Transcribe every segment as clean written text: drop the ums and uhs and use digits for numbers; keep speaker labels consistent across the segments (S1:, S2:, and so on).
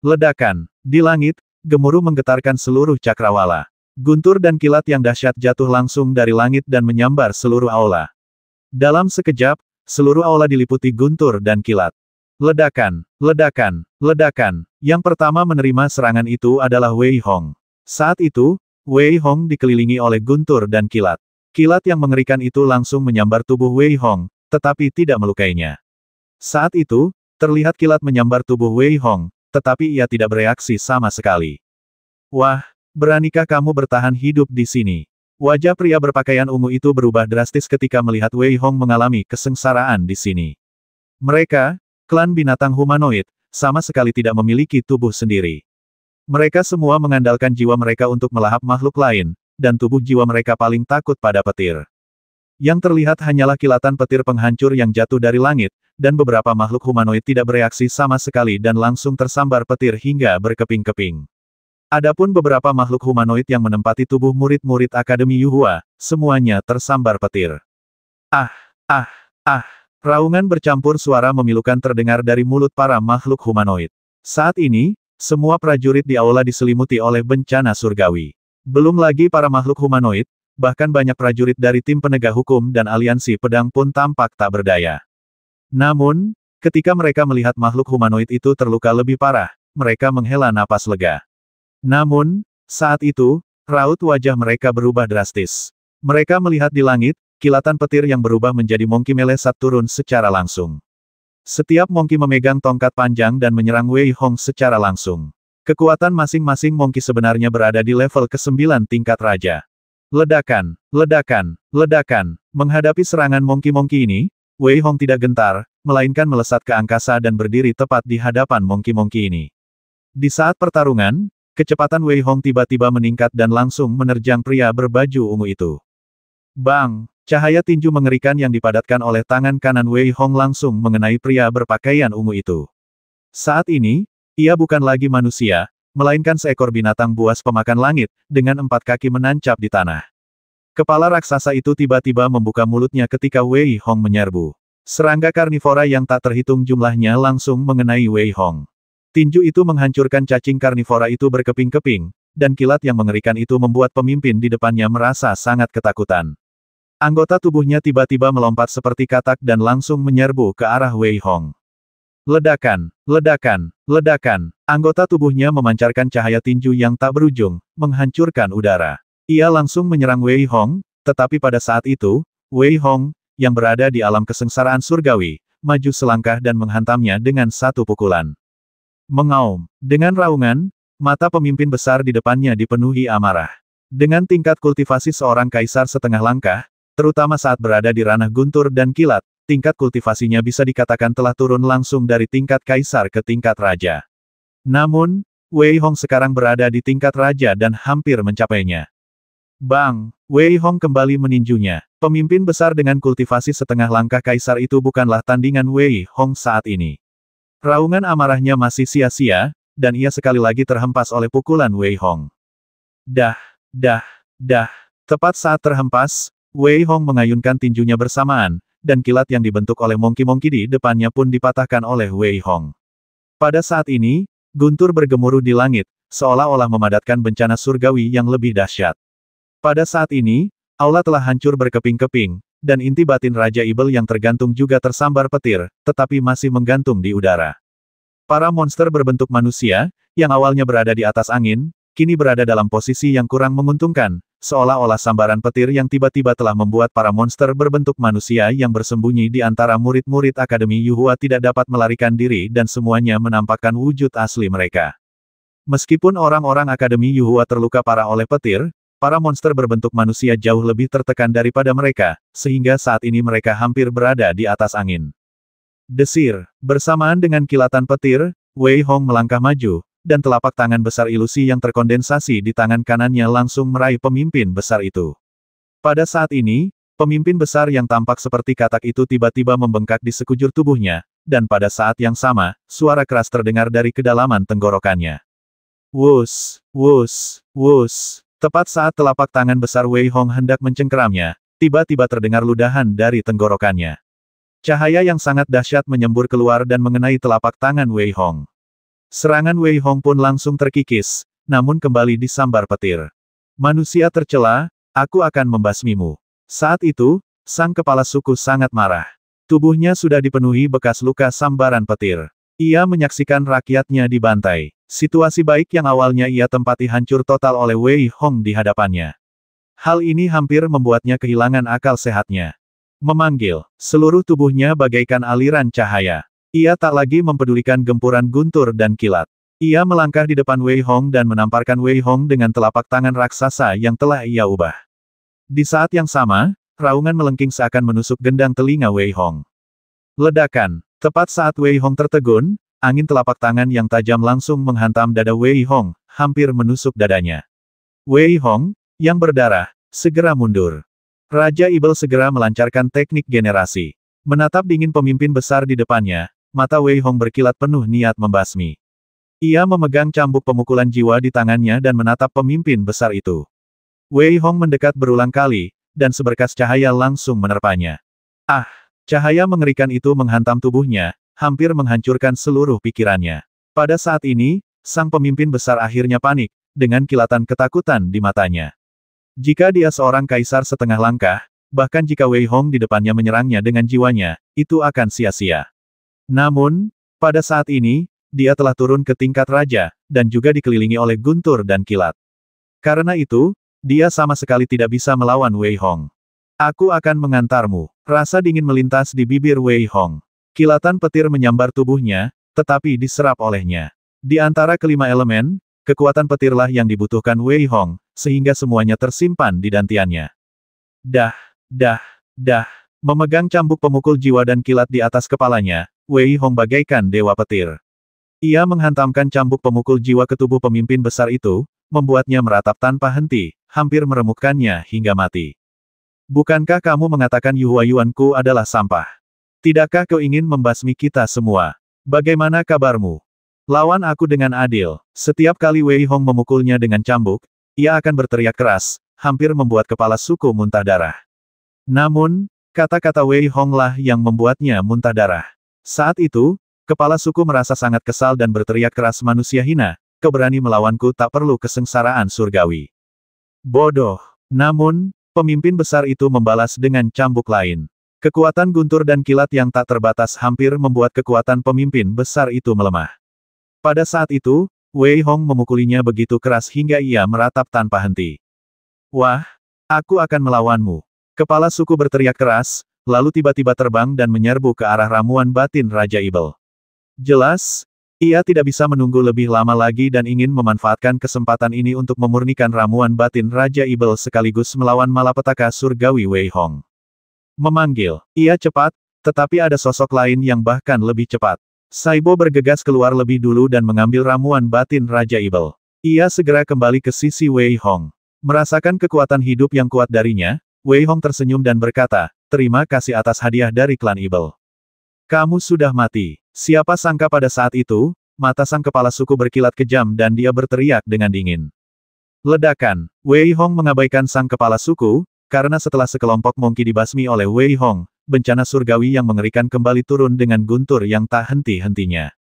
S1: Ledakan. Di langit, gemuruh menggetarkan seluruh cakrawala. Guntur dan kilat yang dahsyat jatuh langsung dari langit dan menyambar seluruh aula. Dalam sekejap, seluruh aula diliputi guntur dan kilat. Ledakan, ledakan, ledakan. Yang pertama menerima serangan itu adalah Wei Hong. Saat itu, Wei Hong dikelilingi oleh guntur dan kilat. Kilat yang mengerikan itu langsung menyambar tubuh Wei Hong, tetapi tidak melukainya. Saat itu, terlihat kilat menyambar tubuh Wei Hong, tetapi ia tidak bereaksi sama sekali. Wah, beranikah kamu bertahan hidup di sini? Wajah pria berpakaian ungu itu berubah drastis ketika melihat Wei Hong mengalami kesengsaraan di sini. Mereka, klan binatang humanoid, sama sekali tidak memiliki tubuh sendiri. Mereka semua mengandalkan jiwa mereka untuk melahap makhluk lain, dan tubuh jiwa mereka paling takut pada petir. Yang terlihat hanyalah kilatan petir penghancur yang jatuh dari langit, dan beberapa makhluk humanoid tidak bereaksi sama sekali dan langsung tersambar petir hingga berkeping-keping. Adapun beberapa makhluk humanoid yang menempati tubuh murid-murid Akademi Yuhua, semuanya tersambar petir. Ah, ah, ah. Raungan bercampur suara memilukan terdengar dari mulut para makhluk humanoid. Saat ini, semua prajurit di aula diselimuti oleh bencana surgawi. Belum lagi para makhluk humanoid, bahkan banyak prajurit dari tim penegak hukum dan aliansi pedang pun tampak tak berdaya. Namun, ketika mereka melihat makhluk humanoid itu terluka lebih parah, mereka menghela napas lega. Namun, saat itu, raut wajah mereka berubah drastis. Mereka melihat di langit, kilatan petir yang berubah menjadi Monkey melesat turun secara langsung. Setiap Monkey memegang tongkat panjang dan menyerang Wei Hong secara langsung. Kekuatan masing-masing Monkey sebenarnya berada di level ke-9 tingkat raja. Ledakan, ledakan, ledakan. Menghadapi serangan Monkey-Monkey ini, Wei Hong tidak gentar, melainkan melesat ke angkasa dan berdiri tepat di hadapan Monkey-Monkey ini. Di saat pertarungan, kecepatan Wei Hong tiba-tiba meningkat dan langsung menerjang pria berbaju ungu itu. Bang! Cahaya tinju mengerikan yang dipadatkan oleh tangan kanan Wei Hong langsung mengenai pria berpakaian ungu itu. Saat ini, ia bukan lagi manusia, melainkan seekor binatang buas pemakan langit, dengan 4 kaki menancap di tanah. Kepala raksasa itu tiba-tiba membuka mulutnya ketika Wei Hong menyerbu. Serangga karnivora yang tak terhitung jumlahnya langsung mengenai Wei Hong. Tinju itu menghancurkan cacing karnivora itu berkeping-keping, dan kilat yang mengerikan itu membuat pemimpin di depannya merasa sangat ketakutan. Anggota tubuhnya tiba-tiba melompat seperti katak dan langsung menyerbu ke arah Wei Hong. Ledakan, ledakan, ledakan. Anggota tubuhnya memancarkan cahaya tinju yang tak berujung, menghancurkan udara. Ia langsung menyerang Wei Hong, tetapi pada saat itu, Wei Hong, yang berada di alam kesengsaraan surgawi, maju selangkah dan menghantamnya dengan satu pukulan. Mengaum. Dengan raungan, mata pemimpin besar di depannya dipenuhi amarah. Dengan tingkat kultivasi seorang kaisar setengah langkah, terutama saat berada di ranah guntur dan kilat, tingkat kultivasinya bisa dikatakan telah turun langsung dari tingkat kaisar ke tingkat raja. Namun, Wei Hong sekarang berada di tingkat raja dan hampir mencapainya. Bang! Wei Hong kembali meninjunya. Pemimpin besar dengan kultivasi setengah langkah kaisar itu bukanlah tandingan Wei Hong saat ini. Raungan amarahnya masih sia-sia, dan ia sekali lagi terhempas oleh pukulan Wei Hong. Dah, dah, dah. Tepat saat terhempas, Wei Hong mengayunkan tinjunya bersamaan, dan kilat yang dibentuk oleh Monkey-Monkey di depannya pun dipatahkan oleh Wei Hong. Pada saat ini, guntur bergemuruh di langit, seolah-olah memadatkan bencana surgawi yang lebih dahsyat. Pada saat ini, aula telah hancur berkeping-keping, dan inti batin Raja Ibel yang tergantung juga tersambar petir, tetapi masih menggantung di udara. Para monster berbentuk manusia, yang awalnya berada di atas angin, kini berada dalam posisi yang kurang menguntungkan, seolah-olah sambaran petir yang tiba-tiba telah membuat para monster berbentuk manusia yang bersembunyi di antara murid-murid Akademi Yuhua tidak dapat melarikan diri dan semuanya menampakkan wujud asli mereka. Meskipun orang-orang Akademi Yuhua terluka parah oleh petir, para monster berbentuk manusia jauh lebih tertekan daripada mereka, sehingga saat ini mereka hampir berada di atas angin. Desir. Bersamaan dengan kilatan petir, Wei Hong melangkah maju, dan telapak tangan besar ilusi yang terkondensasi di tangan kanannya langsung meraih pemimpin besar itu. Pada saat ini, pemimpin besar yang tampak seperti katak itu tiba-tiba membengkak di sekujur tubuhnya, dan pada saat yang sama, suara keras terdengar dari kedalaman tenggorokannya. Wus, wus, wus. Tepat saat telapak tangan besar Wei Hong hendak mencengkeramnya, tiba-tiba terdengar ludahan dari tenggorokannya. Cahaya yang sangat dahsyat menyembur keluar dan mengenai telapak tangan Wei Hong. Serangan Wei Hong pun langsung terkikis, namun kembali disambar petir. Manusia tercela, aku akan membasmimu. Saat itu, sang kepala suku sangat marah. Tubuhnya sudah dipenuhi bekas luka sambaran petir. Ia menyaksikan rakyatnya dibantai. Situasi baik yang awalnya ia tempati hancur total oleh Wei Hong di hadapannya. Hal ini hampir membuatnya kehilangan akal sehatnya. Memanggil, seluruh tubuhnya bagaikan aliran cahaya. Ia tak lagi mempedulikan gempuran guntur dan kilat. Ia melangkah di depan Wei Hong dan menamparkan Wei Hong dengan telapak tangan raksasa yang telah ia ubah. Di saat yang sama, raungan melengking seakan menusuk gendang telinga Wei Hong. Ledakan. Tepat saat Wei Hong tertegun, angin telapak tangan yang tajam langsung menghantam dada Wei Hong, hampir menusuk dadanya. Wei Hong, yang berdarah, segera mundur. Raja Ibel segera melancarkan teknik generasi. Menatap dingin pemimpin besar di depannya, mata Wei Hong berkilat penuh niat membasmi. Ia memegang cambuk pemukulan jiwa di tangannya dan menatap pemimpin besar itu. Wei Hong mendekat berulang kali, dan seberkas cahaya langsung menerpanya. Ah! Cahaya mengerikan itu menghantam tubuhnya, hampir menghancurkan seluruh pikirannya. Pada saat ini, sang pemimpin besar akhirnya panik, dengan kilatan ketakutan di matanya. Jika dia seorang kaisar setengah langkah, bahkan jika Wei Hong di depannya menyerangnya dengan jiwanya, itu akan sia-sia. Namun, pada saat ini, dia telah turun ke tingkat raja, dan juga dikelilingi oleh guntur dan kilat. Karena itu, dia sama sekali tidak bisa melawan Wei Hong. Aku akan mengantarmu. Rasa dingin melintas di bibir Wei Hong. Kilatan petir menyambar tubuhnya, tetapi diserap olehnya. Di antara kelima elemen, kekuatan petirlah yang dibutuhkan Wei Hong, sehingga semuanya tersimpan di dantiannya. Dah. Memegang cambuk pemukul jiwa dan kilat di atas kepalanya, Wei Hong bagaikan dewa petir. Ia menghantamkan cambuk pemukul jiwa ke tubuh pemimpin besar itu, membuatnya meratap tanpa henti, hampir meremukkannya hingga mati. Bukankah kamu mengatakan Yuhuayuanku adalah sampah? Tidakkah kau ingin membasmi kita semua? Bagaimana kabarmu? Lawan aku dengan adil. Setiap kali Wei Hong memukulnya dengan cambuk, ia akan berteriak keras, hampir membuat kepala suku muntah darah. Namun, kata-kata Wei Hong lah yang membuatnya muntah darah. Saat itu, kepala suku merasa sangat kesal dan berteriak keras, manusia hina, kau berani melawanku, tak perlu kesengsaraan surgawi. Bodoh. Namun, pemimpin besar itu membalas dengan cambuk lain. Kekuatan guntur dan kilat yang tak terbatas hampir membuat kekuatan pemimpin besar itu melemah. Pada saat itu, Wei Hong memukulinya begitu keras hingga ia meratap tanpa henti. Wah, aku akan melawanmu. Kepala suku berteriak keras, lalu tiba-tiba terbang dan menyerbu ke arah ramuan batin Raja Ibel. Jelas, ia tidak bisa menunggu lebih lama lagi dan ingin memanfaatkan kesempatan ini untuk memurnikan ramuan batin Raja Ibel sekaligus melawan malapetaka surgawi Wei Hong. Memanggil, ia cepat, tetapi ada sosok lain yang bahkan lebih cepat. Saibo bergegas keluar lebih dulu dan mengambil ramuan batin Raja Ibel. Ia segera kembali ke sisi Wei Hong. Merasakan kekuatan hidup yang kuat darinya, Wei Hong tersenyum dan berkata, terima kasih atas hadiah dari klan Ibel. Kamu sudah mati. Siapa sangka pada saat itu, mata sang kepala suku berkilat kejam dan dia berteriak dengan dingin. Ledakan. Wei Hong mengabaikan sang kepala suku, karena setelah sekelompok Monkey dibasmi oleh Wei Hong, bencana surgawi yang mengerikan kembali turun dengan guntur yang tak henti-hentinya.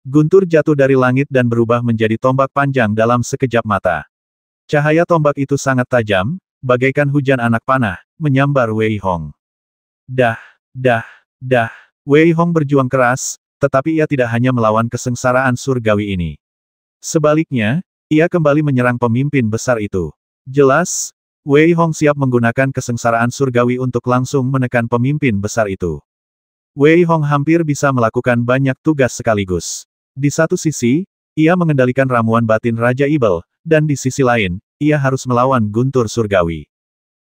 S1: Guntur jatuh dari langit dan berubah menjadi tombak panjang dalam sekejap mata. Cahaya tombak itu sangat tajam, bagaikan hujan anak panah, menyambar Wei Hong. Dah. Wei Hong berjuang keras, tetapi ia tidak hanya melawan kesengsaraan surgawi ini. Sebaliknya, ia kembali menyerang pemimpin besar itu. Jelas, Wei Hong siap menggunakan kesengsaraan surgawi untuk langsung menekan pemimpin besar itu. Wei Hong hampir bisa melakukan banyak tugas sekaligus. Di satu sisi, ia mengendalikan ramuan batin Raja Ibel, dan di sisi lain, ia harus melawan guntur surgawi.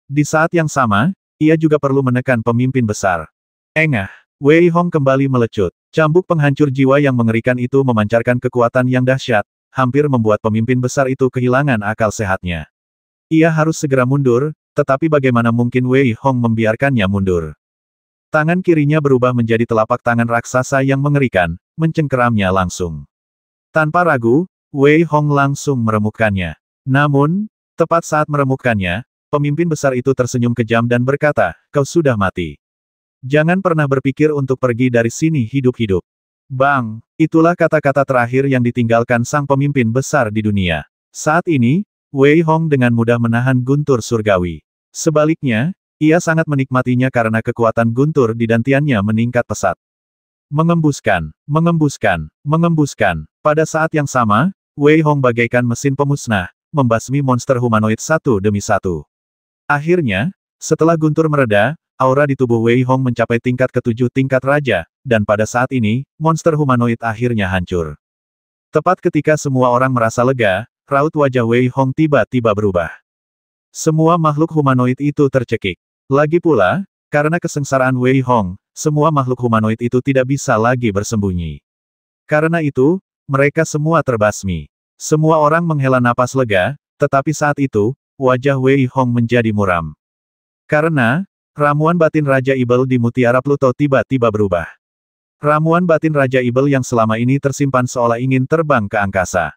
S1: Di saat yang sama, ia juga perlu menekan pemimpin besar. Engah. Wei Hong kembali melecut. Cambuk penghancur jiwa yang mengerikan itu memancarkan kekuatan yang dahsyat, hampir membuat pemimpin besar itu kehilangan akal sehatnya. Ia harus segera mundur, tetapi bagaimana mungkin Wei Hong membiarkannya mundur? Tangan kirinya berubah menjadi telapak tangan raksasa yang mengerikan, mencengkeramnya langsung. Tanpa ragu, Wei Hong langsung meremukkannya. Namun, tepat saat meremukkannya, pemimpin besar itu tersenyum kejam dan berkata, kau sudah mati. Jangan pernah berpikir untuk pergi dari sini hidup-hidup. Bang! Itulah kata-kata terakhir yang ditinggalkan sang pemimpin besar di dunia. Saat ini, Wei Hong dengan mudah menahan guntur surgawi. Sebaliknya, ia sangat menikmatinya karena kekuatan guntur di dantiannya meningkat pesat. Mengembuskan, mengembuskan, mengembuskan. Pada saat yang sama, Wei Hong bagaikan mesin pemusnah, membasmi monster humanoid satu demi satu. Akhirnya, setelah guntur mereda, aura di tubuh Wei Hong mencapai tingkat ke-7 tingkat raja, dan pada saat ini, monster humanoid akhirnya hancur. Tepat ketika semua orang merasa lega, raut wajah Wei Hong tiba-tiba berubah. Semua makhluk humanoid itu tercekik. Lagi pula, karena kesengsaraan Wei Hong, semua makhluk humanoid itu tidak bisa lagi bersembunyi. Karena itu, mereka semua terbasmi. Semua orang menghela napas lega, tetapi saat itu, wajah Wei Hong menjadi muram. Karena, ramuan batin Raja Ibel di Mutiara Pluto tiba-tiba berubah. Ramuan batin Raja Ibel yang selama ini tersimpan seolah ingin terbang ke angkasa.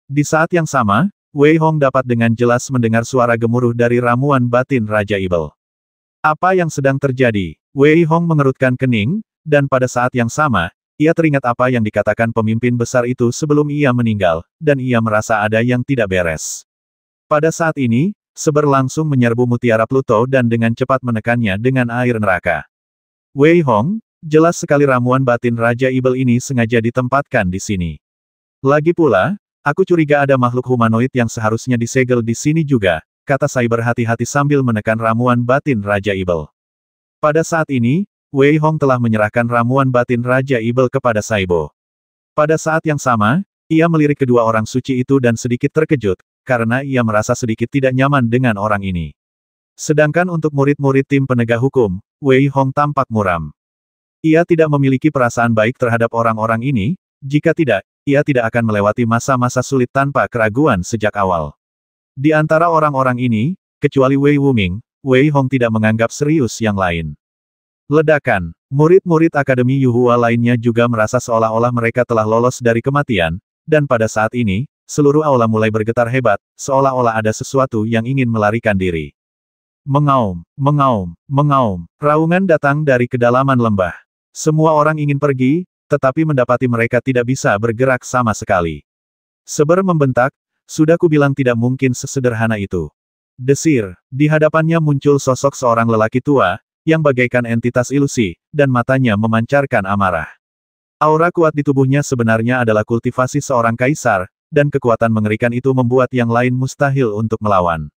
S1: Di saat yang sama, Wei Hong dapat dengan jelas mendengar suara gemuruh dari ramuan batin Raja Ibel. Apa yang sedang terjadi? Wei Hong mengerutkan kening, dan pada saat yang sama, ia teringat apa yang dikatakan pemimpin besar itu sebelum ia meninggal, dan ia merasa ada yang tidak beres. Pada saat ini, Seber langsung menyerbu Mutiara Pluto dan dengan cepat menekannya dengan air neraka. Wei Hong, jelas sekali ramuan batin Raja Ibel ini sengaja ditempatkan di sini. Lagi pula, aku curiga ada makhluk humanoid yang seharusnya disegel di sini juga, kata Sai berhati-hati sambil menekan ramuan batin Raja Ibel. Pada saat ini, Wei Hong telah menyerahkan ramuan batin Raja Ibel kepada Saibo. Pada saat yang sama, ia melirik kedua orang suci itu dan sedikit terkejut, karena ia merasa sedikit tidak nyaman dengan orang ini. Sedangkan untuk murid-murid tim penegak hukum, Wei Hong tampak muram. Ia tidak memiliki perasaan baik terhadap orang-orang ini, jika tidak, ia tidak akan melewati masa-masa sulit tanpa keraguan sejak awal. Di antara orang-orang ini, kecuali Wei Wuming, Wei Hong tidak menganggap serius yang lain. Ledakan. Murid-murid Akademi Yuhua lainnya juga merasa seolah-olah mereka telah lolos dari kematian, dan pada saat ini, seluruh aula mulai bergetar hebat, seolah-olah ada sesuatu yang ingin melarikan diri. Mengaum, mengaum, mengaum. Raungan datang dari kedalaman lembah. Semua orang ingin pergi, tetapi mendapati mereka tidak bisa bergerak sama sekali. Seber membentak, sudah kubilang tidak mungkin sesederhana itu. Desir, di hadapannya muncul sosok seorang lelaki tua, yang bagaikan entitas ilusi, dan matanya memancarkan amarah. Aura kuat di tubuhnya sebenarnya adalah kultivasi seorang kaisar, dan kekuatan mengerikan itu membuat yang lain mustahil untuk melawan.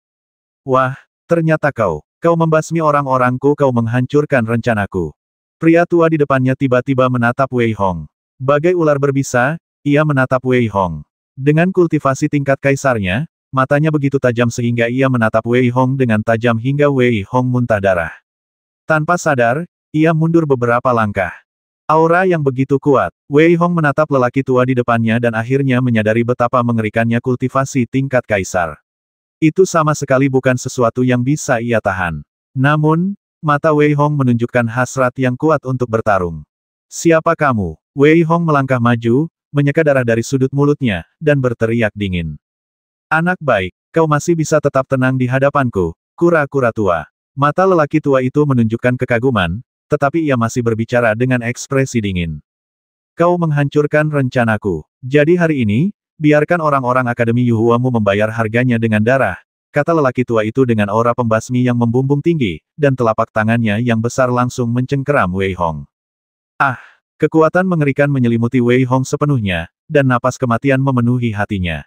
S1: Wah, ternyata kau membasmi orang-orangku, kau menghancurkan rencanaku. Pria tua di depannya tiba-tiba menatap Wei Hong. Bagai ular berbisa, ia menatap Wei Hong. Dengan kultivasi tingkat kaisarnya, matanya begitu tajam sehingga ia menatap Wei Hong dengan tajam hingga Wei Hong muntah darah. Tanpa sadar, ia mundur beberapa langkah. Aura yang begitu kuat, Wei Hong menatap lelaki tua di depannya dan akhirnya menyadari betapa mengerikannya kultivasi tingkat kaisar. Itu sama sekali bukan sesuatu yang bisa ia tahan. Namun, mata Wei Hong menunjukkan hasrat yang kuat untuk bertarung. Siapa kamu? Wei Hong melangkah maju, menyeka darah dari sudut mulutnya, dan berteriak dingin. Anak baik, kau masih bisa tetap tenang di hadapanku, kura-kura tua. Mata lelaki tua itu menunjukkan kekaguman, tetapi ia masih berbicara dengan ekspresi dingin. Kau menghancurkan rencanaku. Jadi hari ini, biarkan orang-orang Akademi Yuhuamu membayar harganya dengan darah, kata lelaki tua itu dengan aura pembasmi yang membumbung tinggi, dan telapak tangannya yang besar langsung mencengkeram Wei Hong. Ah! Kekuatan mengerikan menyelimuti Wei Hong sepenuhnya, dan napas kematian memenuhi hatinya.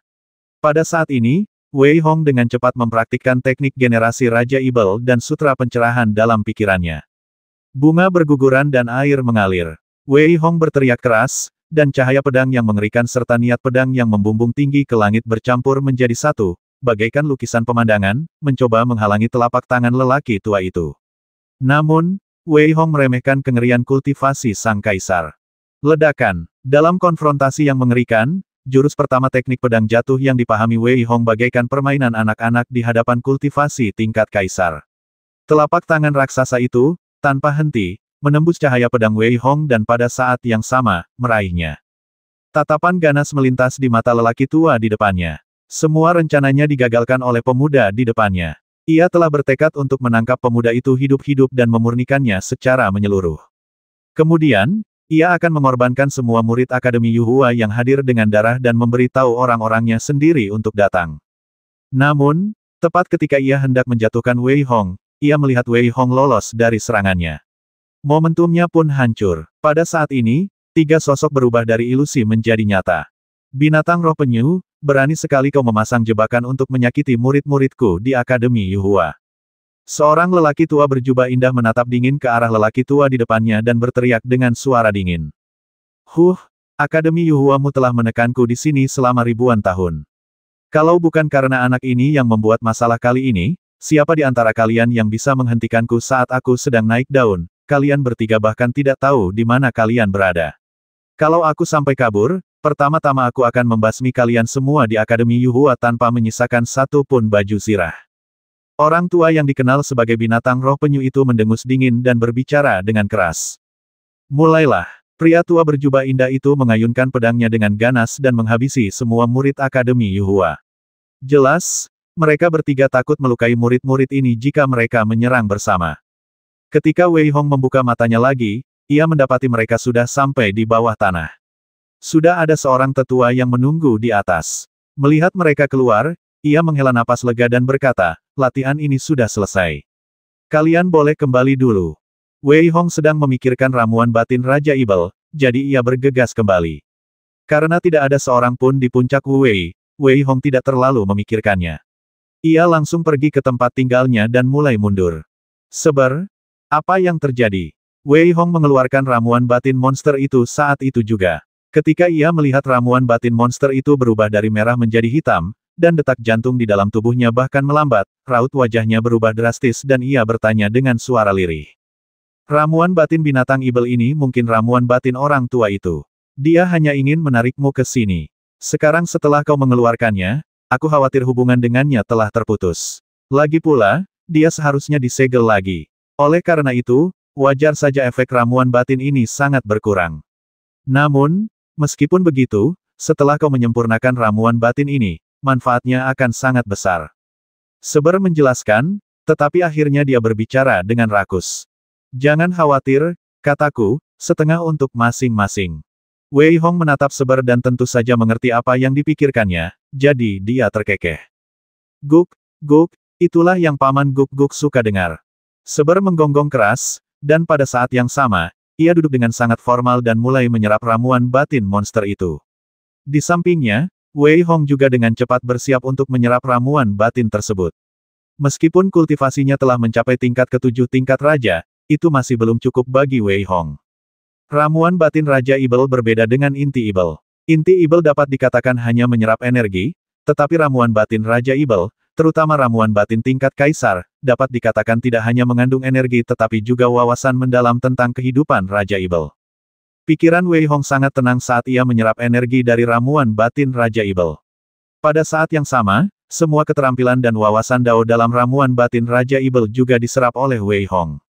S1: Pada saat ini, Wei Hong dengan cepat mempraktikkan teknik generasi Raja Ibel dan sutra pencerahan dalam pikirannya. Bunga berguguran dan air mengalir. Wei Hong berteriak keras, dan cahaya pedang yang mengerikan serta niat pedang yang membumbung tinggi ke langit bercampur menjadi satu, bagaikan lukisan pemandangan, mencoba menghalangi telapak tangan lelaki tua itu. Namun, Wei Hong meremehkan kengerian kultivasi sang kaisar. Ledakan. Dalam konfrontasi yang mengerikan, jurus pertama teknik pedang jatuh yang dipahami Wei Hong bagaikan permainan anak-anak di hadapan kultivasi tingkat kaisar. Telapak tangan raksasa itu, tanpa henti, menembus cahaya pedang Wei Hong dan pada saat yang sama, meraihnya. Tatapan ganas melintas di mata lelaki tua di depannya. Semua rencananya digagalkan oleh pemuda di depannya. Ia telah bertekad untuk menangkap pemuda itu hidup-hidup dan memurnikannya secara menyeluruh. Kemudian, Ia akan mengorbankan semua murid Akademi Yuhua yang hadir dengan darah dan memberitahu orang-orangnya sendiri untuk datang. Namun, tepat ketika ia hendak menjatuhkan Wei Hong, ia melihat Wei Hong lolos dari serangannya. Momentumnya pun hancur. Pada saat ini, tiga sosok berubah dari ilusi menjadi nyata. Binatang roh penyu, berani sekali kau memasang jebakan untuk menyakiti murid-muridku di Akademi Yuhua. Seorang lelaki tua berjubah indah menatap dingin ke arah lelaki tua di depannya dan berteriak dengan suara dingin. Akademi Yuhuamu telah menekanku di sini selama ribuan tahun. Kalau bukan karena anak ini yang membuat masalah kali ini, siapa di antara kalian yang bisa menghentikanku saat aku sedang naik daun? Kalian bertiga bahkan tidak tahu di mana kalian berada. Kalau aku sampai kabur, pertama-tama aku akan membasmi kalian semua di Akademi Yuhua tanpa menyisakan satu pun baju zirah. Orang tua yang dikenal sebagai binatang roh penyu itu mendengus dingin dan berbicara dengan keras. Mulailah, pria tua berjubah indah itu mengayunkan pedangnya dengan ganas dan menghabisi semua murid Akademi Yuhua. Jelas, mereka bertiga takut melukai murid-murid ini jika mereka menyerang bersama. Ketika Wei Hong membuka matanya lagi, ia mendapati mereka sudah sampai di bawah tanah. Sudah ada seorang tetua yang menunggu di atas. Melihat mereka keluar, ia menghela napas lega dan berkata, latihan ini sudah selesai. Kalian boleh kembali dulu. Wei Hong sedang memikirkan ramuan batin Raja Ibel, jadi ia bergegas kembali. Karena tidak ada seorang pun di puncak Wei Hong tidak terlalu memikirkannya. Ia langsung pergi ke tempat tinggalnya dan mulai mundur. Apa yang terjadi? Wei Hong mengeluarkan ramuan batin monster itu saat itu juga. Ketika ia melihat ramuan batin monster itu berubah dari merah menjadi hitam, dan detak jantung di dalam tubuhnya bahkan melambat, raut wajahnya berubah drastis dan ia bertanya dengan suara lirih. Ramuan batin binatang ibel ini mungkin ramuan batin orang tua itu. Dia hanya ingin menarikmu ke sini. Sekarang setelah kau mengeluarkannya, aku khawatir hubungan dengannya telah terputus. Lagi pula, dia seharusnya disegel lagi. Oleh karena itu, wajar saja efek ramuan batin ini sangat berkurang. Namun, meskipun begitu, setelah kau menyempurnakan ramuan batin ini, manfaatnya akan sangat besar. Seber menjelaskan, tetapi akhirnya dia berbicara dengan rakus. Jangan khawatir, kataku, setengah untuk masing-masing. Wei Hong menatap Seber dan tentu saja mengerti apa yang dipikirkannya, jadi dia terkekeh. Guk, itulah yang Paman Guk suka dengar. Seber menggonggong keras, dan pada saat yang sama, ia duduk dengan sangat formal dan mulai menyerap ramuan batin monster itu. Di sampingnya, Wei Hong juga dengan cepat bersiap untuk menyerap ramuan batin tersebut. Meskipun kultivasinya telah mencapai tingkat ke-7 tingkat raja, itu masih belum cukup bagi Wei Hong. Ramuan batin Raja Ibel berbeda dengan inti Ibel. Inti Ibel dapat dikatakan hanya menyerap energi, tetapi ramuan batin Raja Ibel, terutama ramuan batin tingkat Kaisar, dapat dikatakan tidak hanya mengandung energi tetapi juga wawasan mendalam tentang kehidupan Raja Ibel. Pikiran Wei Hong sangat tenang saat ia menyerap energi dari ramuan batin Raja Ibel. Pada saat yang sama, semua keterampilan dan wawasan Dao dalam ramuan batin Raja Ibel juga diserap oleh Wei Hong.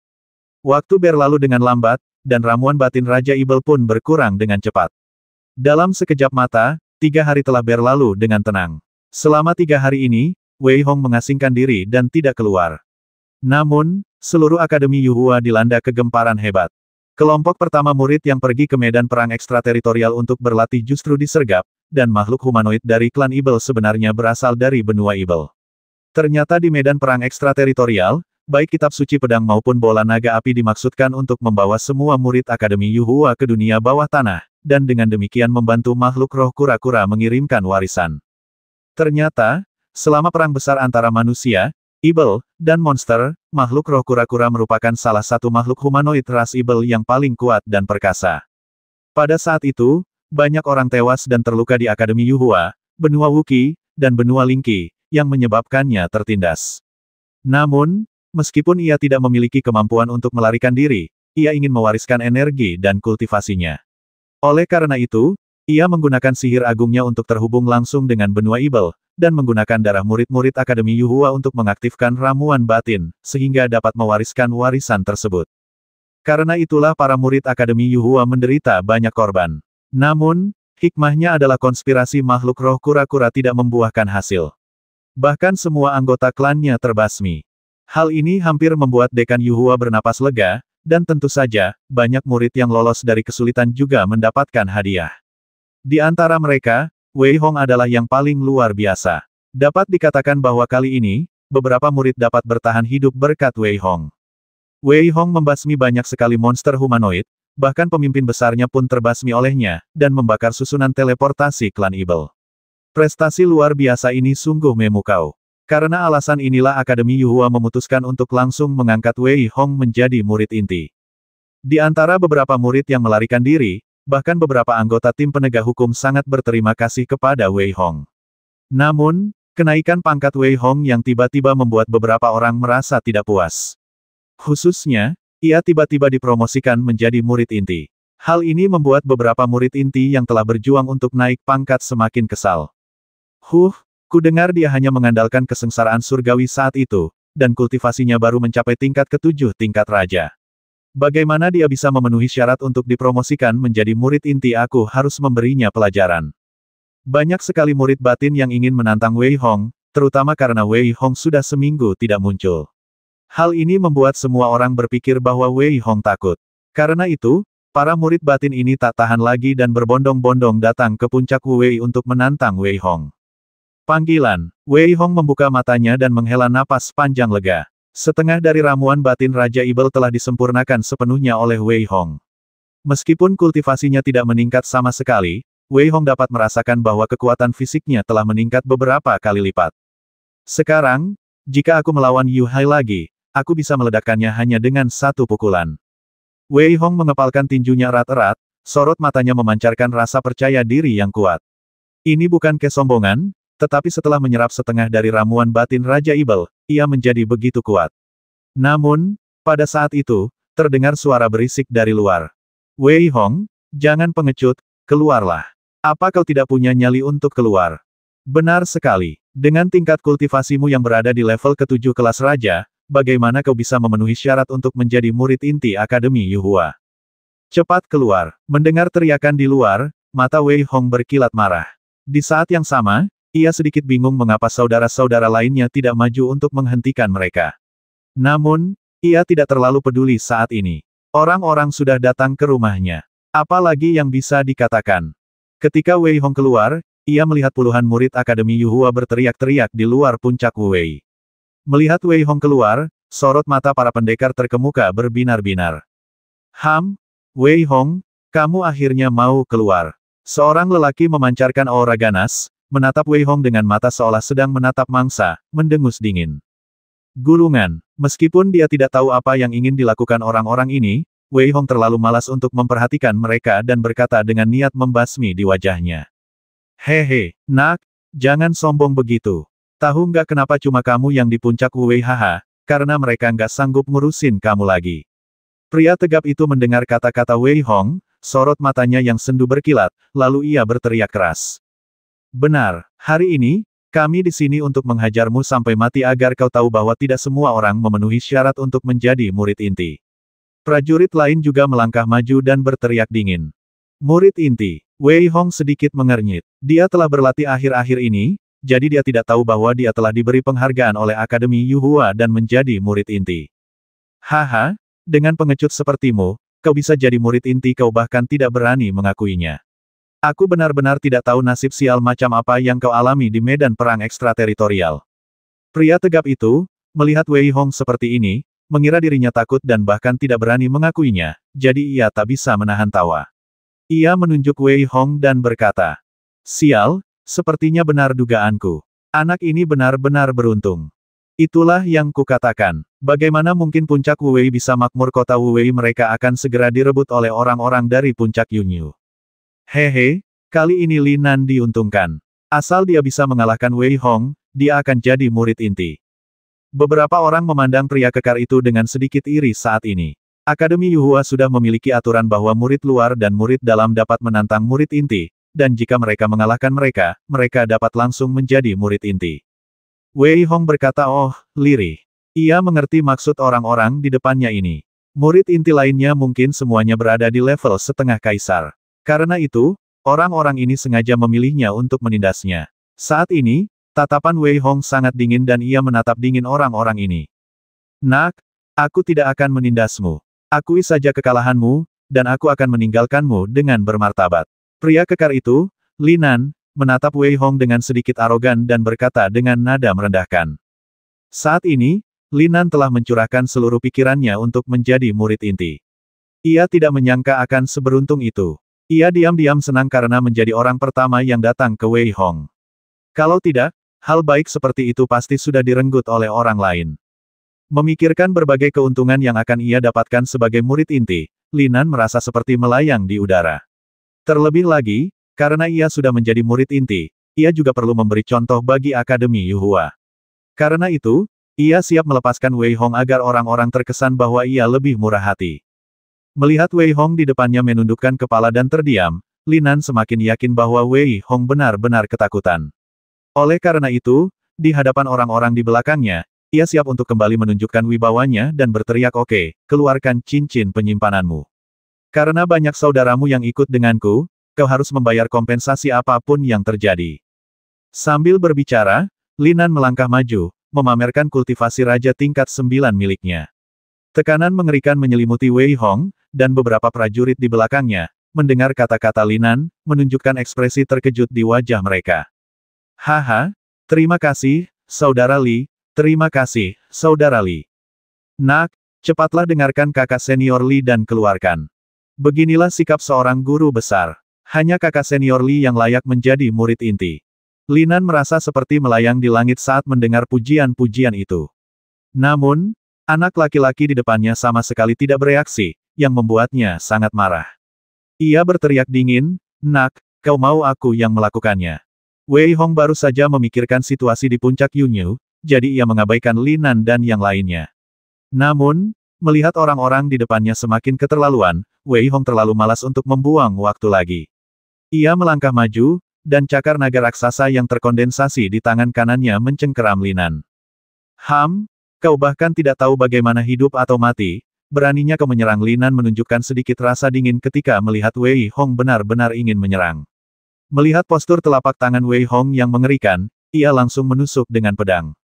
S1: Waktu berlalu dengan lambat, dan ramuan batin Raja Ibel pun berkurang dengan cepat. Dalam sekejap mata, 3 hari telah berlalu dengan tenang. Selama 3 hari ini, Wei Hong mengasingkan diri dan tidak keluar. Namun, seluruh Akademi Yuhua dilanda kegemparan hebat. Kelompok pertama murid yang pergi ke medan perang ekstrateritorial untuk berlatih justru disergap, dan makhluk humanoid dari klan Ibel sebenarnya berasal dari benua Ibel. Ternyata di medan perang ekstrateritorial, baik kitab suci pedang maupun bola naga api dimaksudkan untuk membawa semua murid Akademi Yuhua ke dunia bawah tanah, dan dengan demikian membantu makhluk roh kura-kura mengirimkan warisan. Ternyata, selama perang besar antara manusia, Ibel, dan monster, makhluk roh kura-kura merupakan salah satu makhluk humanoid ras Ibel yang paling kuat dan perkasa. Pada saat itu, banyak orang tewas dan terluka di Akademi Yuhua, benua Wookiee, dan benua Lingqi, yang menyebabkannya tertindas. Namun, meskipun ia tidak memiliki kemampuan untuk melarikan diri, ia ingin mewariskan energi dan kultivasinya. Oleh karena itu, ia menggunakan sihir agungnya untuk terhubung langsung dengan benua Ibel, dan menggunakan darah murid-murid Akademi Yuhua untuk mengaktifkan ramuan batin, sehingga dapat mewariskan warisan tersebut. Karena itulah para murid Akademi Yuhua menderita banyak korban. Namun, hikmahnya adalah konspirasi makhluk roh kura-kura tidak membuahkan hasil. Bahkan semua anggota klannya terbasmi. Hal ini hampir membuat Dekan Yuhua bernapas lega, dan tentu saja, banyak murid yang lolos dari kesulitan juga mendapatkan hadiah. Di antara mereka, Wei Hong adalah yang paling luar biasa. Dapat dikatakan bahwa kali ini, beberapa murid dapat bertahan hidup berkat Wei Hong. Wei Hong membasmi banyak sekali monster humanoid, bahkan pemimpin besarnya pun terbasmi olehnya, dan membakar susunan teleportasi klan Evil. Prestasi luar biasa ini sungguh memukau. Karena alasan inilah Akademi Yuhua memutuskan untuk langsung mengangkat Wei Hong menjadi murid inti. Di antara beberapa murid yang melarikan diri, bahkan beberapa anggota tim penegak hukum sangat berterima kasih kepada Wei Hong. Namun, kenaikan pangkat Wei Hong yang tiba-tiba membuat beberapa orang merasa tidak puas. Khususnya, ia tiba-tiba dipromosikan menjadi murid inti. Hal ini membuat beberapa murid inti yang telah berjuang untuk naik pangkat semakin kesal. Kudengar dia hanya mengandalkan kesengsaraan surgawi saat itu, dan kultivasinya baru mencapai tingkat ke-7 tingkat raja. Bagaimana dia bisa memenuhi syarat untuk dipromosikan menjadi murid inti? Aku harus memberinya pelajaran. Banyak sekali murid batin yang ingin menantang Wei Hong, terutama karena Wei Hong sudah seminggu tidak muncul. Hal ini membuat semua orang berpikir bahwa Wei Hong takut. Karena itu, para murid batin ini tak tahan lagi dan berbondong-bondong datang ke puncak Wu Wei untuk menantang Wei Hong. Panggilan. Wei Hong membuka matanya dan menghela napas panjang lega. Setengah dari ramuan batin Raja Evil telah disempurnakan sepenuhnya oleh Wei Hong. Meskipun kultivasinya tidak meningkat sama sekali, Wei Hong dapat merasakan bahwa kekuatan fisiknya telah meningkat beberapa kali lipat. Sekarang, jika aku melawan Yu Hai lagi, aku bisa meledakkannya hanya dengan satu pukulan. Wei Hong mengepalkan tinjunya erat-erat, sorot matanya memancarkan rasa percaya diri yang kuat. Ini bukan kesombongan, tetapi setelah menyerap setengah dari ramuan batin Raja Evil, ia menjadi begitu kuat. Namun, pada saat itu, terdengar suara berisik dari luar. Wei Hong, jangan pengecut, keluarlah. Apa kau tidak punya nyali untuk keluar? Benar sekali. Dengan tingkat kultivasimu yang berada di level ke-7 kelas raja, bagaimana kau bisa memenuhi syarat untuk menjadi murid inti Akademi Yuhua? Cepat keluar. Mendengar teriakan di luar, mata Wei Hong berkilat marah. Di saat yang sama, ia sedikit bingung mengapa saudara-saudara lainnya tidak maju untuk menghentikan mereka. Namun, ia tidak terlalu peduli saat ini. Orang-orang sudah datang ke rumahnya. Apalagi yang bisa dikatakan? Ketika Wei Hong keluar, ia melihat puluhan murid Akademi Yuhua berteriak-teriak di luar puncak Wu Wei. Melihat Wei Hong keluar, sorot mata para pendekar terkemuka berbinar-binar. Wei Hong, kamu akhirnya mau keluar. Seorang lelaki memancarkan aura ganas, menatap Wei Hong dengan mata seolah sedang menatap mangsa, mendengus dingin. Gulungan. Meskipun dia tidak tahu apa yang ingin dilakukan orang-orang ini, Wei Hong terlalu malas untuk memperhatikan mereka dan berkata dengan niat membasmi di wajahnya. Hehe, nak, jangan sombong begitu. Tahu nggak kenapa cuma kamu yang di puncak Wu Wei? Haha, karena mereka nggak sanggup ngurusin kamu lagi. Pria tegap itu mendengar kata-kata Wei Hong, sorot matanya yang sendu berkilat, lalu ia berteriak keras. Benar, hari ini, kami di sini untuk menghajarmu sampai mati agar kau tahu bahwa tidak semua orang memenuhi syarat untuk menjadi murid inti. Prajurit lain juga melangkah maju dan berteriak dingin. Murid inti. Wei Hong sedikit mengernyit. Dia telah berlatih akhir-akhir ini, jadi dia tidak tahu bahwa dia telah diberi penghargaan oleh Akademi Yuhua dan menjadi murid inti. Haha, dengan pengecut sepertimu, kau bisa jadi murid inti, kau bahkan tidak berani mengakuinya. Aku benar-benar tidak tahu nasib sial macam apa yang kau alami di medan perang ekstrateritorial. Pria tegap itu, melihat Wei Hong seperti ini, mengira dirinya takut dan bahkan tidak berani mengakuinya, jadi ia tak bisa menahan tawa. Ia menunjuk Wei Hong dan berkata, "Sial, sepertinya benar dugaanku. Anak ini benar-benar beruntung. Itulah yang kukatakan. Bagaimana mungkin puncak Wu Wei bisa makmur? Kota Wu Wei mereka akan segera direbut oleh orang-orang dari puncak Yunyu. Hehe, kali ini Li Nan diuntungkan. Asal dia bisa mengalahkan Wei Hong, dia akan jadi murid inti." Beberapa orang memandang pria kekar itu dengan sedikit iri saat ini. Akademi Yuhua sudah memiliki aturan bahwa murid luar dan murid dalam dapat menantang murid inti, dan jika mereka mengalahkan mereka, mereka dapat langsung menjadi murid inti. Wei Hong berkata, "Oh, lirih." Ia mengerti maksud orang-orang di depannya ini. Murid inti lainnya mungkin semuanya berada di level setengah kaisar. Karena itu, orang-orang ini sengaja memilihnya untuk menindasnya. Saat ini, tatapan Wei Hong sangat dingin dan ia menatap dingin orang-orang ini. "Nak, aku tidak akan menindasmu. Akui saja kekalahanmu, dan aku akan meninggalkanmu dengan bermartabat. Pria kekar itu, Li Nan, menatap Wei Hong dengan sedikit arogan dan berkata dengan nada merendahkan. Saat ini, Li Nan telah mencurahkan seluruh pikirannya untuk menjadi murid inti. Ia tidak menyangka akan seberuntung itu. Ia diam-diam senang karena menjadi orang pertama yang datang ke Wei Hong. Kalau tidak, hal baik seperti itu pasti sudah direnggut oleh orang lain. Memikirkan berbagai keuntungan yang akan ia dapatkan sebagai murid inti, Li Nan merasa seperti melayang di udara. Terlebih lagi, karena ia sudah menjadi murid inti, ia juga perlu memberi contoh bagi Akademi Yuhua. Karena itu, ia siap melepaskan Wei Hong agar orang-orang terkesan bahwa ia lebih murah hati. Melihat Wei Hong di depannya menundukkan kepala dan terdiam, Li Nan semakin yakin bahwa Wei Hong benar-benar ketakutan. Oleh karena itu, di hadapan orang-orang di belakangnya, ia siap untuk kembali menunjukkan wibawanya dan berteriak, "Oke, keluarkan cincin penyimpananmu. Karena banyak saudaramu yang ikut denganku, kau harus membayar kompensasi apapun yang terjadi." Sambil berbicara, Li Nan melangkah maju, memamerkan kultivasi raja tingkat 9 miliknya. Tekanan mengerikan menyelimuti Wei Hong, dan beberapa prajurit di belakangnya, mendengar kata-kata Li Nan, menunjukkan ekspresi terkejut di wajah mereka. "Haha, terima kasih, Saudara Li. Terima kasih, Saudara Li. Nak, cepatlah dengarkan kakak senior Li dan keluarkan. Beginilah sikap seorang guru besar. Hanya kakak senior Li yang layak menjadi murid inti." Li Nan merasa seperti melayang di langit saat mendengar pujian-pujian itu. Namun, anak laki-laki di depannya sama sekali tidak bereaksi, yang membuatnya sangat marah. Ia berteriak dingin, "Nak, kau mau aku yang melakukannya?" Wei Hong baru saja memikirkan situasi di puncak Yunyu, jadi ia mengabaikan Li Nan dan yang lainnya. Namun, melihat orang-orang di depannya semakin keterlaluan, Wei Hong terlalu malas untuk membuang waktu lagi. Ia melangkah maju, dan cakar naga raksasa yang terkondensasi di tangan kanannya mencengkeram Li Nan. Kau bahkan tidak tahu bagaimana hidup atau mati, beraninya kau menyerang." Li Nan menunjukkan sedikit rasa dingin ketika melihat Wei Hong benar-benar ingin menyerang. Melihat postur telapak tangan Wei Hong yang mengerikan, ia langsung menusuk dengan pedang.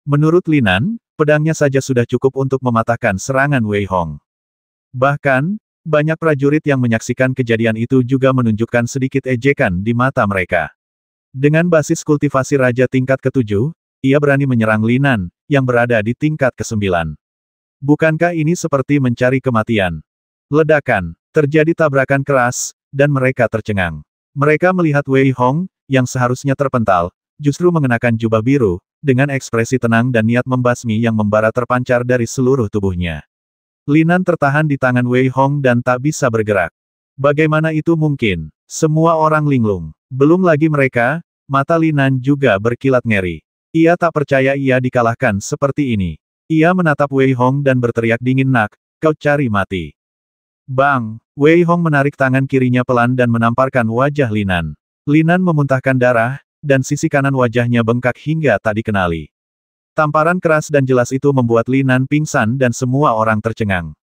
S1: Menurut Li Nan, pedangnya saja sudah cukup untuk mematahkan serangan Wei Hong. Bahkan, banyak prajurit yang menyaksikan kejadian itu juga menunjukkan sedikit ejekan di mata mereka. Dengan basis kultivasi raja tingkat ke-7, ia berani menyerang Li Nan, yang berada di tingkat ke-9. Bukankah ini seperti mencari kematian? Ledakan, terjadi tabrakan keras, dan mereka tercengang. Mereka melihat Wei Hong, yang seharusnya terpental, justru mengenakan jubah biru, dengan ekspresi tenang dan niat membasmi yang membara terpancar dari seluruh tubuhnya. Li Nan tertahan di tangan Wei Hong dan tak bisa bergerak. Bagaimana itu mungkin? Semua orang linglung. Belum lagi mereka, mata Li Nan juga berkilat ngeri. Ia tak percaya ia dikalahkan seperti ini. Ia menatap Wei Hong dan berteriak dingin, "Nak, kau cari mati." Bang! Wei Hong menarik tangan kirinya pelan dan menamparkan wajah Li Nan. Li Nan memuntahkan darah, dan sisi kanan wajahnya bengkak hingga tak dikenali. Tamparan keras dan jelas itu membuat Li Nan pingsan dan semua orang tercengang.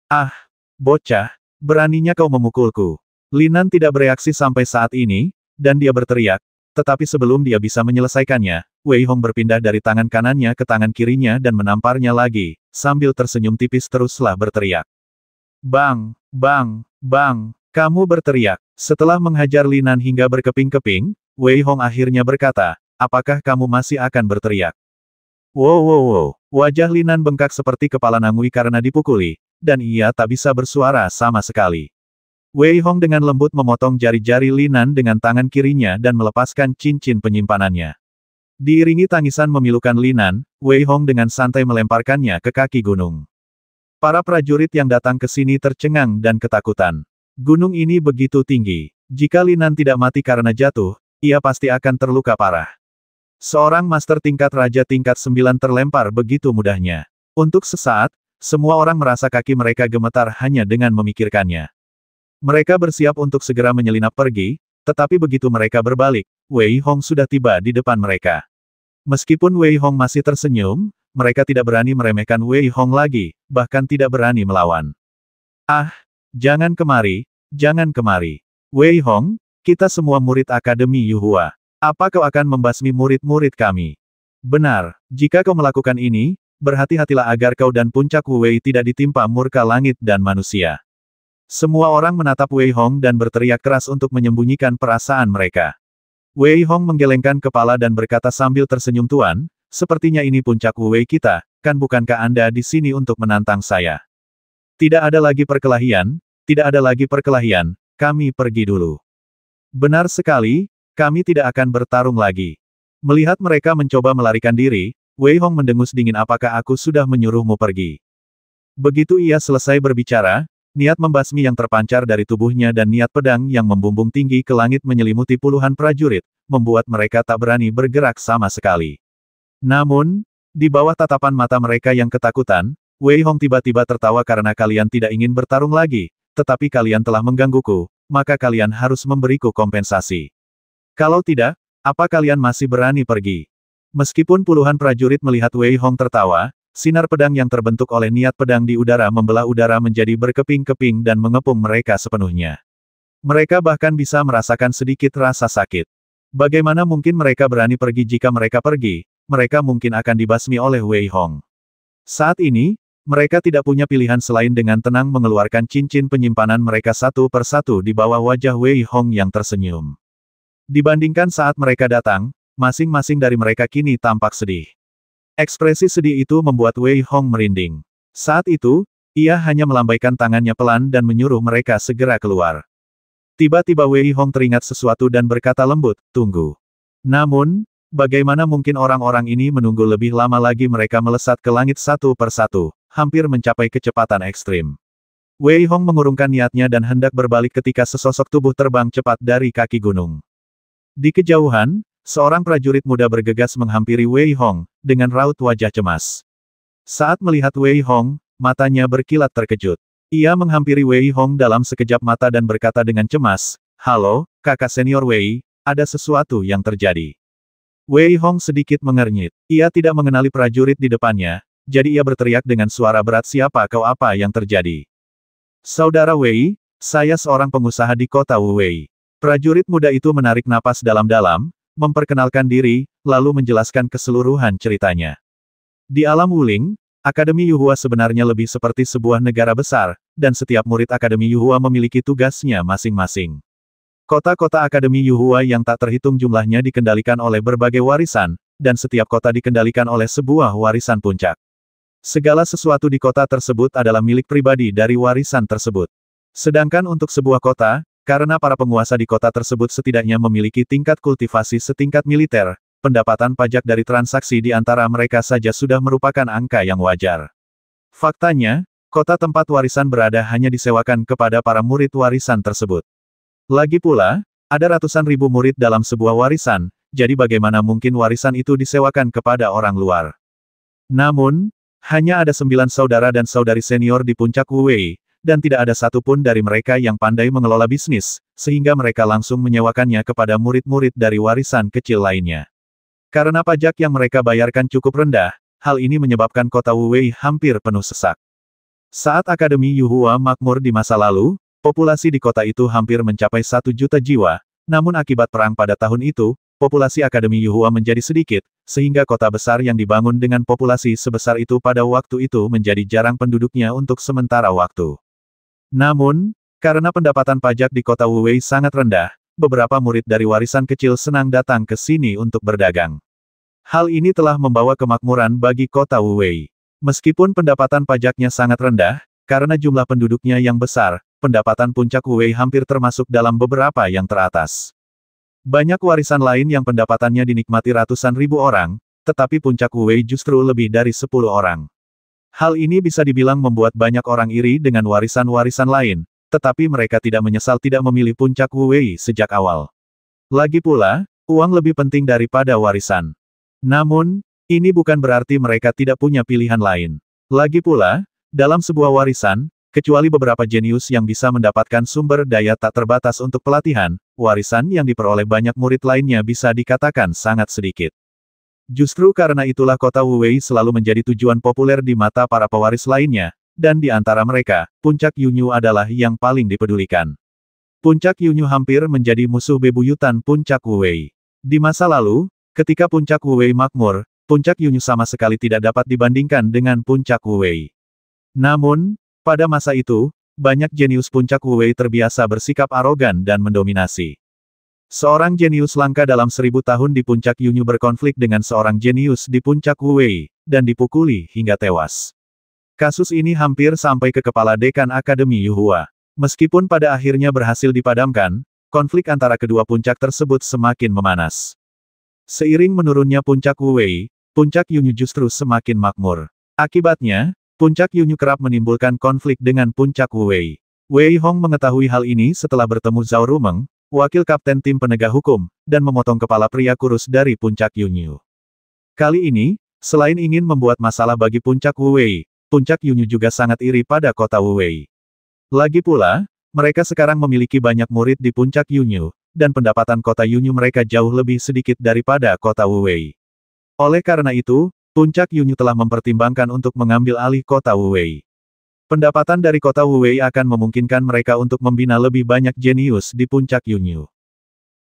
S1: "Ah! Bocah! Beraninya kau memukulku." Li Nan tidak bereaksi sampai saat ini, dan dia berteriak, tetapi sebelum dia bisa menyelesaikannya, Wei Hong berpindah dari tangan kanannya ke tangan kirinya dan menamparnya lagi, sambil tersenyum tipis teruslah berteriak. "Bang! Bang! Bang!" Kamu berteriak. Setelah menghajar Li Nan hingga berkeping-keping, Wei Hong akhirnya berkata, "Apakah kamu masih akan berteriak?" Wow. Wajah Li Nan bengkak seperti kepala Nangui karena dipukuli, dan ia tak bisa bersuara sama sekali. Wei Hong dengan lembut memotong jari-jari Li Nan dengan tangan kirinya dan melepaskan cincin penyimpanannya. Diiringi tangisan memilukan Li Nan, Wei Hong dengan santai melemparkannya ke kaki gunung. Para prajurit yang datang ke sini tercengang dan ketakutan. Gunung ini begitu tinggi. Jika Li Nan tidak mati karena jatuh, ia pasti akan terluka parah. Seorang master tingkat raja tingkat 9 terlempar begitu mudahnya. Untuk sesaat, semua orang merasa kaki mereka gemetar hanya dengan memikirkannya. Mereka bersiap untuk segera menyelinap pergi, tetapi begitu mereka berbalik, Wei Hong sudah tiba di depan mereka. Meskipun Wei Hong masih tersenyum, mereka tidak berani meremehkan Wei Hong lagi, bahkan tidak berani melawan. "Ah, jangan kemari, jangan kemari. Wei Hong, kita semua murid Akademi Yuhua. Apa kau akan membasmi murid-murid kami? Benar, jika kau melakukan ini, berhati-hatilah agar kau dan puncak Wu Wei tidak ditimpa murka langit dan manusia. Semua orang menatap Wei Hong dan berteriak keras untuk menyembunyikan perasaan mereka. Wei Hong menggelengkan kepala dan berkata sambil tersenyum, Tuan, sepertinya ini puncak Wu Wei kita, kan bukankah Anda di sini untuk menantang saya? Tidak ada lagi perkelahian, tidak ada lagi perkelahian, kami pergi dulu. Benar sekali, kami tidak akan bertarung lagi. Melihat mereka mencoba melarikan diri, Wei Hong mendengus dingin, apakah aku sudah menyuruhmu pergi? Begitu ia selesai berbicara, niat membasmi yang terpancar dari tubuhnya dan niat pedang yang membumbung tinggi ke langit menyelimuti puluhan prajurit, membuat mereka tak berani bergerak sama sekali. Namun, di bawah tatapan mata mereka yang ketakutan, Wei Hong tiba-tiba tertawa karena kalian tidak ingin bertarung lagi, tetapi kalian telah menggangguku, maka kalian harus memberiku kompensasi. Kalau tidak, apa kalian masih berani pergi? Meskipun puluhan prajurit melihat Wei Hong tertawa, sinar pedang yang terbentuk oleh niat pedang di udara membelah udara menjadi berkeping-keping dan mengepung mereka sepenuhnya. Mereka bahkan bisa merasakan sedikit rasa sakit. Bagaimana mungkin mereka berani pergi? Jika mereka pergi, mereka mungkin akan dibasmi oleh Wei Hong. Saat ini, mereka tidak punya pilihan selain dengan tenang mengeluarkan cincin penyimpanan mereka satu persatu di bawah wajah Wei Hong yang tersenyum. Dibandingkan saat mereka datang, masing-masing dari mereka kini tampak sedih. Ekspresi sedih itu membuat Wei Hong merinding. Saat itu, ia hanya melambaikan tangannya pelan dan menyuruh mereka segera keluar. Tiba-tiba Wei Hong teringat sesuatu dan berkata lembut, tunggu. Namun, bagaimana mungkin orang-orang ini menunggu lebih lama lagi? Mereka melesat ke langit satu persatu, hampir mencapai kecepatan ekstrim. Wei Hong mengurungkan niatnya dan hendak berbalik ketika sesosok tubuh terbang cepat dari kaki gunung. Di kejauhan, seorang prajurit muda bergegas menghampiri Wei Hong, dengan raut wajah cemas. Saat melihat Wei Hong, matanya berkilat terkejut. Ia menghampiri Wei Hong dalam sekejap mata dan berkata dengan cemas, halo, kakak senior Wei, ada sesuatu yang terjadi. Wei Hong sedikit mengernyit. Ia tidak mengenali prajurit di depannya, jadi ia berteriak dengan suara berat, siapa kau, apa yang terjadi? Saudara Wei, saya seorang pengusaha di kota Wu Wei. Prajurit muda itu menarik napas dalam-dalam, memperkenalkan diri, lalu menjelaskan keseluruhan ceritanya. Di alam Wuling, Akademi Yuhua sebenarnya lebih seperti sebuah negara besar, dan setiap murid Akademi Yuhua memiliki tugasnya masing-masing. Kota-kota Akademi Yuhua yang tak terhitung jumlahnya dikendalikan oleh berbagai warisan, dan setiap kota dikendalikan oleh sebuah warisan puncak. Segala sesuatu di kota tersebut adalah milik pribadi dari warisan tersebut. Sedangkan untuk sebuah kota, karena para penguasa di kota tersebut setidaknya memiliki tingkat kultivasi setingkat militer, pendapatan pajak dari transaksi di antara mereka saja sudah merupakan angka yang wajar. Faktanya, kota tempat warisan berada hanya disewakan kepada para murid warisan tersebut. Lagi pula, ada ratusan ribu murid dalam sebuah warisan, jadi bagaimana mungkin warisan itu disewakan kepada orang luar? Namun, hanya ada 9 saudara dan saudari senior di puncak Wu Wei, dan tidak ada satupun dari mereka yang pandai mengelola bisnis, sehingga mereka langsung menyewakannya kepada murid-murid dari warisan kecil lainnya. Karena pajak yang mereka bayarkan cukup rendah, hal ini menyebabkan kota Wu Wei hampir penuh sesak. Saat Akademi Yuhua makmur di masa lalu, populasi di kota itu hampir mencapai 1 juta jiwa, namun akibat perang pada tahun itu, populasi Akademi Yuhua menjadi sedikit, sehingga kota besar yang dibangun dengan populasi sebesar itu pada waktu itu menjadi jarang penduduknya untuk sementara waktu. Namun, karena pendapatan pajak di kota Wu Wei sangat rendah, beberapa murid dari warisan kecil senang datang ke sini untuk berdagang. Hal ini telah membawa kemakmuran bagi kota Wu Wei. Meskipun pendapatan pajaknya sangat rendah, karena jumlah penduduknya yang besar, pendapatan puncak Wu Wei hampir termasuk dalam beberapa yang teratas. Banyak warisan lain yang pendapatannya dinikmati ratusan ribu orang, tetapi puncak Wu Wei justru lebih dari 10 orang. Hal ini bisa dibilang membuat banyak orang iri dengan warisan-warisan lain, tetapi mereka tidak menyesal tidak memilih puncak Wu Wei sejak awal. Lagi pula, uang lebih penting daripada warisan. Namun, ini bukan berarti mereka tidak punya pilihan lain. Lagi pula, dalam sebuah warisan, kecuali beberapa jenius yang bisa mendapatkan sumber daya tak terbatas untuk pelatihan, warisan yang diperoleh banyak murid lainnya bisa dikatakan sangat sedikit. Justru karena itulah kota Wu Wei selalu menjadi tujuan populer di mata para pewaris lainnya, dan di antara mereka, puncak Yunyu adalah yang paling dipedulikan. Puncak Yunyu hampir menjadi musuh bebuyutan puncak Wu Wei. Di masa lalu, ketika puncak Wu Wei makmur, puncak Yunyu sama sekali tidak dapat dibandingkan dengan puncak Wu Wei. Namun, pada masa itu, banyak jenius puncak Wu Wei terbiasa bersikap arogan dan mendominasi. Seorang jenius langka dalam 1000 tahun di puncak Yunyu berkonflik dengan seorang jenius di puncak Wu Wei, dan dipukuli hingga tewas. Kasus ini hampir sampai ke kepala dekan Akademi Yuhua. Meskipun pada akhirnya berhasil dipadamkan, konflik antara kedua puncak tersebut semakin memanas. Seiring menurunnya puncak Wu Wei, puncak Yunyu justru semakin makmur. Akibatnya, puncak Yunyu kerap menimbulkan konflik dengan puncak Wu Wei. Wei Hong mengetahui hal ini setelah bertemu Zhao Rumeng, wakil kapten tim penegak hukum, dan memotong kepala pria kurus dari puncak Yunyu. Kali ini, selain ingin membuat masalah bagi puncak Wu Wei, puncak Yunyu juga sangat iri pada kota Wu Wei. Lagi pula, mereka sekarang memiliki banyak murid di puncak Yunyu, dan pendapatan kota Yunyu mereka jauh lebih sedikit daripada kota Wu Wei. Oleh karena itu, puncak Yunyu telah mempertimbangkan untuk mengambil alih kota Wu Wei. Pendapatan dari kota Wu Wei akan memungkinkan mereka untuk membina lebih banyak jenius di puncak Yunyu.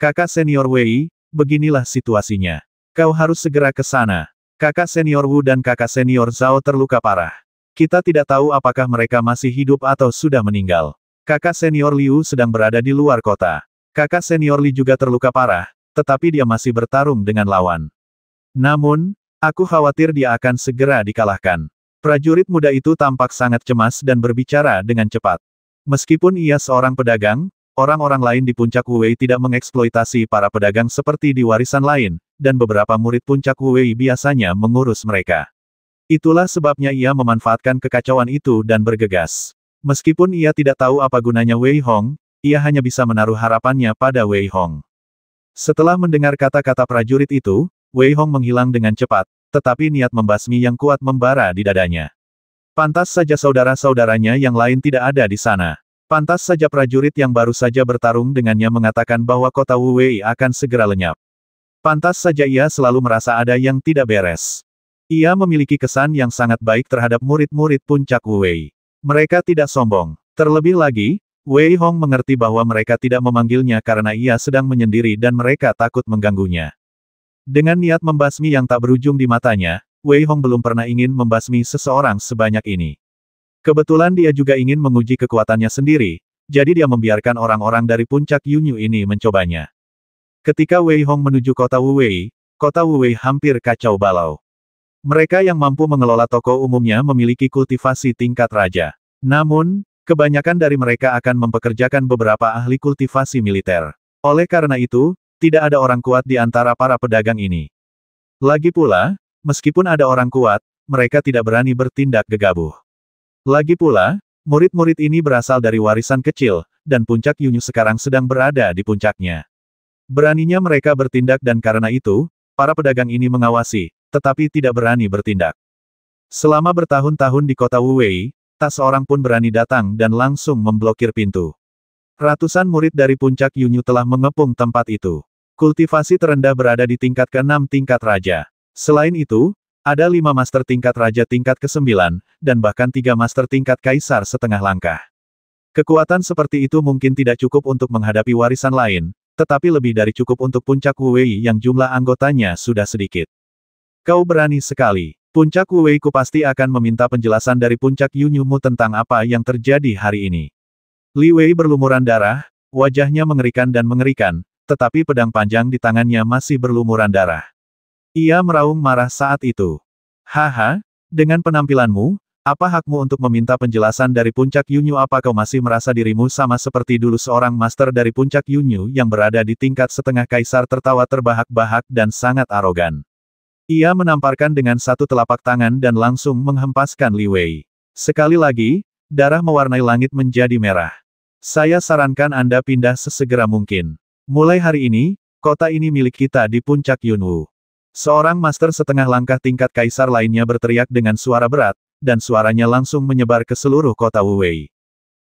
S1: Kakak senior Wei, beginilah situasinya. Kau harus segera ke sana. Kakak senior Wu dan kakak senior Zhao terluka parah. Kita tidak tahu apakah mereka masih hidup atau sudah meninggal. Kakak senior Liu sedang berada di luar kota. Kakak senior Li juga terluka parah, tetapi dia masih bertarung dengan lawan. Namun, aku khawatir dia akan segera dikalahkan. Prajurit muda itu tampak sangat cemas dan berbicara dengan cepat. Meskipun ia seorang pedagang, orang-orang lain di puncak Wu Wei tidak mengeksploitasi para pedagang seperti di warisan lain, dan beberapa murid puncak Wu Wei biasanya mengurus mereka. Itulah sebabnya ia memanfaatkan kekacauan itu dan bergegas. Meskipun ia tidak tahu apa gunanya Wei Hong, ia hanya bisa menaruh harapannya pada Wei Hong. Setelah mendengar kata-kata prajurit itu, Wei Hong menghilang dengan cepat, tetapi niat membasmi yang kuat membara di dadanya. Pantas saja saudara-saudaranya yang lain tidak ada di sana. Pantas saja prajurit yang baru saja bertarung dengannya mengatakan bahwa kota Wu Wei akan segera lenyap. Pantas saja ia selalu merasa ada yang tidak beres. Ia memiliki kesan yang sangat baik terhadap murid-murid puncak Wu Wei. Mereka tidak sombong. Terlebih lagi, Wei Hong mengerti bahwa mereka tidak memanggilnya karena ia sedang menyendiri dan mereka takut mengganggunya. Dengan niat membasmi yang tak berujung di matanya, Wei Hong belum pernah ingin membasmi seseorang sebanyak ini. Kebetulan dia juga ingin menguji kekuatannya sendiri, jadi dia membiarkan orang-orang dari puncak Yunyu ini mencobanya. Ketika Wei Hong menuju kota Wu Wei hampir kacau balau. Mereka yang mampu mengelola toko umumnya memiliki kultivasi tingkat raja. Namun, kebanyakan dari mereka akan mempekerjakan beberapa ahli kultivasi militer. Oleh karena itu, tidak ada orang kuat di antara para pedagang ini. Lagi pula, meskipun ada orang kuat, mereka tidak berani bertindak gegabah. Lagi pula, murid-murid ini berasal dari warisan kecil, dan puncak Yunyu sekarang sedang berada di puncaknya. Beraninya mereka bertindak dan karena itu, para pedagang ini mengawasi, tetapi tidak berani bertindak. Selama bertahun-tahun di kota Wu Wei, tak seorang pun berani datang dan langsung memblokir pintu. Ratusan murid dari puncak Yunyu telah mengepung tempat itu. Kultivasi terendah berada di tingkat ke-6 tingkat raja. Selain itu, ada 5 master tingkat raja tingkat ke-9, dan bahkan 3 master tingkat kaisar setengah langkah. Kekuatan seperti itu mungkin tidak cukup untuk menghadapi warisan lain, tetapi lebih dari cukup untuk puncak Wu Wei yang jumlah anggotanya sudah sedikit. Kau berani sekali. Puncak Wu Wei ku pasti akan meminta penjelasan dari puncak Yunyumu tentang apa yang terjadi hari ini. Li Wei berlumuran darah, wajahnya mengerikan dan mengerikan, tetapi pedang panjang di tangannya masih berlumuran darah. Ia meraung marah saat itu. Haha, dengan penampilanmu, apa hakmu untuk meminta penjelasan dari puncak Yunyu? Apa kau masih merasa dirimu sama seperti dulu? Seorang master dari puncak Yunyu yang berada di tingkat setengah kaisar tertawa terbahak-bahak dan sangat arogan. Ia menamparkan dengan satu telapak tangan dan langsung menghempaskan Li Wei. Sekali lagi, darah mewarnai langit menjadi merah. Saya sarankan Anda pindah sesegera mungkin. Mulai hari ini, kota ini milik kita di puncak Yunwu. Seorang master setengah langkah tingkat kaisar lainnya berteriak dengan suara berat, dan suaranya langsung menyebar ke seluruh kota Wu Wei.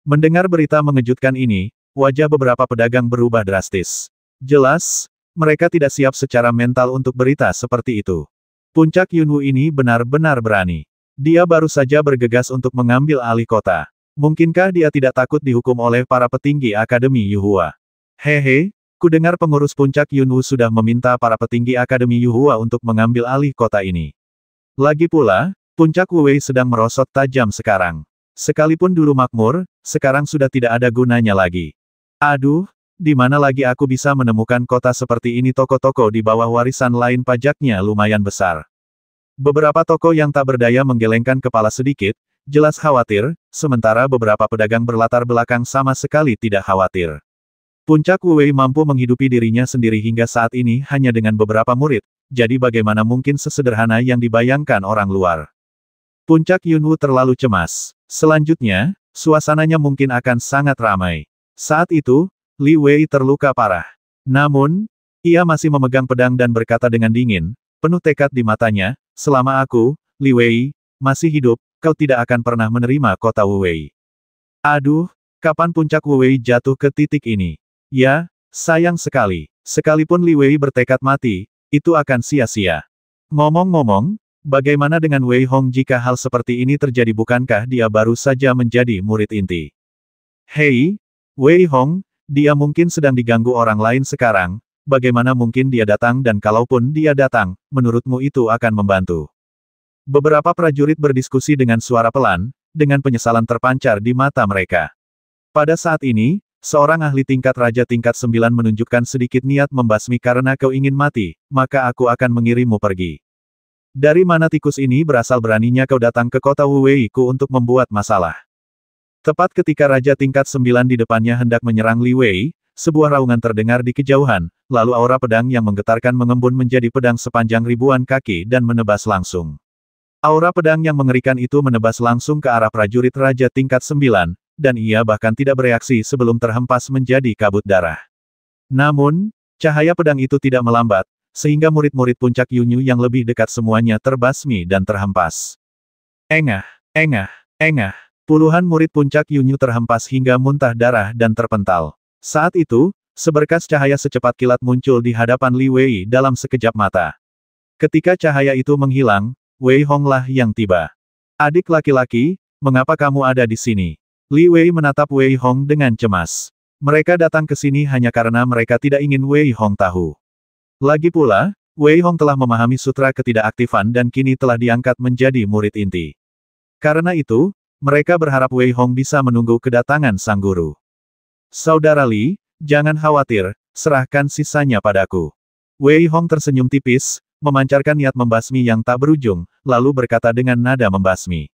S1: Mendengar berita mengejutkan ini, wajah beberapa pedagang berubah drastis. Jelas, mereka tidak siap secara mental untuk berita seperti itu. Puncak Yunwu ini benar-benar berani. Dia baru saja bergegas untuk mengambil alih kota. Mungkinkah dia tidak takut dihukum oleh para petinggi Akademi Yuhua? Hehe, Kudengar pengurus puncak Yunwu sudah meminta para petinggi Akademi Yuhua untuk mengambil alih kota ini. Lagi pula, puncak Wuwei sedang merosot tajam sekarang. Sekalipun dulu makmur, sekarang sudah tidak ada gunanya lagi. Aduh, di mana lagi aku bisa menemukan kota seperti ini? Toko-toko di bawah warisan lain pajaknya lumayan besar. Beberapa toko yang tak berdaya menggelengkan kepala sedikit, jelas khawatir, sementara beberapa pedagang berlatar belakang sama sekali tidak khawatir. Puncak Wuwei mampu menghidupi dirinya sendiri hingga saat ini hanya dengan beberapa murid, jadi bagaimana mungkin sesederhana yang dibayangkan orang luar. Puncak Yunwu terlalu cemas. Selanjutnya, suasananya mungkin akan sangat ramai. Saat itu, Li Wei terluka parah. Namun, ia masih memegang pedang dan berkata dengan dingin, penuh tekad di matanya, selama aku, Li Wei, masih hidup, kau tidak akan pernah menerima kota Wuwei. Aduh, kapan puncak Wuwei jatuh ke titik ini? Ya, sayang sekali. Sekalipun Li Wei bertekad mati, itu akan sia-sia. Ngomong-ngomong, bagaimana dengan Wei Hong jika hal seperti ini terjadi? Bukankah dia baru saja menjadi murid inti? Hei, Wei Hong, dia mungkin sedang diganggu orang lain sekarang, bagaimana mungkin dia datang dan kalaupun dia datang, menurutmu itu akan membantu? Beberapa prajurit berdiskusi dengan suara pelan, dengan penyesalan terpancar di mata mereka. Pada saat ini, seorang ahli tingkat raja tingkat 9 menunjukkan sedikit niat membasmi. Karena kau ingin mati, maka aku akan mengirimmu pergi. Dari mana tikus ini berasal? Beraninya kau datang ke kota Wuwei ku untuk membuat masalah. Tepat ketika raja tingkat 9 di depannya hendak menyerang Li Wei, sebuah raungan terdengar di kejauhan, lalu aura pedang yang menggetarkan mengembun menjadi pedang sepanjang ribuan kaki dan menebas langsung. Aura pedang yang mengerikan itu menebas langsung ke arah prajurit raja tingkat 9, dan ia bahkan tidak bereaksi sebelum terhempas menjadi kabut darah. Namun, cahaya pedang itu tidak melambat, sehingga murid-murid puncak Yunwu yang lebih dekat semuanya terbasmi dan terhempas. Engah, engah, engah. Puluhan murid puncak Yunwu terhempas hingga muntah darah dan terpental. Saat itu, seberkas cahaya secepat kilat muncul di hadapan Li Wei dalam sekejap mata. Ketika cahaya itu menghilang, Wei Hong lah yang tiba. Adik laki-laki, mengapa kamu ada di sini? Li Wei menatap Wei Hong dengan cemas. Mereka datang ke sini hanya karena mereka tidak ingin Wei Hong tahu. Lagi pula, Wei Hong telah memahami sutra ketidakaktifan dan kini telah diangkat menjadi murid inti. Karena itu, mereka berharap Wei Hong bisa menunggu kedatangan sang guru. Saudara Li, jangan khawatir, serahkan sisanya padaku. Wei Hong tersenyum tipis, memancarkan niat membasmi yang tak berujung, lalu berkata dengan nada membasmi.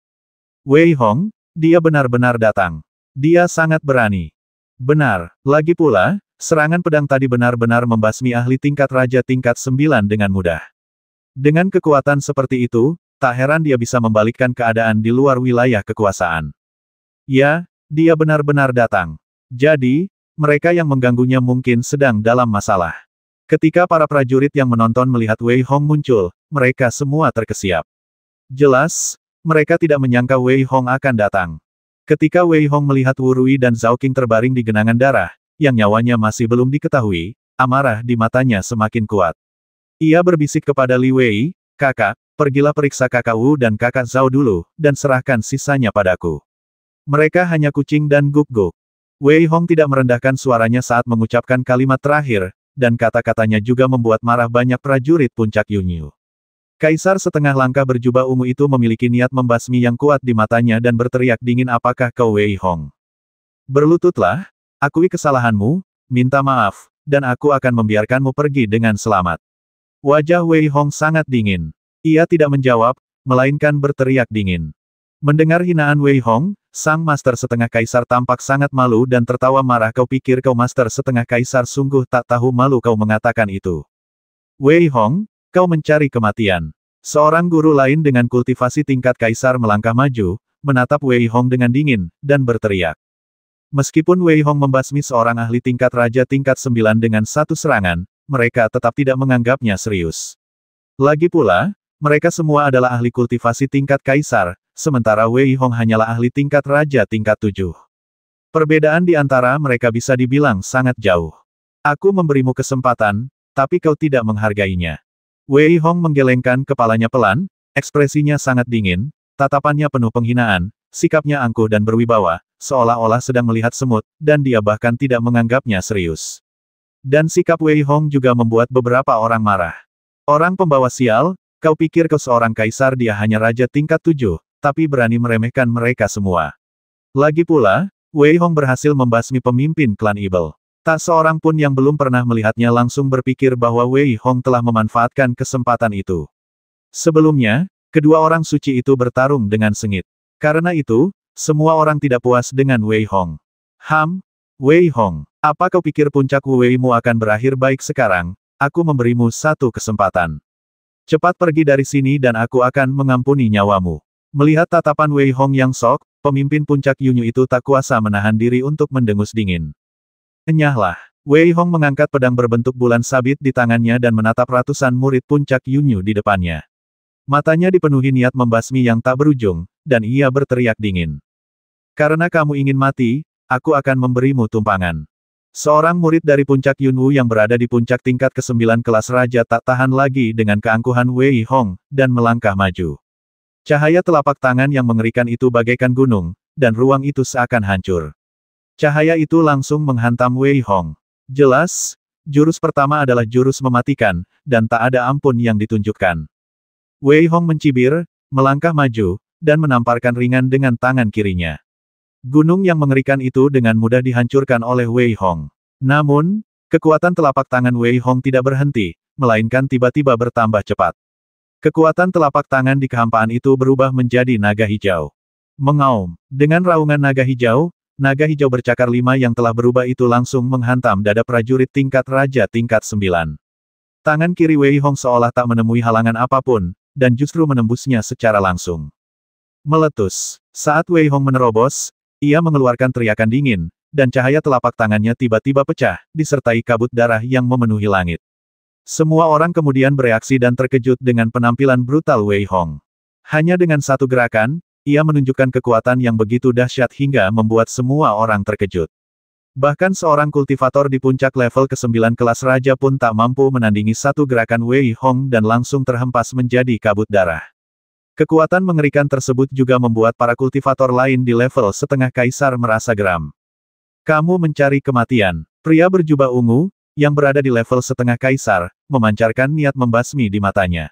S1: Wei Hong, dia benar-benar datang. Dia sangat berani. Benar, lagi pula, serangan pedang tadi benar-benar membasmi ahli tingkat raja tingkat 9 dengan mudah. Dengan kekuatan seperti itu, tak heran dia bisa membalikkan keadaan di luar wilayah kekuasaan. Ya, dia benar-benar datang. Jadi, mereka yang mengganggunya mungkin sedang dalam masalah. Ketika para prajurit yang menonton melihat Wei Hong muncul, mereka semua terkesiap. Jelas, mereka tidak menyangka Wei Hong akan datang. Ketika Wei Hong melihat Wu Rui dan Zhao Qing terbaring di genangan darah, yang nyawanya masih belum diketahui, amarah di matanya semakin kuat. Ia berbisik kepada Li Wei, kakak, pergilah periksa kakak Wu dan kakak Zhao dulu, dan serahkan sisanya padaku. Mereka hanya kucing dan guk-guk. Wei Hong tidak merendahkan suaranya saat mengucapkan kalimat terakhir, dan kata-katanya juga membuat marah banyak prajurit puncak Yunwu. Kaisar setengah langkah berjubah ungu itu memiliki niat membasmi yang kuat di matanya dan berteriak dingin, apakah kau Wei Hong? Berlututlah, akui kesalahanmu, minta maaf, dan aku akan membiarkanmu pergi dengan selamat. Wajah Wei Hong sangat dingin. Ia tidak menjawab, melainkan berteriak dingin. Mendengar hinaan Wei Hong, sang master setengah kaisar tampak sangat malu dan tertawa marah. Kau pikir kau master setengah kaisar, sungguh tak tahu malu kau mengatakan itu. Wei Hong, kau mencari kematian. Seorang guru lain dengan kultivasi tingkat kaisar melangkah maju, menatap Wei Hong dengan dingin, dan berteriak. Meskipun Wei Hong membasmi seorang ahli tingkat raja tingkat 9 dengan satu serangan, mereka tetap tidak menganggapnya serius. Lagi pula, mereka semua adalah ahli kultivasi tingkat kaisar, sementara Wei Hong hanyalah ahli tingkat raja tingkat 7. Perbedaan di antara mereka bisa dibilang sangat jauh. Aku memberimu kesempatan, tapi kau tidak menghargainya. Wei Hong menggelengkan kepalanya pelan, ekspresinya sangat dingin, tatapannya penuh penghinaan, sikapnya angkuh dan berwibawa, seolah-olah sedang melihat semut, dan dia bahkan tidak menganggapnya serius. Dan sikap Wei Hong juga membuat beberapa orang marah. Orang pembawa sial, kau pikir kau seorang kaisar, dia hanya raja tingkat 7, tapi berani meremehkan mereka semua. Lagi pula, Wei Hong berhasil membasmi pemimpin klan Ibel. Tak seorang pun yang belum pernah melihatnya langsung berpikir bahwa Wei Hong telah memanfaatkan kesempatan itu. Sebelumnya, kedua orang suci itu bertarung dengan sengit. Karena itu, semua orang tidak puas dengan Wei Hong. Wei Hong, apa kau pikir puncak Wu Wei-mu akan berakhir baik sekarang? Aku memberimu satu kesempatan. Cepat pergi dari sini dan aku akan mengampuni nyawamu. Melihat tatapan Wei Hong yang sok, pemimpin puncak Yunyu itu tak kuasa menahan diri untuk mendengus dingin. Enyahlah. Wei Hong mengangkat pedang berbentuk bulan sabit di tangannya dan menatap ratusan murid puncak Yunyu di depannya. Matanya dipenuhi niat membasmi yang tak berujung, dan ia berteriak dingin. Karena kamu ingin mati, aku akan memberimu tumpangan. Seorang murid dari puncak Yunwu yang berada di puncak tingkat ke-9 kelas raja tak tahan lagi dengan keangkuhan Wei Hong, dan melangkah maju. Cahaya telapak tangan yang mengerikan itu bagaikan gunung, dan ruang itu seakan hancur. Cahaya itu langsung menghantam Wei Hong. Jelas, jurus pertama adalah jurus mematikan, dan tak ada ampun yang ditunjukkan. Wei Hong mencibir, melangkah maju, dan menamparkan ringan dengan tangan kirinya. Gunung yang mengerikan itu dengan mudah dihancurkan oleh Wei Hong. Namun, kekuatan telapak tangan Wei Hong tidak berhenti, melainkan tiba-tiba bertambah cepat. Kekuatan telapak tangan di kehampaan itu berubah menjadi naga hijau. Mengaum, dengan raungan naga hijau bercakar 5 yang telah berubah itu langsung menghantam dada prajurit tingkat raja tingkat 9. Tangan kiri Wei Hong seolah tak menemui halangan apapun, dan justru menembusnya secara langsung. Meletus. Saat Wei Hong menerobos, ia mengeluarkan teriakan dingin, dan cahaya telapak tangannya tiba-tiba pecah, disertai kabut darah yang memenuhi langit. Semua orang kemudian bereaksi dan terkejut dengan penampilan brutal Wei Hong. Hanya dengan satu gerakan, ia menunjukkan kekuatan yang begitu dahsyat hingga membuat semua orang terkejut. Bahkan seorang kultivator di puncak level ke-9 kelas raja pun tak mampu menandingi satu gerakan Wei Hong dan langsung terhempas menjadi kabut darah. Kekuatan mengerikan tersebut juga membuat para kultivator lain di level setengah kaisar merasa geram. Kamu mencari kematian. Pria berjubah ungu, yang berada di level setengah kaisar, memancarkan niat membasmi di matanya.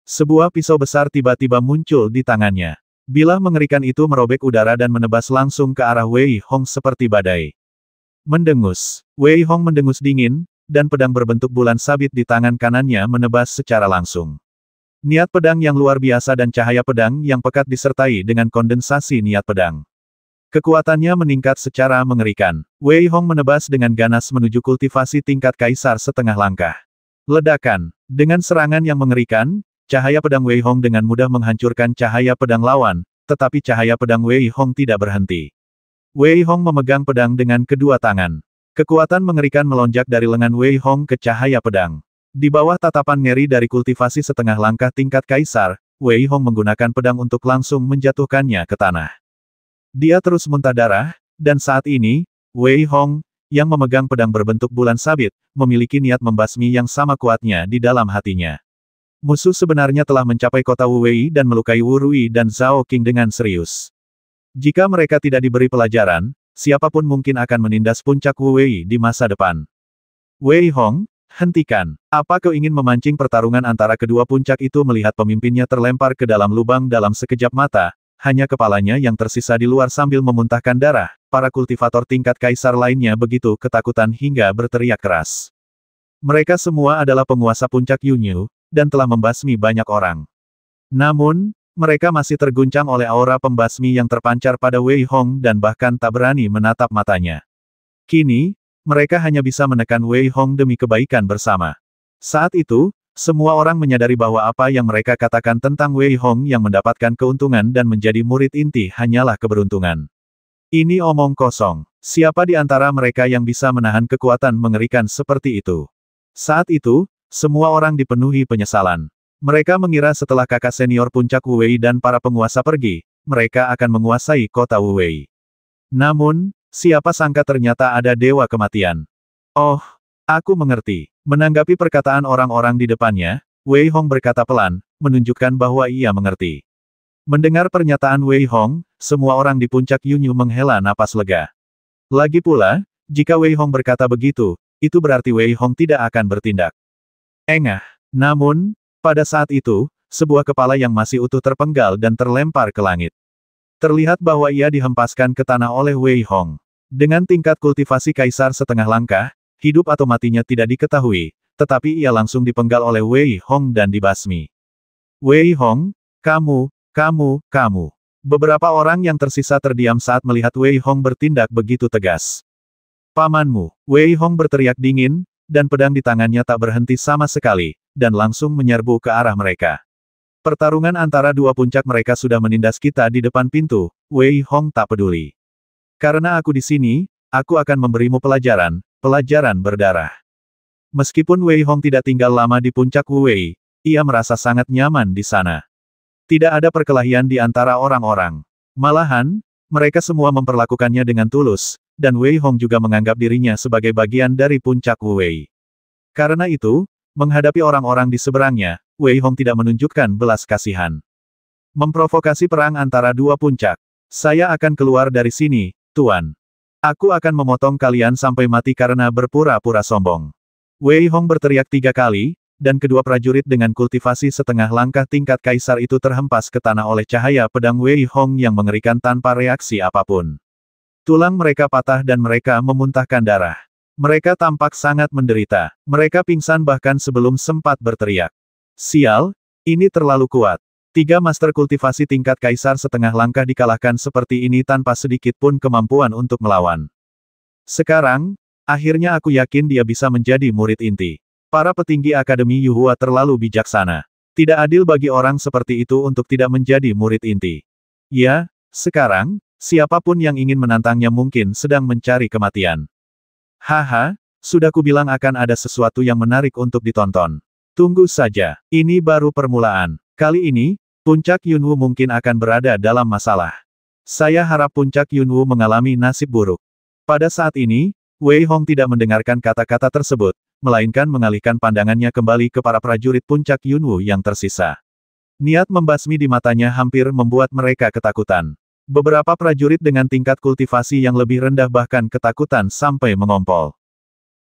S1: Sebuah pisau besar tiba-tiba muncul di tangannya. Bilah mengerikan itu merobek udara dan menebas langsung ke arah Wei Hong seperti badai. Mendengus. Wei Hong mendengus dingin, dan pedang berbentuk bulan sabit di tangan kanannya menebas secara langsung. Niat pedang yang luar biasa dan cahaya pedang yang pekat disertai dengan kondensasi niat pedang. Kekuatannya meningkat secara mengerikan. Wei Hong menebas dengan ganas menuju kultivasi tingkat kaisar setengah langkah. Ledakan. Dengan serangan yang mengerikan, cahaya pedang Wei Hong dengan mudah menghancurkan cahaya pedang lawan, tetapi cahaya pedang Wei Hong tidak berhenti. Wei Hong memegang pedang dengan kedua tangan. Kekuatan mengerikan melonjak dari lengan Wei Hong ke cahaya pedang. Di bawah tatapan ngeri dari kultivasi setengah langkah tingkat kaisar, Wei Hong menggunakan pedang untuk langsung menjatuhkannya ke tanah. Dia terus muntah darah, dan saat ini, Wei Hong, yang memegang pedang berbentuk bulan sabit, memiliki niat membasmi yang sama kuatnya di dalam hatinya. Musuh sebenarnya telah mencapai kota Wu Wei dan melukai Wu Rui dan Zhao Qing dengan serius. Jika mereka tidak diberi pelajaran, siapapun mungkin akan menindas puncak Wu Wei di masa depan. Wei Hong, hentikan. Apa kau ingin memancing pertarungan antara kedua puncak itu? Melihat pemimpinnya terlempar ke dalam lubang dalam sekejap mata, hanya kepalanya yang tersisa di luar sambil memuntahkan darah, para kultivator tingkat kaisar lainnya begitu ketakutan hingga berteriak keras. Mereka semua adalah penguasa puncak Yunyu, dan telah membasmi banyak orang. Namun, mereka masih terguncang oleh aura pembasmi yang terpancar pada Wei Hong dan bahkan tak berani menatap matanya. Kini, mereka hanya bisa menekan Wei Hong demi kebaikan bersama. Saat itu, semua orang menyadari bahwa apa yang mereka katakan tentang Wei Hong yang mendapatkan keuntungan dan menjadi murid inti hanyalah keberuntungan. Ini omong kosong. Siapa di antara mereka yang bisa menahan kekuatan mengerikan seperti itu? Saat itu, semua orang dipenuhi penyesalan. Mereka mengira setelah kakak senior puncak Wu Wei dan para penguasa pergi, mereka akan menguasai kota Wu Wei. Namun, siapa sangka ternyata ada dewa kematian. Oh, aku mengerti. Menanggapi perkataan orang-orang di depannya, Wei Hong berkata pelan, menunjukkan bahwa ia mengerti. Mendengar pernyataan Wei Hong, semua orang di puncak Yunyu menghela napas lega. Lagi pula, jika Wei Hong berkata begitu, itu berarti Wei Hong tidak akan bertindak. Engah. Namun, pada saat itu, sebuah kepala yang masih utuh terpenggal dan terlempar ke langit. Terlihat bahwa ia dihempaskan ke tanah oleh Wei Hong. Dengan tingkat kultivasi kaisar setengah langkah, hidup atau matinya tidak diketahui, tetapi ia langsung dipenggal oleh Wei Hong dan dibasmi. Wei Hong, kamu. Beberapa orang yang tersisa terdiam saat melihat Wei Hong bertindak begitu tegas. Pamanmu, Wei Hong berteriak dingin, dan pedang di tangannya tak berhenti sama sekali, dan langsung menyerbu ke arah mereka. Pertarungan antara dua puncak mereka sudah menindas kita di depan pintu, Wei Hong tak peduli. Karena aku di sini, aku akan memberimu pelajaran berdarah. Meskipun Wei Hong tidak tinggal lama di puncak Wu Wei, ia merasa sangat nyaman di sana. Tidak ada perkelahian di antara orang-orang. Malahan, mereka semua memperlakukannya dengan tulus, dan Wei Hong juga menganggap dirinya sebagai bagian dari puncak Wu Wei. Karena itu, menghadapi orang-orang di seberangnya, Wei Hong tidak menunjukkan belas kasihan. Memprovokasi perang antara dua puncak. Saya akan keluar dari sini, Tuan. Aku akan memotong kalian sampai mati karena berpura-pura sombong. Wei Hong berteriak 3 kali, dan kedua prajurit dengan kultivasi setengah langkah tingkat kaisar itu terhempas ke tanah oleh cahaya pedang Wei Hong yang mengerikan tanpa reaksi apapun. Tulang mereka patah dan mereka memuntahkan darah. Mereka tampak sangat menderita. Mereka pingsan bahkan sebelum sempat berteriak. Sial, ini terlalu kuat. 3 master kultivasi tingkat kaisar setengah langkah dikalahkan seperti ini tanpa sedikit pun kemampuan untuk melawan. Sekarang, akhirnya aku yakin dia bisa menjadi murid inti. Para petinggi Akademi Yuhua terlalu bijaksana. Tidak adil bagi orang seperti itu untuk tidak menjadi murid inti. Ya, sekarang, siapapun yang ingin menantangnya mungkin sedang mencari kematian. Haha, sudah kubilang akan ada sesuatu yang menarik untuk ditonton. Tunggu saja, ini baru permulaan. Kali ini, Puncak Yunwu mungkin akan berada dalam masalah. Saya harap Puncak Yunwu mengalami nasib buruk. Pada saat ini, Wei Hong tidak mendengarkan kata-kata tersebut, melainkan mengalihkan pandangannya kembali ke para prajurit Puncak Yunwu yang tersisa. Niat membasmi di matanya hampir membuat mereka ketakutan. Beberapa prajurit dengan tingkat kultivasi yang lebih rendah bahkan ketakutan sampai mengompol.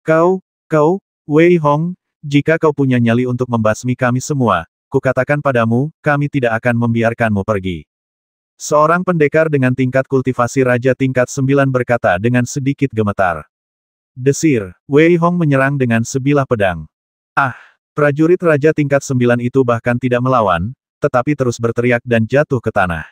S1: Kau, Wei Hong, jika kau punya nyali untuk membasmi kami semua, kukatakan padamu, kami tidak akan membiarkanmu pergi. Seorang pendekar dengan tingkat kultivasi Raja tingkat 9 berkata dengan sedikit gemetar. Desir, Wei Hong menyerang dengan sebilah pedang. Ah, prajurit Raja tingkat 9 itu bahkan tidak melawan, tetapi terus berteriak dan jatuh ke tanah.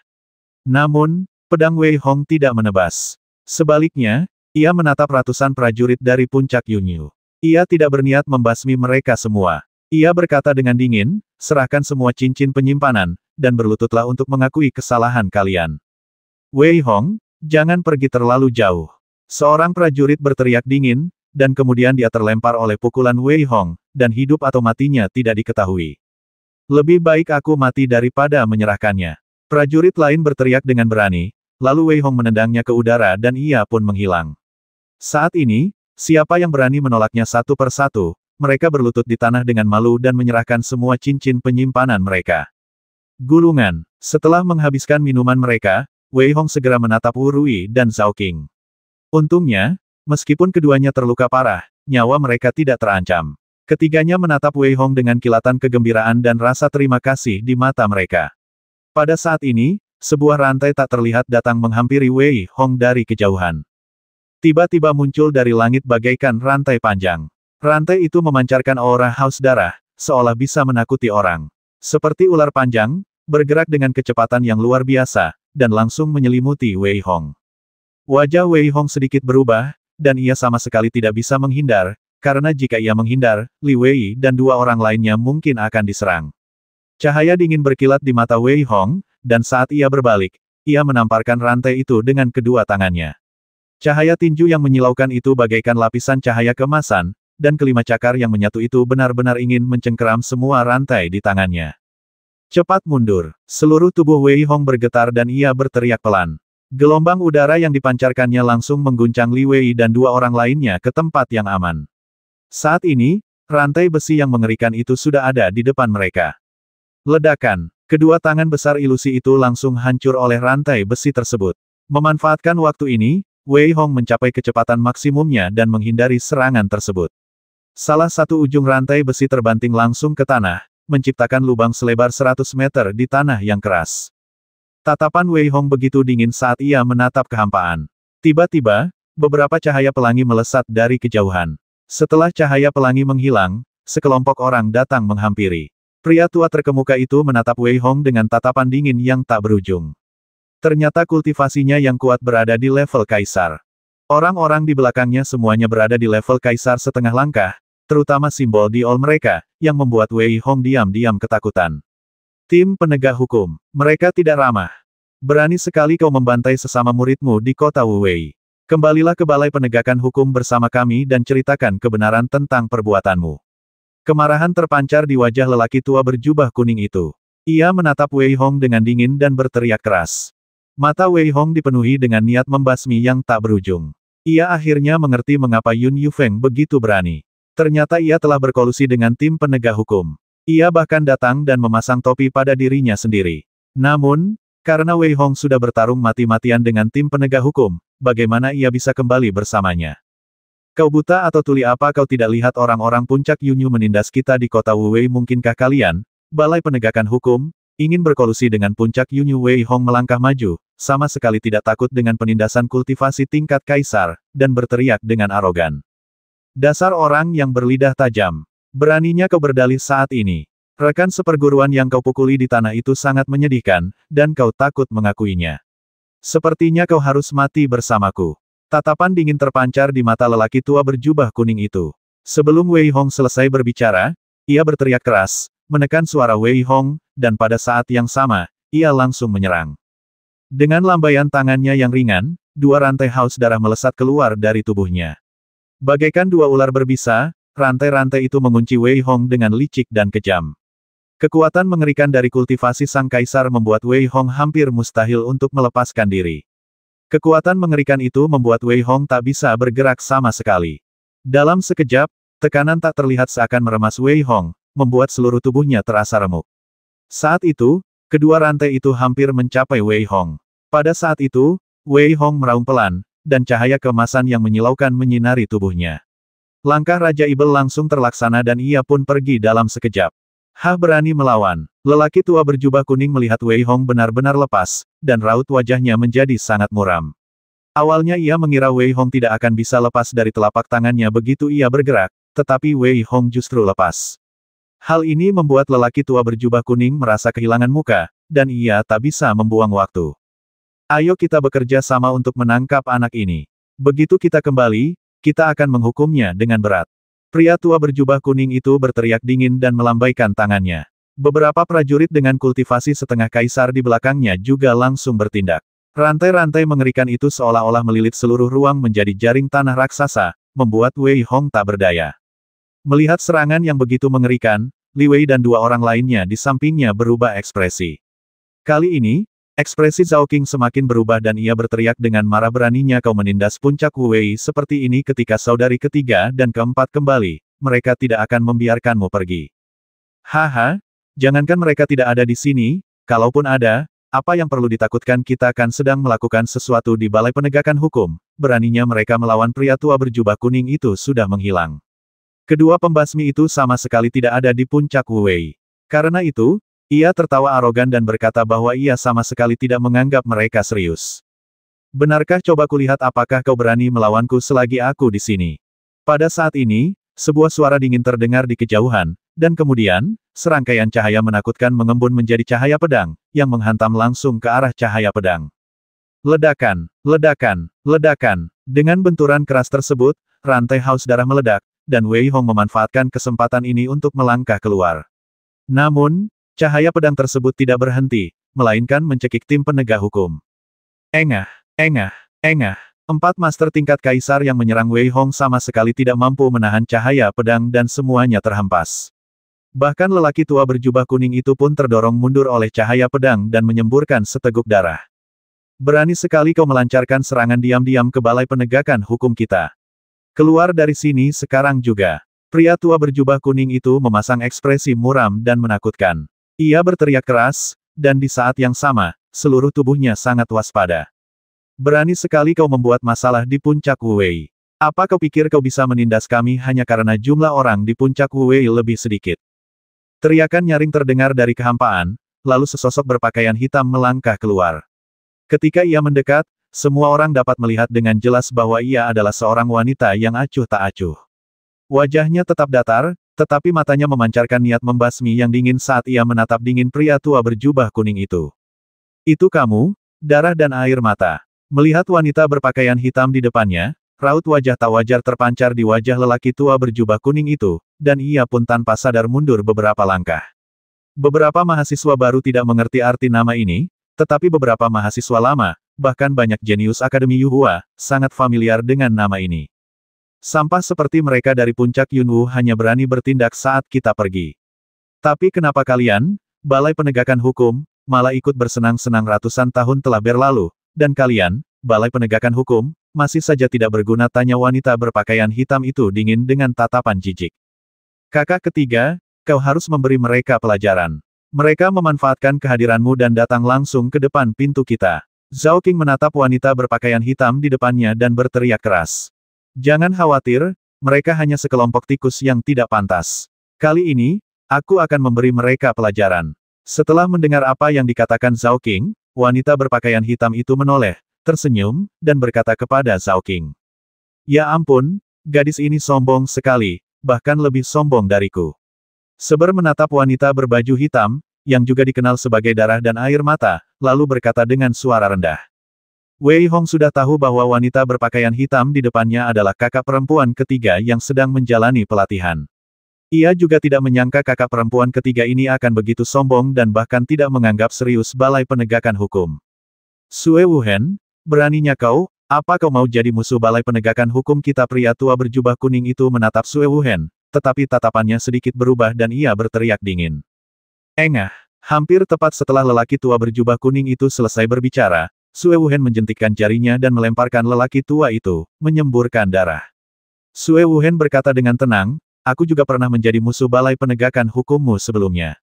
S1: Namun, pedang Wei Hong tidak menebas. Sebaliknya, ia menatap ratusan prajurit dari puncak Yunwu. Ia tidak berniat membasmi mereka semua. Ia berkata dengan dingin, serahkan semua cincin penyimpanan, dan berlututlah untuk mengakui kesalahan kalian. Wei Hong, jangan pergi terlalu jauh. Seorang prajurit berteriak dingin, dan kemudian dia terlempar oleh pukulan Wei Hong, dan hidup atau matinya tidak diketahui. Lebih baik aku mati daripada menyerahkannya. Prajurit lain berteriak dengan berani, lalu Wei Hong menendangnya ke udara dan ia pun menghilang. Saat ini, siapa yang berani menolaknya satu persatu, mereka berlutut di tanah dengan malu dan menyerahkan semua cincin penyimpanan mereka. Gulungan. Setelah menghabiskan minuman mereka, Wei Hong segera menatap Wu Rui dan Zhao Qing. Untungnya, meskipun keduanya terluka parah, nyawa mereka tidak terancam. Ketiganya menatap Wei Hong dengan kilatan kegembiraan dan rasa terima kasih di mata mereka. Pada saat ini, sebuah rantai tak terlihat datang menghampiri Wei Hong dari kejauhan. Tiba-tiba muncul dari langit bagaikan rantai panjang. Rantai itu memancarkan aura haus darah, seolah bisa menakuti orang. Seperti ular panjang, bergerak dengan kecepatan yang luar biasa, dan langsung menyelimuti Wei Hong. Wajah Wei Hong sedikit berubah, dan ia sama sekali tidak bisa menghindar, karena jika ia menghindar, Li Wei dan 2 orang lainnya mungkin akan diserang. Cahaya dingin berkilat di mata Wei Hong, dan saat ia berbalik, ia menamparkan rantai itu dengan kedua tangannya. Cahaya tinju yang menyilaukan itu bagaikan lapisan cahaya keemasan, dan kelima cakar yang menyatu itu benar-benar ingin mencengkeram semua rantai di tangannya. Cepat mundur. Seluruh tubuh Wei Hong bergetar dan ia berteriak pelan. Gelombang udara yang dipancarkannya langsung mengguncang Li Wei dan 2 orang lainnya ke tempat yang aman. Saat ini, rantai besi yang mengerikan itu sudah ada di depan mereka. Ledakan. Kedua tangan besar ilusi itu langsung hancur oleh rantai besi tersebut. Memanfaatkan waktu ini, Wei Hong mencapai kecepatan maksimumnya dan menghindari serangan tersebut. Salah satu ujung rantai besi terbanting langsung ke tanah, menciptakan lubang selebar 100 meter di tanah yang keras. Tatapan Wei Hong begitu dingin saat ia menatap kehampaan. Tiba-tiba, beberapa cahaya pelangi melesat dari kejauhan. Setelah cahaya pelangi menghilang, sekelompok orang datang menghampiri. Pria tua terkemuka itu menatap Wei Hong dengan tatapan dingin yang tak berujung. Ternyata kultivasinya yang kuat berada di level kaisar. Orang-orang di belakangnya semuanya berada di level kaisar setengah langkah, terutama simbol di all mereka, yang membuat Wei Hong diam-diam ketakutan. Tim penegak hukum, mereka tidak ramah. Berani sekali kau membantai sesama muridmu di kota Wu Wei. Kembalilah ke balai penegakan hukum bersama kami dan ceritakan kebenaran tentang perbuatanmu. Kemarahan terpancar di wajah lelaki tua berjubah kuning itu. Ia menatap Wei Hong dengan dingin dan berteriak keras. Mata Wei Hong dipenuhi dengan niat membasmi yang tak berujung. Ia akhirnya mengerti mengapa Yun Yufeng begitu berani. Ternyata ia telah berkolusi dengan tim penegak hukum. Ia bahkan datang dan memasang topi pada dirinya sendiri. Namun, karena Wei Hong sudah bertarung mati-matian dengan tim penegak hukum, bagaimana ia bisa kembali bersamanya? Kau buta atau tuli apa kau tidak lihat orang-orang puncak Yunyu menindas kita di kota Wu Wei? Mungkinkah kalian, balai penegakan hukum, ingin berkolusi dengan puncak Yunyu? Wei Hong melangkah maju, sama sekali tidak takut dengan penindasan kultivasi tingkat kaisar, dan berteriak dengan arogan. Dasar orang yang berlidah tajam. Beraninya kau berdalih saat ini. Rekan seperguruan yang kau pukuli di tanah itu sangat menyedihkan, dan kau takut mengakuinya. Sepertinya kau harus mati bersamaku. Tatapan dingin terpancar di mata lelaki tua berjubah kuning itu. Sebelum Wei Hong selesai berbicara, ia berteriak keras, menekan suara Wei Hong, dan pada saat yang sama, ia langsung menyerang. Dengan lambaian tangannya yang ringan, dua rantai haus darah melesat keluar dari tubuhnya. Bagaikan dua ular berbisa, rantai-rantai itu mengunci Wei Hong dengan licik dan kejam. Kekuatan mengerikan dari kultivasi sang kaisar membuat Wei Hong hampir mustahil untuk melepaskan diri. Kekuatan mengerikan itu membuat Wei Hong tak bisa bergerak sama sekali. Dalam sekejap, tekanan tak terlihat seakan meremas Wei Hong, membuat seluruh tubuhnya terasa remuk. Saat itu, kedua rantai itu hampir mencapai Wei Hong. Pada saat itu, Wei Hong meraung pelan, dan cahaya keemasan yang menyilaukan menyinari tubuhnya. Langkah Raja Ibel langsung terlaksana dan ia pun pergi dalam sekejap. Hah, berani melawan. Lelaki tua berjubah kuning melihat Wei Hong benar-benar lepas, dan raut wajahnya menjadi sangat muram. Awalnya ia mengira Wei Hong tidak akan bisa lepas dari telapak tangannya begitu ia bergerak, tetapi Wei Hong justru lepas. Hal ini membuat lelaki tua berjubah kuning merasa kehilangan muka, dan ia tak bisa membuang waktu. Ayo kita bekerja sama untuk menangkap anak ini. Begitu kita kembali, kita akan menghukumnya dengan berat. Pria tua berjubah kuning itu berteriak dingin dan melambaikan tangannya. Beberapa prajurit dengan kultivasi setengah kaisar di belakangnya juga langsung bertindak. Rantai-rantai mengerikan itu seolah-olah melilit seluruh ruang menjadi jaring tanah raksasa, membuat Wei Hong tak berdaya. Melihat serangan yang begitu mengerikan, Li Wei dan dua orang lainnya di sampingnya berubah ekspresi. Kali ini, ekspresi Zhao Qing semakin berubah dan ia berteriak dengan marah. Beraninya kau menindas puncak Wu Wei seperti ini ketika saudari ketiga dan keempat kembali, mereka tidak akan membiarkanmu pergi. Haha, jangankan mereka tidak ada di sini, kalaupun ada, apa yang perlu ditakutkan? Kita kan sedang melakukan sesuatu di balai penegakan hukum. Beraninya mereka melawan. Pria tua berjubah kuning itu sudah menghilang. Kedua pembasmi itu sama sekali tidak ada di puncak Wu Wei. Karena itu, ia tertawa arogan dan berkata bahwa ia sama sekali tidak menganggap mereka serius. Benarkah? Coba kulihat apakah kau berani melawanku selagi aku di sini. Pada saat ini, sebuah suara dingin terdengar di kejauhan, dan kemudian, serangkaian cahaya menakutkan mengembun menjadi cahaya pedang, yang menghantam langsung ke arah cahaya pedang. Ledakan, ledakan, ledakan. Dengan benturan keras tersebut, rantai haus darah meledak, dan Wei Hong memanfaatkan kesempatan ini untuk melangkah keluar. Namun, cahaya pedang tersebut tidak berhenti, melainkan mencekik tim penegak hukum. Engah, engah, engah. 4 master tingkat kaisar yang menyerang Wei Hong sama sekali tidak mampu menahan cahaya pedang dan semuanya terhempas. Bahkan lelaki tua berjubah kuning itu pun terdorong mundur oleh cahaya pedang dan menyemburkan seteguk darah. Berani sekali kau melancarkan serangan diam-diam ke balai penegakan hukum kita. Keluar dari sini sekarang juga. Pria tua berjubah kuning itu memasang ekspresi muram dan menakutkan. Ia berteriak keras, dan di saat yang sama, seluruh tubuhnya sangat waspada. Berani sekali kau membuat masalah di puncak Wuwei. Apa kau pikir kau bisa menindas kami hanya karena jumlah orang di puncak Wuwei lebih sedikit? Teriakan nyaring terdengar dari kehampaan, lalu sesosok berpakaian hitam melangkah keluar. Ketika ia mendekat, semua orang dapat melihat dengan jelas bahwa ia adalah seorang wanita yang acuh tak acuh. Wajahnya tetap datar, tetapi matanya memancarkan niat membasmi yang dingin saat ia menatap dingin pria tua berjubah kuning itu. Itu kamu? Darah dan air mata. Melihat wanita berpakaian hitam di depannya, raut wajah tak wajar terpancar di wajah lelaki tua berjubah kuning itu, dan ia pun tanpa sadar mundur beberapa langkah. Beberapa mahasiswa baru tidak mengerti arti nama ini, tetapi beberapa mahasiswa lama, bahkan banyak jenius Akademi Yuhua, sangat familiar dengan nama ini. Sampah seperti mereka dari puncak Yunwu hanya berani bertindak saat kita pergi. Tapi kenapa kalian, Balai Penegakan Hukum, malah ikut bersenang-senang ratusan tahun telah berlalu, dan kalian, Balai Penegakan Hukum, masih saja tidak berguna, tanya wanita berpakaian hitam itu dingin dengan tatapan jijik. Kakak ketiga, kau harus memberi mereka pelajaran. Mereka memanfaatkan kehadiranmu dan datang langsung ke depan pintu kita. Zhao Qing menatap wanita berpakaian hitam di depannya dan berteriak keras. Jangan khawatir, mereka hanya sekelompok tikus yang tidak pantas. Kali ini, aku akan memberi mereka pelajaran. Setelah mendengar apa yang dikatakan Zhao Qing, wanita berpakaian hitam itu menoleh, tersenyum, dan berkata kepada Zhao Qing. Ya ampun, gadis ini sombong sekali, bahkan lebih sombong dariku. Seber menatap wanita berbaju hitam, yang juga dikenal sebagai darah dan air mata, lalu berkata dengan suara rendah. Wei Hong sudah tahu bahwa wanita berpakaian hitam di depannya adalah kakak perempuan ketiga yang sedang menjalani pelatihan. Ia juga tidak menyangka kakak perempuan ketiga ini akan begitu sombong dan bahkan tidak menganggap serius Balai Penegakan Hukum. Sue Wuhen, beraninya kau, apa kau mau jadi musuh Balai Penegakan Hukum kita? Pria tua berjubah kuning itu menatap Sue Wuhen, tetapi tatapannya sedikit berubah dan ia berteriak dingin. Engah, hampir tepat setelah lelaki tua berjubah kuning itu selesai berbicara, Sue Wuhen menjentikkan jarinya dan melemparkan lelaki tua itu, menyemburkan darah. Sue Wuhen berkata dengan tenang, aku juga pernah menjadi musuh Balai Penegakan Hukummu sebelumnya.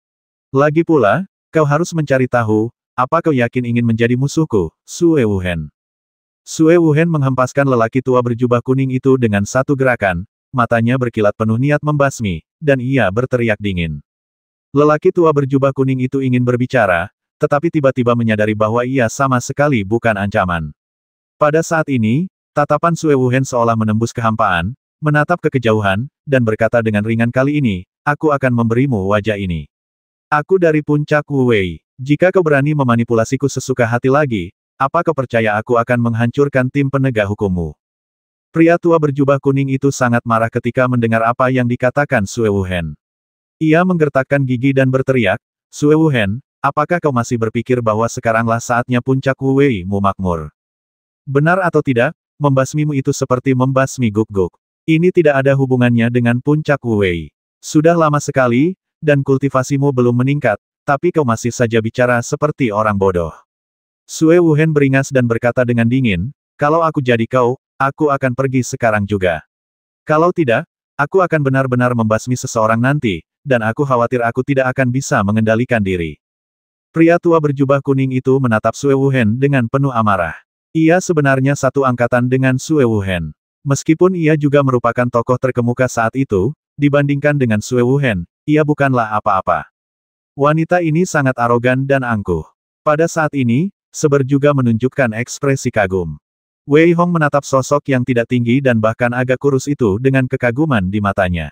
S1: Lagi pula, kau harus mencari tahu, apa kau yakin ingin menjadi musuhku, Sue Wuhen? Sue Wuhen menghempaskan lelaki tua berjubah kuning itu dengan satu gerakan, matanya berkilat penuh niat membasmi, dan ia berteriak dingin. Lelaki tua berjubah kuning itu ingin berbicara, tetapi tiba-tiba menyadari bahwa ia sama sekali bukan ancaman. Pada saat ini, tatapan Sue Wuhen seolah menembus kehampaan, menatap ke kejauhan, dan berkata dengan ringan, kali ini, aku akan memberimu wajah ini. Aku dari puncak Wuwei. Jika kau berani memanipulasiku sesuka hati lagi, apa kau percaya aku akan menghancurkan tim penegak hukummu? Pria tua berjubah kuning itu sangat marah ketika mendengar apa yang dikatakan Sue Wuhen. Ia menggertakkan gigi dan berteriak, Sue Wuhen, apakah kau masih berpikir bahwa sekaranglah saatnya puncak Wuwei-mu makmur? Benar atau tidak, membasmimu itu seperti membasmi guk-guk. Ini tidak ada hubungannya dengan puncak Wuwei. Sudah lama sekali, dan kultivasimu belum meningkat, tapi kau masih saja bicara seperti orang bodoh. Sue Wuhen beringas dan berkata dengan dingin, kalau aku jadi kau, aku akan pergi sekarang juga. Kalau tidak, aku akan benar-benar membasmi seseorang nanti, dan aku khawatir aku tidak akan bisa mengendalikan diri. Pria tua berjubah kuning itu menatap Sue Wuhen dengan penuh amarah. Ia sebenarnya satu angkatan dengan Sue Wuhen. Meskipun ia juga merupakan tokoh terkemuka saat itu, dibandingkan dengan Sue Wuhen, ia bukanlah apa-apa. Wanita ini sangat arogan dan angkuh. Pada saat ini, Seber juga menunjukkan ekspresi kagum. Wei Hong menatap sosok yang tidak tinggi dan bahkan agak kurus itu dengan kekaguman di matanya.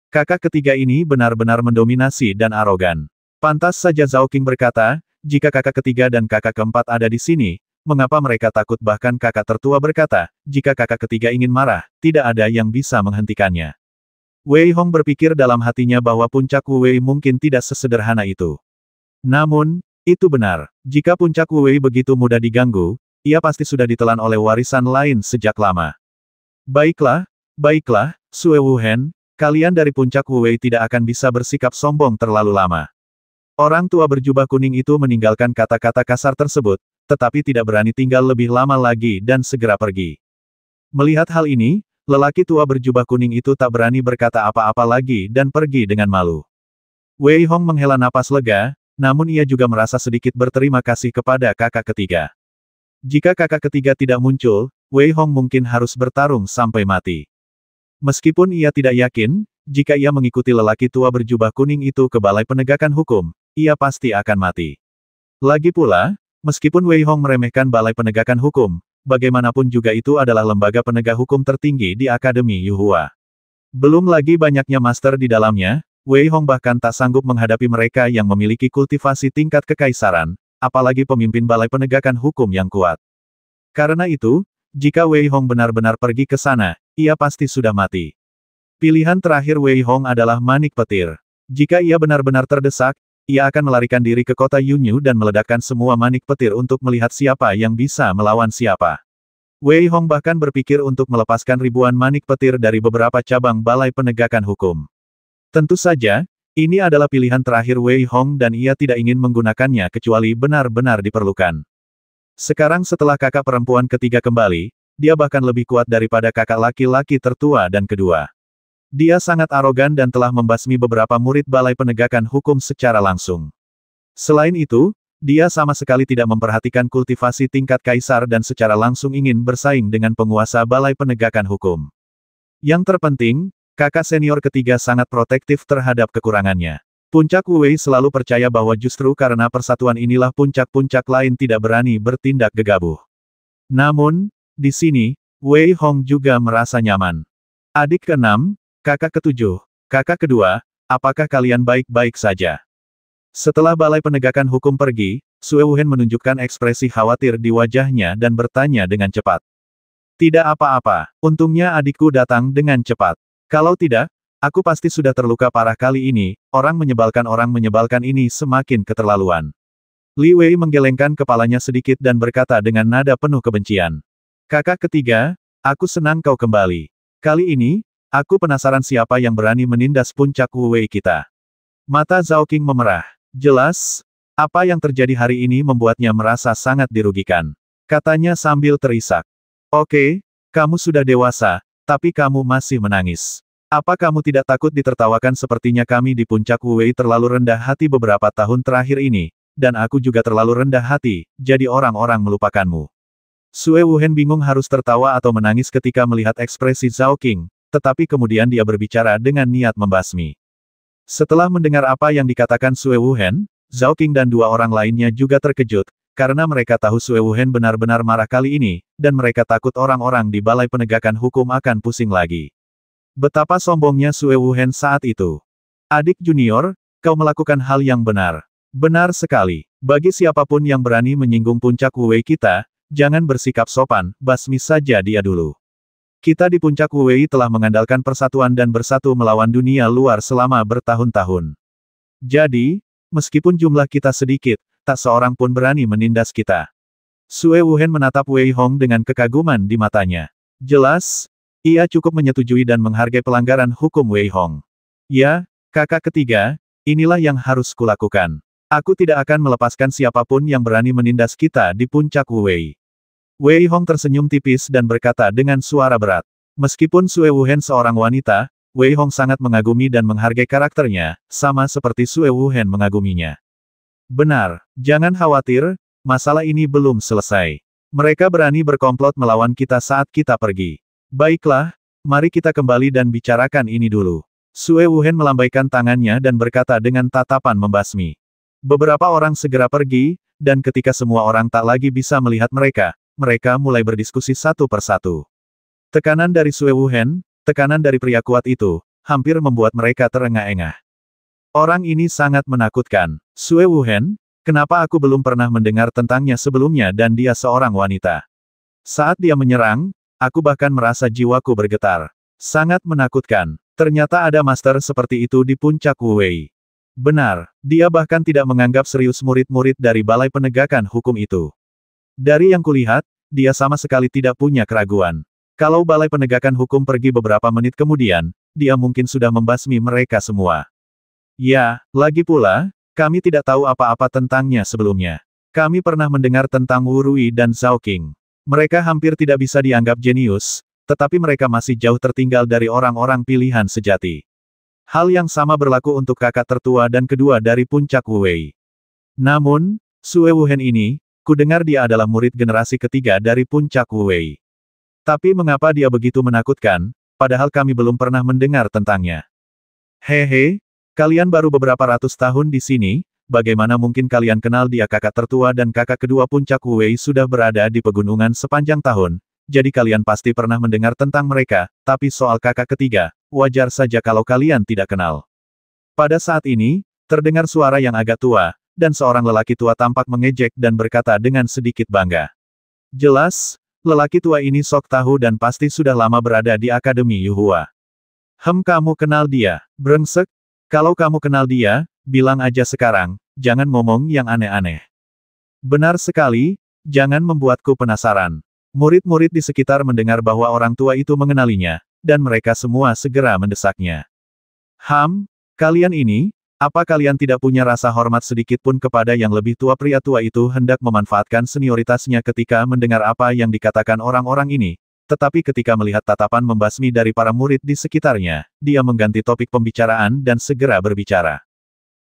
S1: Kakak ketiga ini benar-benar mendominasi dan arogan. Pantas saja Zhao Qing berkata, jika kakak ketiga dan kakak keempat ada di sini, mengapa mereka takut? Bahkan kakak tertua berkata, jika kakak ketiga ingin marah, tidak ada yang bisa menghentikannya. Wei Hong berpikir dalam hatinya bahwa puncak Wuwei mungkin tidak sesederhana itu. Namun, itu benar. Jika puncak Wuwei begitu mudah diganggu, ia pasti sudah ditelan oleh warisan lain sejak lama. Baiklah, Sue Wuhen, kalian dari puncak Wuwei tidak akan bisa bersikap sombong terlalu lama. Orang tua berjubah kuning itu meninggalkan kata-kata kasar tersebut, tetapi tidak berani tinggal lebih lama lagi dan segera pergi. Melihat hal ini, lelaki tua berjubah kuning itu tak berani berkata apa-apa lagi dan pergi dengan malu. Wei Hong menghela napas lega, namun ia juga merasa sedikit berterima kasih kepada kakak ketiga. Jika kakak ketiga tidak muncul, Wei Hong mungkin harus bertarung sampai mati. Meskipun ia tidak yakin, jika ia mengikuti lelaki tua berjubah kuning itu ke Balai Penegakan Hukum, ia pasti akan mati. Lagi pula, meskipun Wei Hong meremehkan Balai Penegakan Hukum, bagaimanapun juga itu adalah lembaga penegak hukum tertinggi di Akademi Yuhua. Belum lagi banyaknya master di dalamnya, Wei Hong bahkan tak sanggup menghadapi mereka yang memiliki kultivasi tingkat kekaisaran, apalagi pemimpin Balai Penegakan Hukum yang kuat. Karena itu, jika Wei Hong benar-benar pergi ke sana, ia pasti sudah mati. Pilihan terakhir Wei Hong adalah manik petir. Jika ia benar-benar terdesak, ia akan melarikan diri ke kota Yunyu dan meledakkan semua manik petir untuk melihat siapa yang bisa melawan siapa. Wei Hong bahkan berpikir untuk melepaskan ribuan manik petir dari beberapa cabang Balai Penegakan Hukum. Tentu saja, ini adalah pilihan terakhir Wei Hong dan ia tidak ingin menggunakannya kecuali benar-benar diperlukan. Sekarang setelah kakak perempuan ketiga kembali, dia bahkan lebih kuat daripada kakak laki-laki tertua dan kedua. Dia sangat arogan dan telah membasmi beberapa murid Balai Penegakan Hukum secara langsung. Selain itu, dia sama sekali tidak memperhatikan kultivasi tingkat kaisar dan secara langsung ingin bersaing dengan penguasa Balai Penegakan Hukum. Yang terpenting, kakak senior ketiga sangat protektif terhadap kekurangannya. Puncak Wu Wei selalu percaya bahwa justru karena persatuan inilah puncak-puncak lain tidak berani bertindak gegabah. Namun, di sini, Wei Hong juga merasa nyaman. Adik keenam, kakak ketujuh, kakak kedua, apakah kalian baik-baik saja? Setelah Balai Penegakan Hukum pergi, Sue Wuhen menunjukkan ekspresi khawatir di wajahnya dan bertanya dengan cepat. Tidak apa-apa, untungnya adikku datang dengan cepat. Kalau tidak, aku pasti sudah terluka parah kali ini, orang menyebalkan ini semakin keterlaluan. Li Wei menggelengkan kepalanya sedikit dan berkata dengan nada penuh kebencian. Kakak ketiga, aku senang kau kembali. Kali ini, aku penasaran siapa yang berani menindas puncak Wu Wei kita. Mata Zhao Qing memerah. Jelas, apa yang terjadi hari ini membuatnya merasa sangat dirugikan. Katanya sambil terisak. Oke, kamu sudah dewasa, tapi kamu masih menangis. Apa kamu tidak takut ditertawakan sepertinya kami di puncak Wu Wei terlalu rendah hati beberapa tahun terakhir ini, dan aku juga terlalu rendah hati, jadi orang-orang melupakanmu. Sue Wuhen bingung harus tertawa atau menangis ketika melihat ekspresi Zhao Qing, tetapi kemudian dia berbicara dengan niat membasmi. Setelah mendengar apa yang dikatakan Sue Wuhen, Zhao Qing dan dua orang lainnya juga terkejut, karena mereka tahu Sue Wuhen benar-benar marah kali ini, dan mereka takut orang-orang di Balai Penegakan Hukum akan pusing lagi. Betapa sombongnya Sue Wuhen saat itu. Adik junior, kau melakukan hal yang benar. Benar sekali. Bagi siapapun yang berani menyinggung puncak Wu Wei kita, jangan bersikap sopan, basmi saja dia dulu. Kita di puncak Wu Wei telah mengandalkan persatuan dan bersatu melawan dunia luar selama bertahun-tahun. Jadi, meskipun jumlah kita sedikit, tak seorang pun berani menindas kita. Sue Wuhen menatap Wei Hong dengan kekaguman di matanya. Jelas, ia cukup menyetujui dan menghargai pelanggaran hukum Wei Hong. Ya, kakak ketiga, inilah yang harus kulakukan. Aku tidak akan melepaskan siapapun yang berani menindas kita di puncak Wu Wei. Wei Hong tersenyum tipis dan berkata dengan suara berat. Meskipun Sue Wuhen seorang wanita, Wei Hong sangat mengagumi dan menghargai karakternya, sama seperti Sue Wuhen mengaguminya. Benar, jangan khawatir, masalah ini belum selesai. Mereka berani berkomplot melawan kita saat kita pergi. Baiklah, mari kita kembali dan bicarakan ini dulu. Sue Wuhen melambaikan tangannya dan berkata dengan tatapan membasmi. Beberapa orang segera pergi, dan ketika semua orang tak lagi bisa melihat mereka, mereka mulai berdiskusi satu persatu. Tekanan dari Sue Wuhen, tekanan dari pria kuat itu, hampir membuat mereka terengah-engah. Orang ini sangat menakutkan. Sue Wuhen, kenapa aku belum pernah mendengar tentangnya sebelumnya dan dia seorang wanita. Saat dia menyerang, aku bahkan merasa jiwaku bergetar. Sangat menakutkan. Ternyata ada master seperti itu di puncak Wu Wei. Benar, dia bahkan tidak menganggap serius murid-murid dari Balai Penegakan Hukum itu. Dari yang kulihat, dia sama sekali tidak punya keraguan. Kalau Balai Penegakan Hukum pergi beberapa menit kemudian, dia mungkin sudah membasmi mereka semua. Ya, lagi pula, kami tidak tahu apa-apa tentangnya sebelumnya. Kami pernah mendengar tentang Wu Rui dan Zhao Qing. Mereka hampir tidak bisa dianggap jenius, tetapi mereka masih jauh tertinggal dari orang-orang pilihan sejati. Hal yang sama berlaku untuk kakak tertua dan kedua dari puncak Wu Wei. Namun, Sue Wuhen ini, Kudengar dia adalah murid generasi ketiga dari Puncak Wu Wei. Tapi mengapa dia begitu menakutkan, padahal kami belum pernah mendengar tentangnya. Hehe, kalian baru beberapa ratus tahun di sini, bagaimana mungkin kalian kenal dia? Kakak tertua dan kakak kedua Puncak Wu Wei sudah berada di pegunungan sepanjang tahun, jadi kalian pasti pernah mendengar tentang mereka, tapi soal kakak ketiga, wajar saja kalau kalian tidak kenal. Pada saat ini, terdengar suara yang agak tua, dan seorang lelaki tua tampak mengejek dan berkata dengan sedikit bangga. Jelas, lelaki tua ini sok tahu dan pasti sudah lama berada di Akademi Yuhua. Kamu kenal dia, brengsek? Kalau kamu kenal dia, bilang aja sekarang, jangan ngomong yang aneh-aneh. Benar sekali, jangan membuatku penasaran. Murid-murid di sekitar mendengar bahwa orang tua itu mengenalinya, dan mereka semua segera mendesaknya. Kalian ini, apa kalian tidak punya rasa hormat sedikit pun kepada yang lebih tua? Pria tua itu hendak memanfaatkan senioritasnya ketika mendengar apa yang dikatakan orang-orang ini, tetapi ketika melihat tatapan membasmi dari para murid di sekitarnya, dia mengganti topik pembicaraan dan segera berbicara.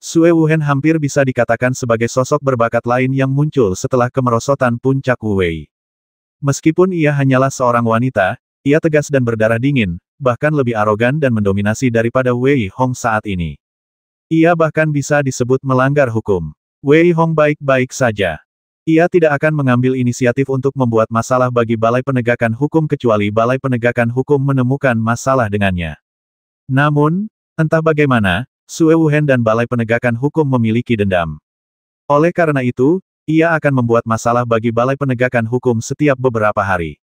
S1: Sue Wuhen hampir bisa dikatakan sebagai sosok berbakat lain yang muncul setelah kemerosotan Puncak Wu Wei. Meskipun ia hanyalah seorang wanita, ia tegas dan berdarah dingin, bahkan lebih arogan dan mendominasi daripada Wei Hong saat ini. Ia bahkan bisa disebut melanggar hukum. Wei Hong baik-baik saja. Ia tidak akan mengambil inisiatif untuk membuat masalah bagi Balai Penegakan Hukum kecuali Balai Penegakan Hukum menemukan masalah dengannya. Namun, entah bagaimana, Sue Wuhen dan Balai Penegakan Hukum memiliki dendam. Oleh karena itu, ia akan membuat masalah bagi Balai Penegakan Hukum setiap beberapa hari.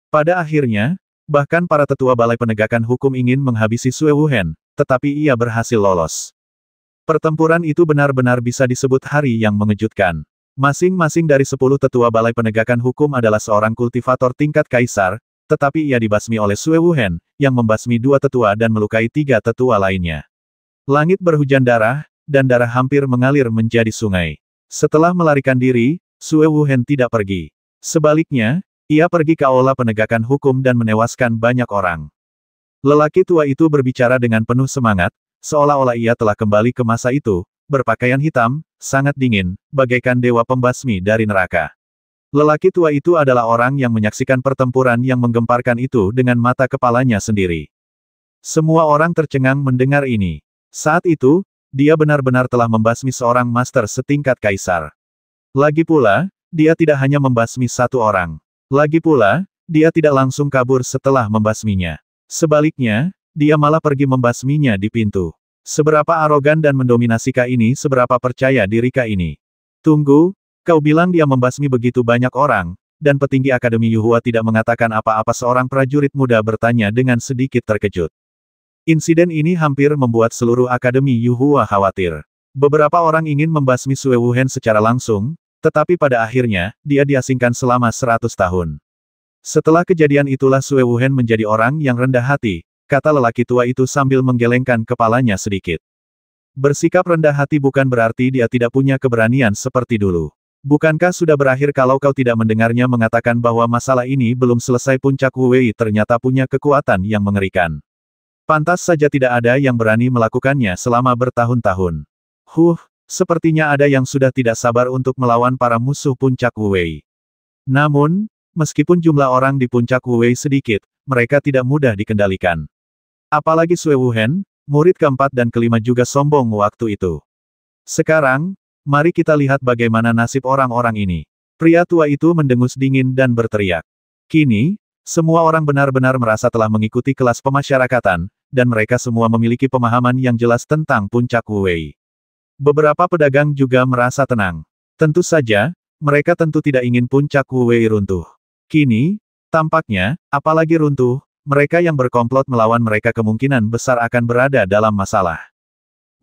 S1: Pada akhirnya, bahkan para tetua Balai Penegakan Hukum ingin menghabisi Sue Wuhen, tetapi ia berhasil lolos. Pertempuran itu benar-benar bisa disebut hari yang mengejutkan. Masing-masing dari 10 tetua Balai Penegakan Hukum adalah seorang kultivator tingkat kaisar, tetapi ia dibasmi oleh Sue Wuhen, yang membasmi 2 tetua dan melukai 3 tetua lainnya. Langit berhujan darah, dan darah hampir mengalir menjadi sungai. Setelah melarikan diri, Sue Wuhen tidak pergi. Sebaliknya, ia pergi ke aula penegakan hukum dan menewaskan banyak orang. Lelaki tua itu berbicara dengan penuh semangat, seolah-olah ia telah kembali ke masa itu, berpakaian hitam, sangat dingin, bagaikan dewa pembasmi dari neraka. Lelaki tua itu adalah orang yang menyaksikan pertempuran yang menggemparkan itu dengan mata kepalanya sendiri. Semua orang tercengang mendengar ini. Saat itu, dia benar-benar telah membasmi seorang master setingkat kaisar. Lagi pula, dia tidak hanya membasmi satu orang. Lagi pula, dia tidak langsung kabur setelah membasminya. Sebaliknya, dia malah pergi membasminya di pintu. Seberapa arogan dan mendominasikah ini? Seberapa percaya dirikah ini? Tunggu, kau bilang dia membasmi begitu banyak orang, dan petinggi Akademi Yuhua tidak mengatakan apa-apa? Seorang prajurit muda bertanya dengan sedikit terkejut. Insiden ini hampir membuat seluruh Akademi Yuhua khawatir. Beberapa orang ingin membasmi Sue Wuhen secara langsung, tetapi pada akhirnya, dia diasingkan selama 100 tahun. Setelah kejadian itulah Sue Wuhen menjadi orang yang rendah hati, kata lelaki tua itu sambil menggelengkan kepalanya sedikit. Bersikap rendah hati bukan berarti dia tidak punya keberanian seperti dulu. Bukankah sudah berakhir kalau kau tidak mendengarnya mengatakan bahwa masalah ini belum selesai? Puncak Wu Wei ternyata punya kekuatan yang mengerikan. Pantas saja tidak ada yang berani melakukannya selama bertahun-tahun. Sepertinya ada yang sudah tidak sabar untuk melawan para musuh Puncak Wu Wei. Namun, meskipun jumlah orang di Puncak Wu Wei sedikit, mereka tidak mudah dikendalikan. Apalagi Sue Wuhen, murid keempat dan kelima juga sombong waktu itu. Sekarang, mari kita lihat bagaimana nasib orang-orang ini. Pria tua itu mendengus dingin dan berteriak. Kini, semua orang benar-benar merasa telah mengikuti kelas pemasyarakatan, dan mereka semua memiliki pemahaman yang jelas tentang Puncak Wu Wei. Beberapa pedagang juga merasa tenang. Tentu saja, mereka tentu tidak ingin Puncak Wu Wei runtuh. Kini, tampaknya, apalagi runtuh, mereka yang berkomplot melawan mereka kemungkinan besar akan berada dalam masalah.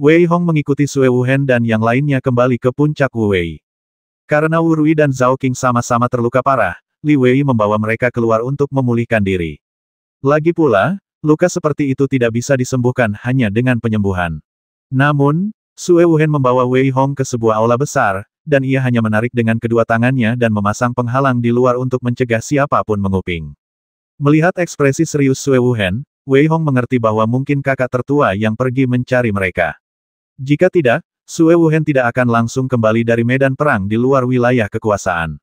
S1: Wei Hong mengikuti Sue Wuhen dan yang lainnya kembali ke Puncak Wu Wei. Karena Wu Rui dan Zhao Qing sama-sama terluka parah, Li Wei membawa mereka keluar untuk memulihkan diri. Lagi pula, luka seperti itu tidak bisa disembuhkan hanya dengan penyembuhan. Namun, Sue Wuhen membawa Wei Hong ke sebuah aula besar, dan ia hanya menarik dengan kedua tangannya dan memasang penghalang di luar untuk mencegah siapapun menguping. Melihat ekspresi serius Sue Wuhen, Wei Hong mengerti bahwa mungkin kakak tertua yang pergi mencari mereka. Jika tidak, Sue Wuhen tidak akan langsung kembali dari medan perang di luar wilayah kekuasaan.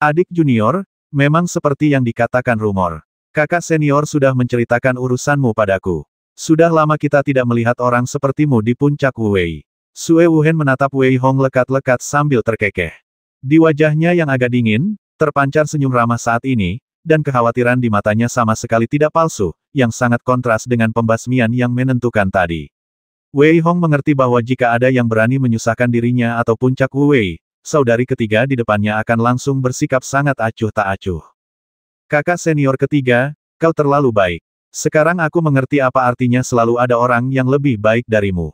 S1: Adik junior, memang seperti yang dikatakan rumor. Kakak senior sudah menceritakan urusanmu padaku. Sudah lama kita tidak melihat orang sepertimu di puncak Wuwei. Sue Wuhen menatap Wei Hong lekat-lekat sambil terkekeh. Di wajahnya yang agak dingin, terpancar senyum ramah saat ini, dan kekhawatiran di matanya sama sekali tidak palsu, yang sangat kontras dengan pembasmian yang menentukan tadi. Wei Hong mengerti bahwa jika ada yang berani menyusahkan dirinya atau puncak Wuwei, saudari ketiga di depannya akan langsung bersikap sangat acuh tak acuh. Kakak senior ketiga, kau terlalu baik. Sekarang aku mengerti apa artinya selalu ada orang yang lebih baik darimu.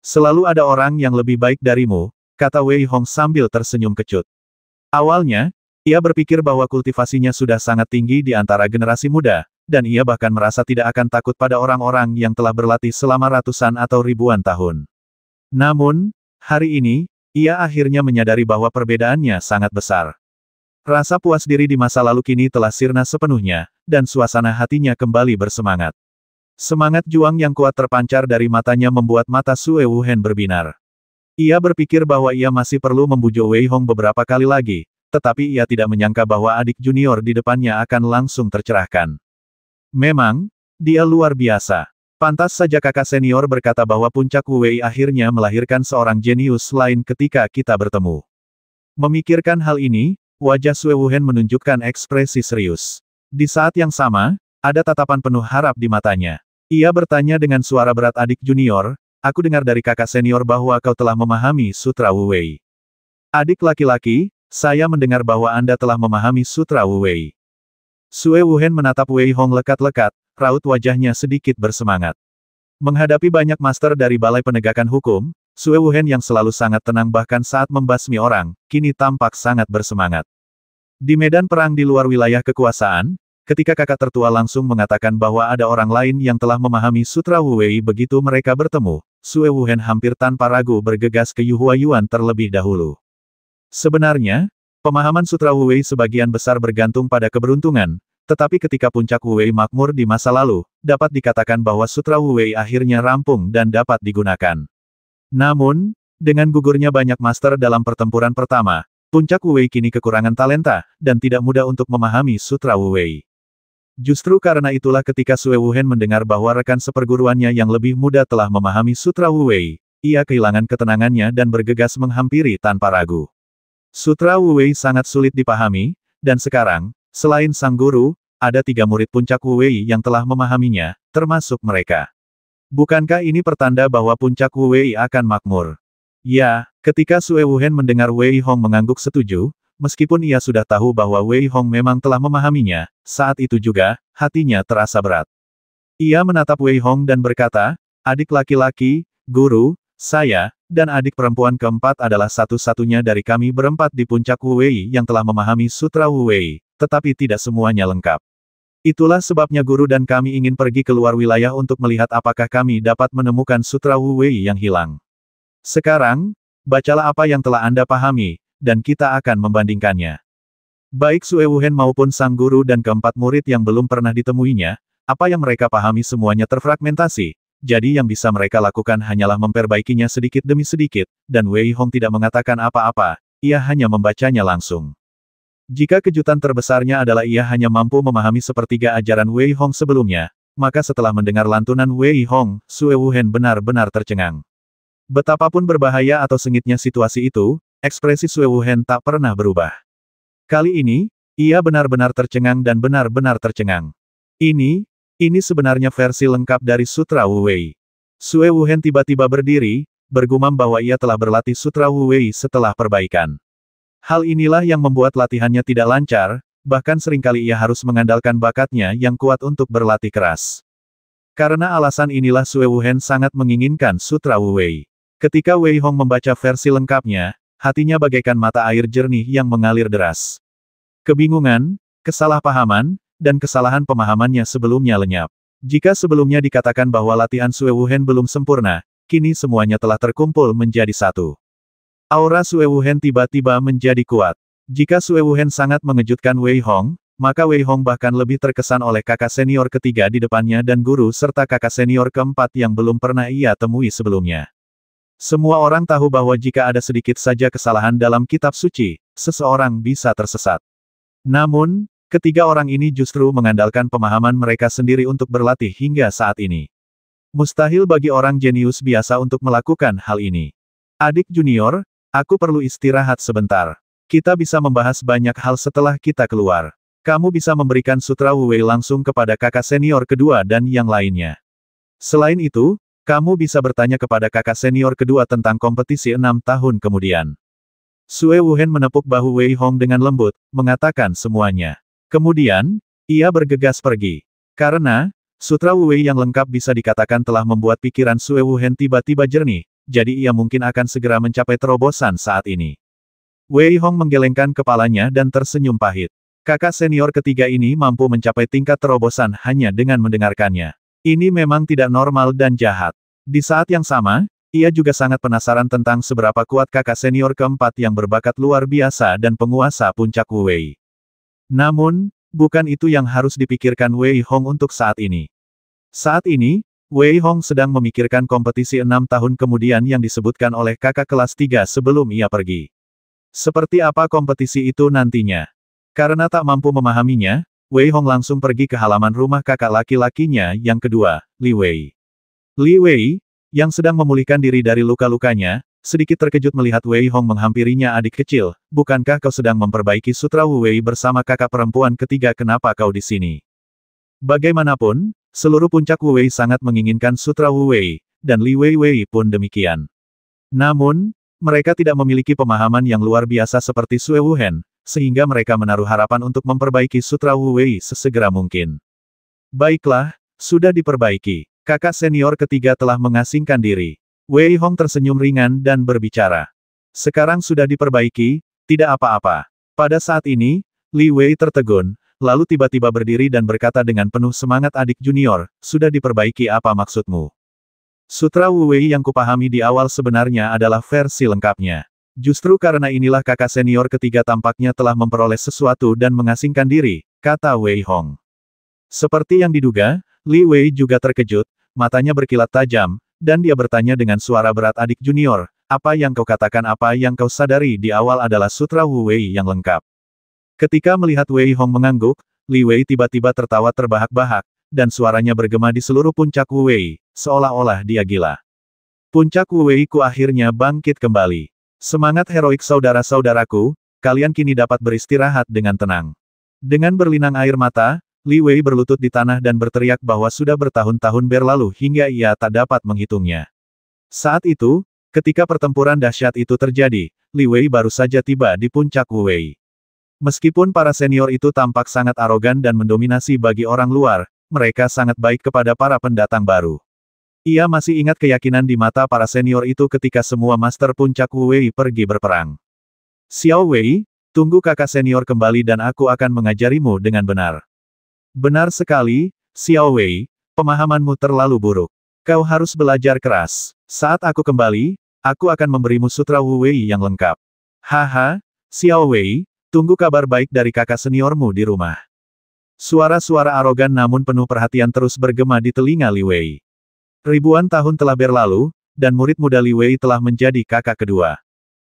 S1: Selalu ada orang yang lebih baik darimu, kata Wei Hong sambil tersenyum kecut. Awalnya, ia berpikir bahwa kultivasinya sudah sangat tinggi di antara generasi muda, dan ia bahkan merasa tidak akan takut pada orang-orang yang telah berlatih selama ratusan atau ribuan tahun. Namun, hari ini, ia akhirnya menyadari bahwa perbedaannya sangat besar. Rasa puas diri di masa lalu kini telah sirna sepenuhnya, dan suasana hatinya kembali bersemangat. Semangat juang yang kuat terpancar dari matanya membuat mata Sue Wuhen berbinar. Ia berpikir bahwa ia masih perlu membujuk Wei Hong beberapa kali lagi, tetapi ia tidak menyangka bahwa adik junior di depannya akan langsung tercerahkan. Memang, dia luar biasa. Pantas saja kakak senior berkata bahwa puncak Wuwei akhirnya melahirkan seorang jenius lain ketika kita bertemu. Memikirkan hal ini, wajah Sue Wuhen menunjukkan ekspresi serius. Di saat yang sama, ada tatapan penuh harap di matanya. Ia bertanya dengan suara berat, adik junior, aku dengar dari kakak senior bahwa kau telah memahami Sutra Wuwei. Adik laki-laki, saya mendengar bahwa Anda telah memahami Sutra Wuwei. Sue Wuhen menatap Wei Hong lekat-lekat, raut wajahnya sedikit bersemangat. Menghadapi banyak master dari Balai Penegakan Hukum, Sue Wuhen yang selalu sangat tenang bahkan saat membasmi orang, kini tampak sangat bersemangat. Di medan perang di luar wilayah kekuasaan, ketika kakak tertua langsung mengatakan bahwa ada orang lain yang telah memahami Sutra Wuwei begitu mereka bertemu, Sue Wuhen hampir tanpa ragu bergegas ke Yu Huayuan terlebih dahulu. Sebenarnya, pemahaman Sutra Wuwei sebagian besar bergantung pada keberuntungan, tetapi ketika puncak Wuwei makmur di masa lalu, dapat dikatakan bahwa Sutra Wuwei akhirnya rampung dan dapat digunakan. Namun, dengan gugurnya banyak master dalam pertempuran pertama, puncak Wuwei kini kekurangan talenta, dan tidak mudah untuk memahami Sutra Wuwei. Justru karena itulah ketika Sue Wuhen mendengar bahwa rekan seperguruannya yang lebih muda telah memahami Sutra Wuwei, ia kehilangan ketenangannya dan bergegas menghampiri tanpa ragu. Sutra Wuwei sangat sulit dipahami, dan sekarang, selain sang guru, ada 3 murid puncak Wuwei yang telah memahaminya, termasuk mereka. Bukankah ini pertanda bahwa puncak Wuwei akan makmur? Ya, ketika Sue Wuhen mendengar Wei Hong mengangguk setuju, meskipun ia sudah tahu bahwa Wei Hong memang telah memahaminya, saat itu juga, hatinya terasa berat. Ia menatap Wei Hong dan berkata, adik laki-laki, guru, saya, dan adik perempuan keempat adalah satu-satunya dari kami berempat di puncak Wuwei yang telah memahami Sutra Wuwei, tetapi tidak semuanya lengkap. Itulah sebabnya guru dan kami ingin pergi ke luar wilayah untuk melihat apakah kami dapat menemukan Sutra Wuwei yang hilang. Sekarang, bacalah apa yang telah Anda pahami, dan kita akan membandingkannya. Baik Sue Wuhen maupun sang guru dan keempat murid yang belum pernah ditemuinya, apa yang mereka pahami semuanya terfragmentasi. Jadi yang bisa mereka lakukan hanyalah memperbaikinya sedikit demi sedikit, dan Wei Hong tidak mengatakan apa-apa, ia hanya membacanya langsung. Jika kejutan terbesarnya adalah ia hanya mampu memahami sepertiga ajaran Wei Hong sebelumnya, maka setelah mendengar lantunan Wei Hong, Sue Wuhen benar-benar tercengang. Betapapun berbahaya atau sengitnya situasi itu, ekspresi Sue Wuhen tak pernah berubah. Kali ini, ia benar-benar tercengang dan benar-benar tercengang. Ini sebenarnya versi lengkap dari Sutra Wuwei. Sue Wuhen tiba-tiba berdiri, bergumam bahwa ia telah berlatih Sutra Wuwei setelah perbaikan. Hal inilah yang membuat latihannya tidak lancar, bahkan seringkali ia harus mengandalkan bakatnya yang kuat untuk berlatih keras. Karena alasan inilah Sue Wuhen sangat menginginkan Sutra Wuwei. Ketika Wei Hong membaca versi lengkapnya, hatinya bagaikan mata air jernih yang mengalir deras. Kebingungan, kesalahpahaman, dan kesalahan pemahamannya sebelumnya lenyap. Jika sebelumnya dikatakan bahwa latihan Sue Wuhen belum sempurna, kini semuanya telah terkumpul menjadi satu. Aura Sue Wuhen tiba-tiba menjadi kuat. Jika Sue Wuhen sangat mengejutkan Wei Hong, maka Wei Hong bahkan lebih terkesan oleh kakak senior ketiga di depannya dan guru serta kakak senior keempat yang belum pernah ia temui sebelumnya. Semua orang tahu bahwa jika ada sedikit saja kesalahan dalam kitab suci, seseorang bisa tersesat. Namun, ketiga orang ini justru mengandalkan pemahaman mereka sendiri untuk berlatih hingga saat ini. Mustahil bagi orang jenius biasa untuk melakukan hal ini. Adik junior, aku perlu istirahat sebentar. Kita bisa membahas banyak hal setelah kita keluar. Kamu bisa memberikan sutra Wu Wei langsung kepada kakak senior kedua dan yang lainnya. Selain itu, kamu bisa bertanya kepada kakak senior kedua tentang kompetisi 6 tahun kemudian. Sue Wuhen menepuk bahu Wei Hong dengan lembut, mengatakan semuanya. Kemudian, ia bergegas pergi. Karena, sutra Wu Wei yang lengkap bisa dikatakan telah membuat pikiran Sue Wuhen tiba-tiba jernih, jadi ia mungkin akan segera mencapai terobosan saat ini. Wei Hong menggelengkan kepalanya dan tersenyum pahit. Kakak senior ketiga ini mampu mencapai tingkat terobosan hanya dengan mendengarkannya. Ini memang tidak normal dan jahat. Di saat yang sama, ia juga sangat penasaran tentang seberapa kuat kakak senior keempat yang berbakat luar biasa dan penguasa puncak Wu Wei. Namun, bukan itu yang harus dipikirkan Wei Hong untuk saat ini. Saat ini, Wei Hong sedang memikirkan kompetisi 6 tahun kemudian yang disebutkan oleh kakak kelas 3 sebelum ia pergi. Seperti apa kompetisi itu nantinya? Karena tak mampu memahaminya, Wei Hong langsung pergi ke halaman rumah kakak laki-lakinya yang kedua, Li Wei. Li Wei, yang sedang memulihkan diri dari luka-lukanya, sedikit terkejut melihat Wei Hong menghampirinya. Adik kecil, bukankah kau sedang memperbaiki sutra Wu Wei bersama kakak perempuan ketiga? Kenapa kau di sini? Bagaimanapun, seluruh puncak Wu Wei sangat menginginkan sutra Wu Wei, dan Li Wei pun demikian. Namun, mereka tidak memiliki pemahaman yang luar biasa seperti Sue Wuhen, sehingga mereka menaruh harapan untuk memperbaiki sutra Wu Wei sesegera mungkin. Baiklah, sudah diperbaiki. Kakak senior ketiga telah mengasingkan diri. Wei Hong tersenyum ringan dan berbicara. Sekarang sudah diperbaiki, tidak apa-apa. Pada saat ini, Li Wei tertegun, lalu tiba-tiba berdiri dan berkata dengan penuh semangat, adik junior, sudah diperbaiki. Apa maksudmu? Sutra Wu Wei yang kupahami di awal sebenarnya adalah versi lengkapnya. Justru karena inilah kakak senior ketiga tampaknya telah memperoleh sesuatu dan mengasingkan diri, kata Wei Hong. Seperti yang diduga, Li Wei juga terkejut, matanya berkilat tajam, dan dia bertanya dengan suara berat, adik junior, apa yang kau katakan? Apa yang kau sadari di awal adalah sutra Wu Wei yang lengkap. Ketika melihat Wei Hong mengangguk, Li Wei tiba-tiba tertawa terbahak-bahak, dan suaranya bergema di seluruh puncak Wu Wei, seolah-olah dia gila. Puncak Wu Wei ku akhirnya bangkit kembali. Semangat heroik saudara-saudaraku, kalian kini dapat beristirahat dengan tenang. Dengan berlinang air mata, Li Wei berlutut di tanah dan berteriak bahwa sudah bertahun-tahun berlalu hingga ia tak dapat menghitungnya. Saat itu, ketika pertempuran dahsyat itu terjadi, Li Wei baru saja tiba di puncak Wu Wei. Meskipun para senior itu tampak sangat arogan dan mendominasi bagi orang luar, mereka sangat baik kepada para pendatang baru. Ia masih ingat keyakinan di mata para senior itu ketika semua master puncak Wu Wei pergi berperang. Xiao Wei, tunggu kakak senior kembali dan aku akan mengajarimu dengan benar. Benar sekali, Xiao Wei, pemahamanmu terlalu buruk. Kau harus belajar keras. Saat aku kembali, aku akan memberimu sutra Wu Wei yang lengkap. Haha, Xiao Wei, tunggu kabar baik dari kakak seniormu di rumah. Suara-suara arogan namun penuh perhatian terus bergema di telinga Li Wei. Ribuan tahun telah berlalu, dan murid muda Li Wei telah menjadi kakak kedua.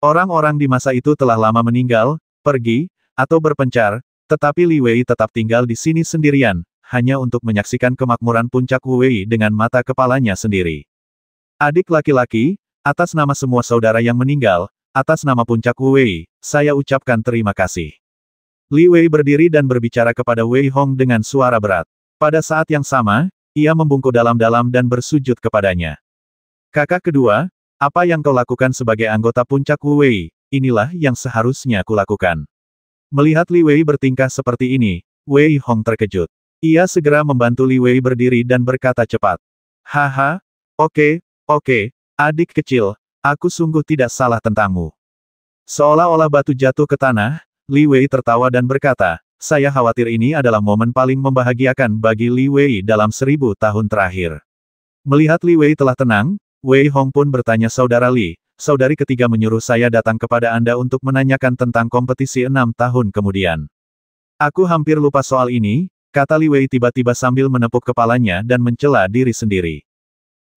S1: Orang-orang di masa itu telah lama meninggal, pergi, atau berpencar, tetapi Li Wei tetap tinggal di sini sendirian, hanya untuk menyaksikan kemakmuran puncak Wu Wei dengan mata kepalanya sendiri. Adik laki-laki, atas nama semua saudara yang meninggal, atas nama puncak Wu Wei, saya ucapkan terima kasih. Li Wei berdiri dan berbicara kepada Wei Hong dengan suara berat. Pada saat yang sama, ia membungkuk dalam-dalam dan bersujud kepadanya. Kakak kedua, apa yang kau lakukan sebagai anggota puncak Wu Wei, inilah yang seharusnya kulakukan. Melihat Li Wei bertingkah seperti ini, Wei Hong terkejut. Ia segera membantu Li Wei berdiri dan berkata cepat. Haha, oke, adik kecil, aku sungguh tidak salah tentangmu. Seolah-olah batu jatuh ke tanah, Li Wei tertawa dan berkata, saya khawatir ini adalah momen paling membahagiakan bagi Li Wei dalam 1000 tahun terakhir. Melihat Li Wei telah tenang, Wei Hong pun bertanya, saudara Li, saudari ketiga menyuruh saya datang kepada Anda untuk menanyakan tentang kompetisi 6 tahun kemudian. Aku hampir lupa soal ini, kata Li Wei tiba-tiba sambil menepuk kepalanya dan mencela diri sendiri.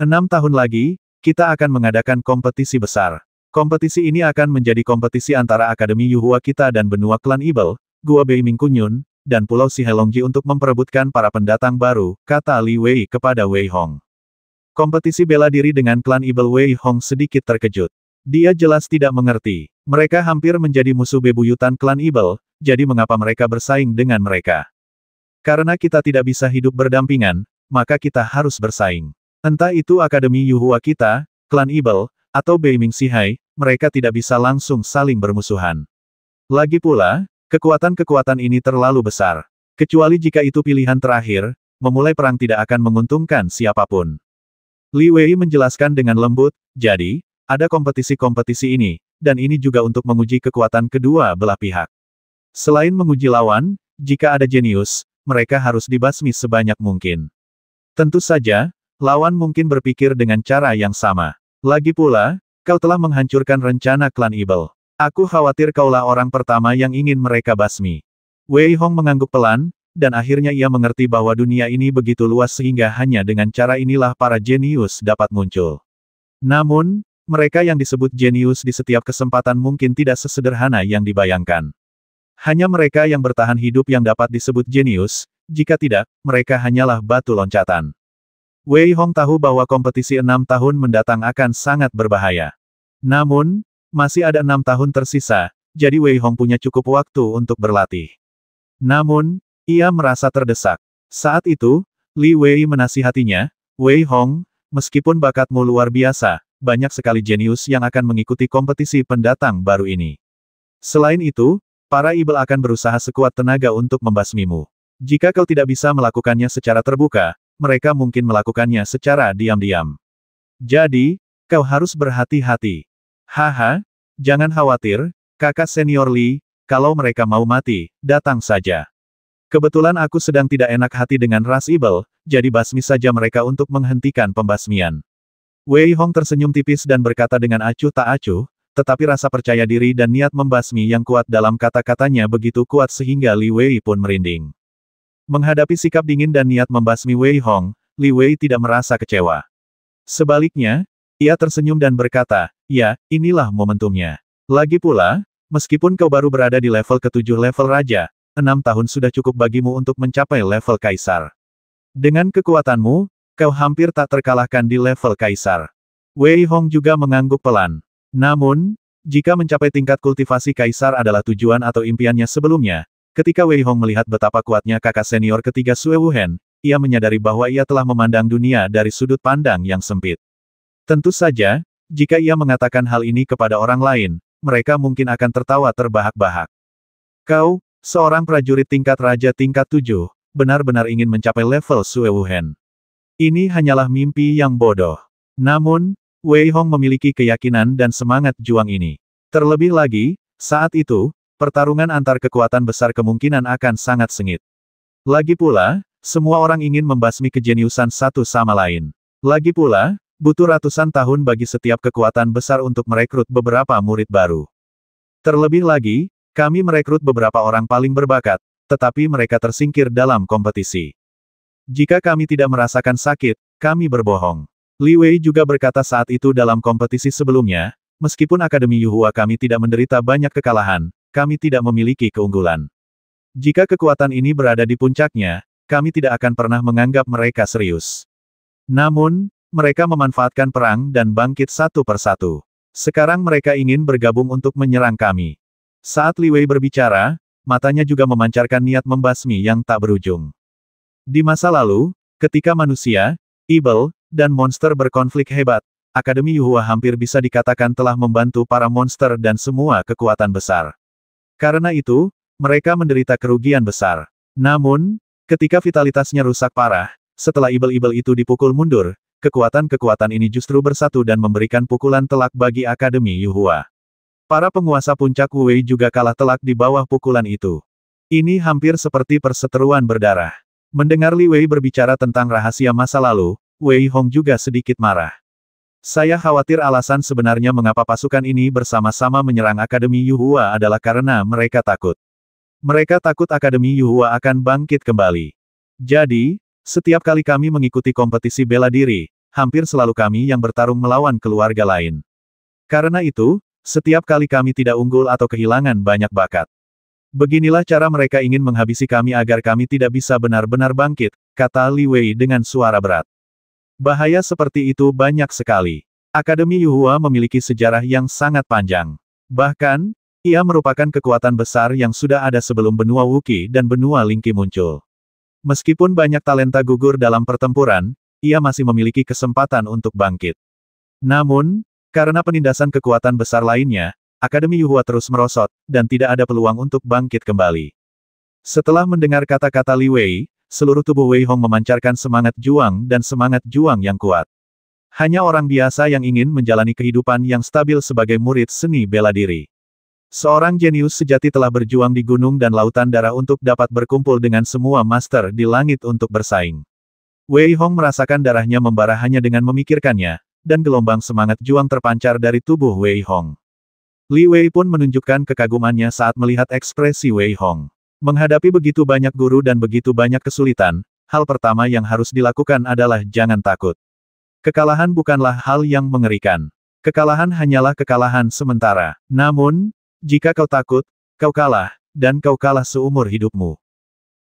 S1: 6 tahun lagi, kita akan mengadakan kompetisi besar. Kompetisi ini akan menjadi kompetisi antara Akademi Yuhua kita dan benua klan Evil, Gua Beiming Kunyun, dan Pulau Shihelongji untuk memperebutkan para pendatang baru, kata Li Wei kepada Wei Hong. Kompetisi bela diri dengan klan Evil. Wei Hong sedikit terkejut. Dia jelas tidak mengerti. Mereka hampir menjadi musuh bebuyutan klan Evil, jadi mengapa mereka bersaing dengan mereka? Karena kita tidak bisa hidup berdampingan, maka kita harus bersaing. Entah itu Akademi Yuhua kita, klan Evil, atau Beiming Shihai, mereka tidak bisa langsung saling bermusuhan. Lagi pula, kekuatan-kekuatan ini terlalu besar. Kecuali jika itu pilihan terakhir, memulai perang tidak akan menguntungkan siapapun. Li Wei menjelaskan dengan lembut, jadi, ada kompetisi-kompetisi ini, dan ini juga untuk menguji kekuatan kedua belah pihak. Selain menguji lawan, jika ada jenius, mereka harus dibasmi sebanyak mungkin. Tentu saja, lawan mungkin berpikir dengan cara yang sama. Lagi pula, kau telah menghancurkan rencana klan Evil. Aku khawatir kaulah orang pertama yang ingin mereka basmi. Wei Hong mengangguk pelan, dan akhirnya ia mengerti bahwa dunia ini begitu luas sehingga hanya dengan cara inilah para jenius dapat muncul. Namun, mereka yang disebut jenius di setiap kesempatan mungkin tidak sesederhana yang dibayangkan. Hanya mereka yang bertahan hidup yang dapat disebut jenius, jika tidak, mereka hanyalah batu loncatan. Wei Hong tahu bahwa kompetisi 6 tahun mendatang akan sangat berbahaya. Namun, masih ada 6 tahun tersisa, jadi Wei Hong punya cukup waktu untuk berlatih. Namun, ia merasa terdesak. Saat itu, Li Wei menasihatinya, Wei Hong, meskipun bakatmu luar biasa, banyak sekali jenius yang akan mengikuti kompetisi pendatang baru ini. Selain itu, para Evil akan berusaha sekuat tenaga untuk membasmimu. Jika kau tidak bisa melakukannya secara terbuka, mereka mungkin melakukannya secara diam-diam. Jadi, kau harus berhati-hati. Haha, jangan khawatir, kakak senior Li, kalau mereka mau mati, datang saja. Kebetulan aku sedang tidak enak hati dengan ras Evil, jadi basmi saja mereka untuk menghentikan pembasmian. Wei Hong tersenyum tipis dan berkata dengan acuh tak acuh, tetapi rasa percaya diri dan niat membasmi yang kuat dalam kata-katanya begitu kuat sehingga Li Wei pun merinding. Menghadapi sikap dingin dan niat membasmi Wei Hong, Li Wei tidak merasa kecewa. Sebaliknya, ia tersenyum dan berkata, ya, inilah momentumnya. Lagi pula, meskipun kau baru berada di level ke-7 level Raja, 6 tahun sudah cukup bagimu untuk mencapai level Kaisar. Dengan kekuatanmu, kau hampir tak terkalahkan di level Kaisar. Wei Hong juga mengangguk pelan. Namun, jika mencapai tingkat kultivasi Kaisar adalah tujuan atau impiannya sebelumnya, ketika Wei Hong melihat betapa kuatnya kakak senior ketiga Sue Wuhen, ia menyadari bahwa ia telah memandang dunia dari sudut pandang yang sempit. Tentu saja, jika ia mengatakan hal ini kepada orang lain, mereka mungkin akan tertawa terbahak-bahak. Kau, seorang prajurit tingkat raja tingkat 7, benar-benar ingin mencapai level Sue Wuhen. Ini hanyalah mimpi yang bodoh. Namun, Wei Hong memiliki keyakinan dan semangat juang ini. Terlebih lagi, saat itu, pertarungan antar kekuatan besar kemungkinan akan sangat sengit. Lagi pula, semua orang ingin membasmi kejeniusan satu sama lain. Lagi pula, butuh ratusan tahun bagi setiap kekuatan besar untuk merekrut beberapa murid baru. Terlebih lagi, kami merekrut beberapa orang paling berbakat, tetapi mereka tersingkir dalam kompetisi. Jika kami tidak merasakan sakit, kami berbohong. Li Wei juga berkata saat itu dalam kompetisi sebelumnya, meskipun Akademi Yuhua kami tidak menderita banyak kekalahan, kami tidak memiliki keunggulan. Jika kekuatan ini berada di puncaknya, kami tidak akan pernah menganggap mereka serius. Namun, mereka memanfaatkan perang dan bangkit satu persatu. Sekarang mereka ingin bergabung untuk menyerang kami. Saat Li Wei berbicara, matanya juga memancarkan niat membasmi yang tak berujung. Di masa lalu, ketika manusia, Evil, dan monster berkonflik hebat, Akademi Yuhua hampir bisa dikatakan telah membantu para monster dan semua kekuatan besar. Karena itu, mereka menderita kerugian besar. Namun, ketika vitalitasnya rusak parah, setelah Evil-Evil itu dipukul mundur, kekuatan-kekuatan ini justru bersatu dan memberikan pukulan telak bagi Akademi Yuhua. Para penguasa puncak Wu Wei juga kalah telak di bawah pukulan itu. Ini hampir seperti perseteruan berdarah. Mendengar Li Wei berbicara tentang rahasia masa lalu, Wei Hong juga sedikit marah. Saya khawatir alasan sebenarnya mengapa pasukan ini bersama-sama menyerang Akademi Yuhua adalah karena mereka takut. Mereka takut Akademi Yuhua akan bangkit kembali. Jadi, setiap kali kami mengikuti kompetisi bela diri, hampir selalu kami yang bertarung melawan keluarga lain. Karena itu, setiap kali kami tidak unggul atau kehilangan banyak bakat. Beginilah cara mereka ingin menghabisi kami agar kami tidak bisa benar-benar bangkit, kata Li Wei dengan suara berat. Bahaya seperti itu banyak sekali. Akademi Yuhua memiliki sejarah yang sangat panjang. Bahkan, ia merupakan kekuatan besar yang sudah ada sebelum benua Wuqi dan benua Lingqi muncul. Meskipun banyak talenta gugur dalam pertempuran, ia masih memiliki kesempatan untuk bangkit. Namun, karena penindasan kekuatan besar lainnya, Akademi Yuhua terus merosot, dan tidak ada peluang untuk bangkit kembali. Setelah mendengar kata-kata Li Wei, seluruh tubuh Wei Hong memancarkan semangat juang dan semangat juang yang kuat. Hanya orang biasa yang ingin menjalani kehidupan yang stabil sebagai murid seni bela diri. Seorang jenius sejati telah berjuang di gunung dan lautan darah untuk dapat berkumpul dengan semua master di langit untuk bersaing. Wei Hong merasakan darahnya membara hanya dengan memikirkannya, dan gelombang semangat juang terpancar dari tubuh Wei Hong. Li Wei pun menunjukkan kekagumannya saat melihat ekspresi Wei Hong. Menghadapi begitu banyak guru dan begitu banyak kesulitan, hal pertama yang harus dilakukan adalah jangan takut. Kekalahan bukanlah hal yang mengerikan. Kekalahan hanyalah kekalahan sementara. Namun, jika kau takut, kau kalah, dan kau kalah seumur hidupmu.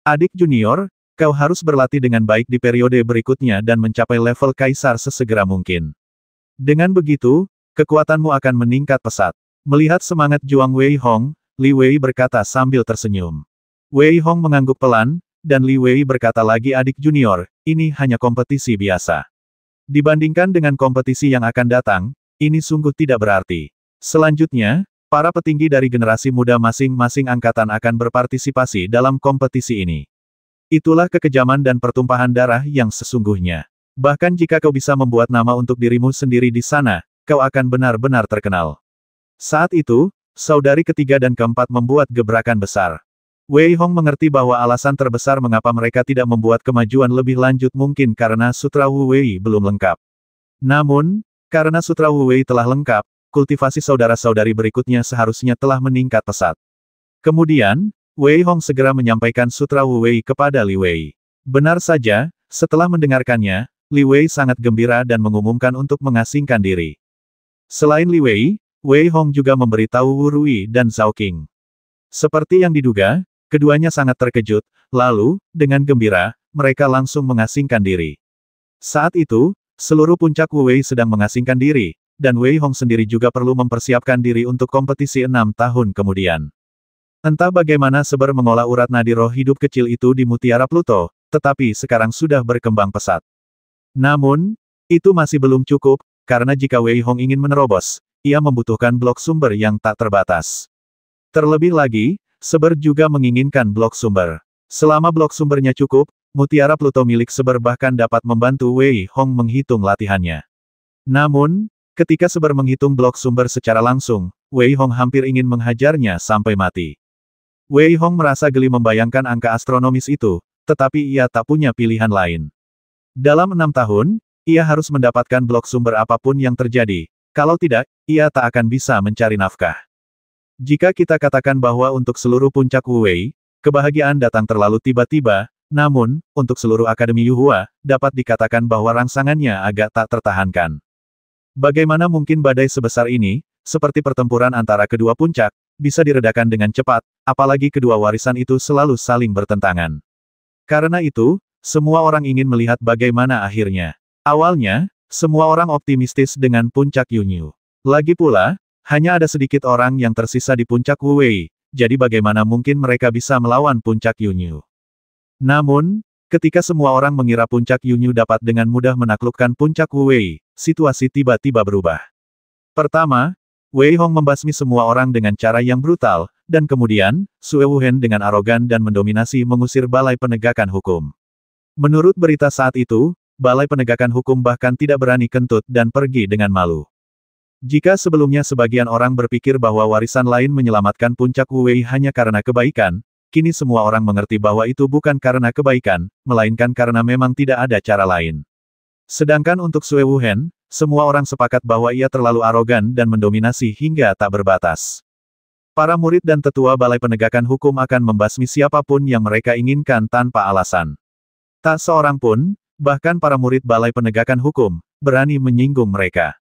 S1: Adik junior, kau harus berlatih dengan baik di periode berikutnya dan mencapai level kaisar sesegera mungkin. Dengan begitu, kekuatanmu akan meningkat pesat. Melihat semangat juang Wei Hong, Li Wei berkata sambil tersenyum. Wei Hong mengangguk pelan, dan Li Wei berkata lagi adik junior, ini hanya kompetisi biasa. Dibandingkan dengan kompetisi yang akan datang, ini sungguh tidak berarti. Selanjutnya, para petinggi dari generasi muda masing-masing angkatan akan berpartisipasi dalam kompetisi ini. Itulah kekejaman dan pertumpahan darah yang sesungguhnya. Bahkan jika kau bisa membuat nama untuk dirimu sendiri di sana, kau akan benar-benar terkenal. Saat itu, saudari ketiga dan keempat membuat gebrakan besar. Wei Hong mengerti bahwa alasan terbesar mengapa mereka tidak membuat kemajuan lebih lanjut mungkin karena Sutra Wu Wei belum lengkap. Namun, karena Sutra Wu Wei telah lengkap, kultivasi saudara-saudari berikutnya seharusnya telah meningkat pesat. Kemudian, Wei Hong segera menyampaikan Sutra Wu Wei kepada Li Wei. Benar saja, setelah mendengarkannya, Li Wei sangat gembira dan mengumumkan untuk mengasingkan diri. Selain Li Wei, Wei Hong juga memberitahu Wu Rui dan Zhao Qing. Seperti yang diduga, keduanya sangat terkejut, lalu, dengan gembira, mereka langsung mengasingkan diri. Saat itu, seluruh puncak Wu Wei sedang mengasingkan diri, dan Wei Hong sendiri juga perlu mempersiapkan diri untuk kompetisi 6 tahun kemudian. Entah bagaimana Seber mengolah urat nadi roh hidup kecil itu di Mutiara Pluto, tetapi sekarang sudah berkembang pesat. Namun, itu masih belum cukup, karena jika Wei Hong ingin menerobos, ia membutuhkan blok sumber yang tak terbatas. Terlebih lagi, Seber juga menginginkan blok sumber. Selama blok sumbernya cukup, Mutiara Pluto milik Seber bahkan dapat membantu Wei Hong menghitung latihannya. Namun, ketika Seber menghitung blok sumber secara langsung, Wei Hong hampir ingin menghajarnya sampai mati. Wei Hong merasa geli membayangkan angka astronomis itu, tetapi ia tak punya pilihan lain. Dalam 6 tahun, ia harus mendapatkan blok sumber apapun yang terjadi, kalau tidak, ia tak akan bisa mencari nafkah. Jika kita katakan bahwa untuk seluruh puncak Wu Wei, kebahagiaan datang terlalu tiba-tiba, namun, untuk seluruh Akademi Yuhua, dapat dikatakan bahwa rangsangannya agak tak tertahankan. Bagaimana mungkin badai sebesar ini, seperti pertempuran antara kedua puncak, bisa diredakan dengan cepat, apalagi kedua warisan itu selalu saling bertentangan. Karena itu, semua orang ingin melihat bagaimana akhirnya. Awalnya, semua orang optimistis dengan puncak Yunyu. Lagi pula, hanya ada sedikit orang yang tersisa di puncak Wu Wei, jadi bagaimana mungkin mereka bisa melawan puncak Yunyu. Namun, ketika semua orang mengira puncak Yunyu dapat dengan mudah menaklukkan puncak Wu Wei, situasi tiba-tiba berubah. Pertama, Wei Hong membasmi semua orang dengan cara yang brutal, dan kemudian, Sue Wuhen dengan arogan dan mendominasi mengusir Balai Penegakan Hukum. Menurut berita saat itu, Balai Penegakan Hukum bahkan tidak berani kentut dan pergi dengan malu. Jika sebelumnya sebagian orang berpikir bahwa warisan lain menyelamatkan puncak Wu Wei hanya karena kebaikan, kini semua orang mengerti bahwa itu bukan karena kebaikan, melainkan karena memang tidak ada cara lain. Sedangkan untuk Sue Wuhen, semua orang sepakat bahwa ia terlalu arogan dan mendominasi hingga tak berbatas. Para murid dan tetua Balai Penegakan Hukum akan membasmi siapapun yang mereka inginkan tanpa alasan. Tak seorang pun, Bahkan para murid Balai Penegakan Hukum, berani menyinggung mereka.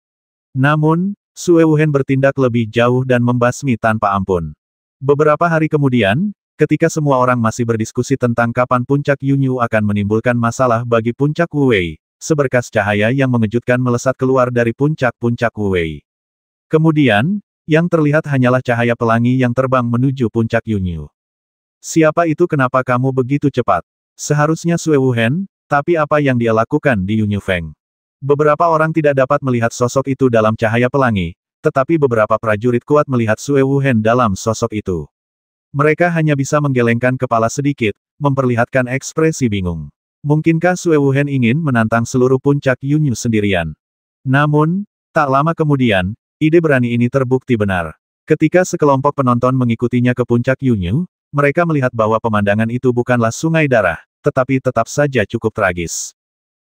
S1: Namun, Sue Wuhen bertindak lebih jauh dan membasmi tanpa ampun. Beberapa hari kemudian, ketika semua orang masih berdiskusi tentang kapan puncak Yunyu akan menimbulkan masalah bagi puncak Wuwei, seberkas cahaya yang mengejutkan melesat keluar dari puncak-puncak Wuwei. Kemudian, yang terlihat hanyalah cahaya pelangi yang terbang menuju puncak Yunyu. Siapa itu? Kenapa kamu begitu cepat? Seharusnya Sue Wuhen, tapi apa yang dia lakukan di Yunyu Feng? Beberapa orang tidak dapat melihat sosok itu dalam cahaya pelangi, tetapi beberapa prajurit kuat melihat Sue Wuhen dalam sosok itu. Mereka hanya bisa menggelengkan kepala sedikit, memperlihatkan ekspresi bingung. Mungkinkah Sue Wuhen ingin menantang seluruh puncak Yunyu sendirian? Namun, tak lama kemudian, ide berani ini terbukti benar. Ketika sekelompok penonton mengikutinya ke puncak Yunyu, mereka melihat bahwa pemandangan itu bukanlah sungai darah, tetapi tetap saja cukup tragis.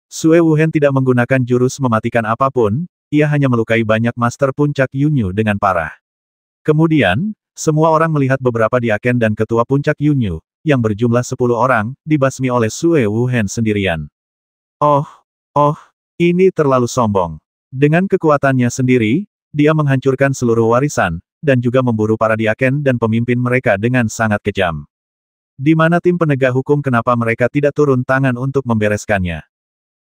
S1: Sue Wuhen tidak menggunakan jurus mematikan apapun, ia hanya melukai banyak master puncak Yunyu dengan parah. Kemudian, semua orang melihat beberapa diaken dan ketua puncak Yunyu, yang berjumlah 10 orang, dibasmi oleh Sue Wuhen sendirian. Oh, ini terlalu sombong. Dengan kekuatannya sendiri, dia menghancurkan seluruh warisan, dan juga memburu para diaken dan pemimpin mereka dengan sangat kejam. Di mana tim penegak hukum? Kenapa mereka tidak turun tangan untuk membereskannya?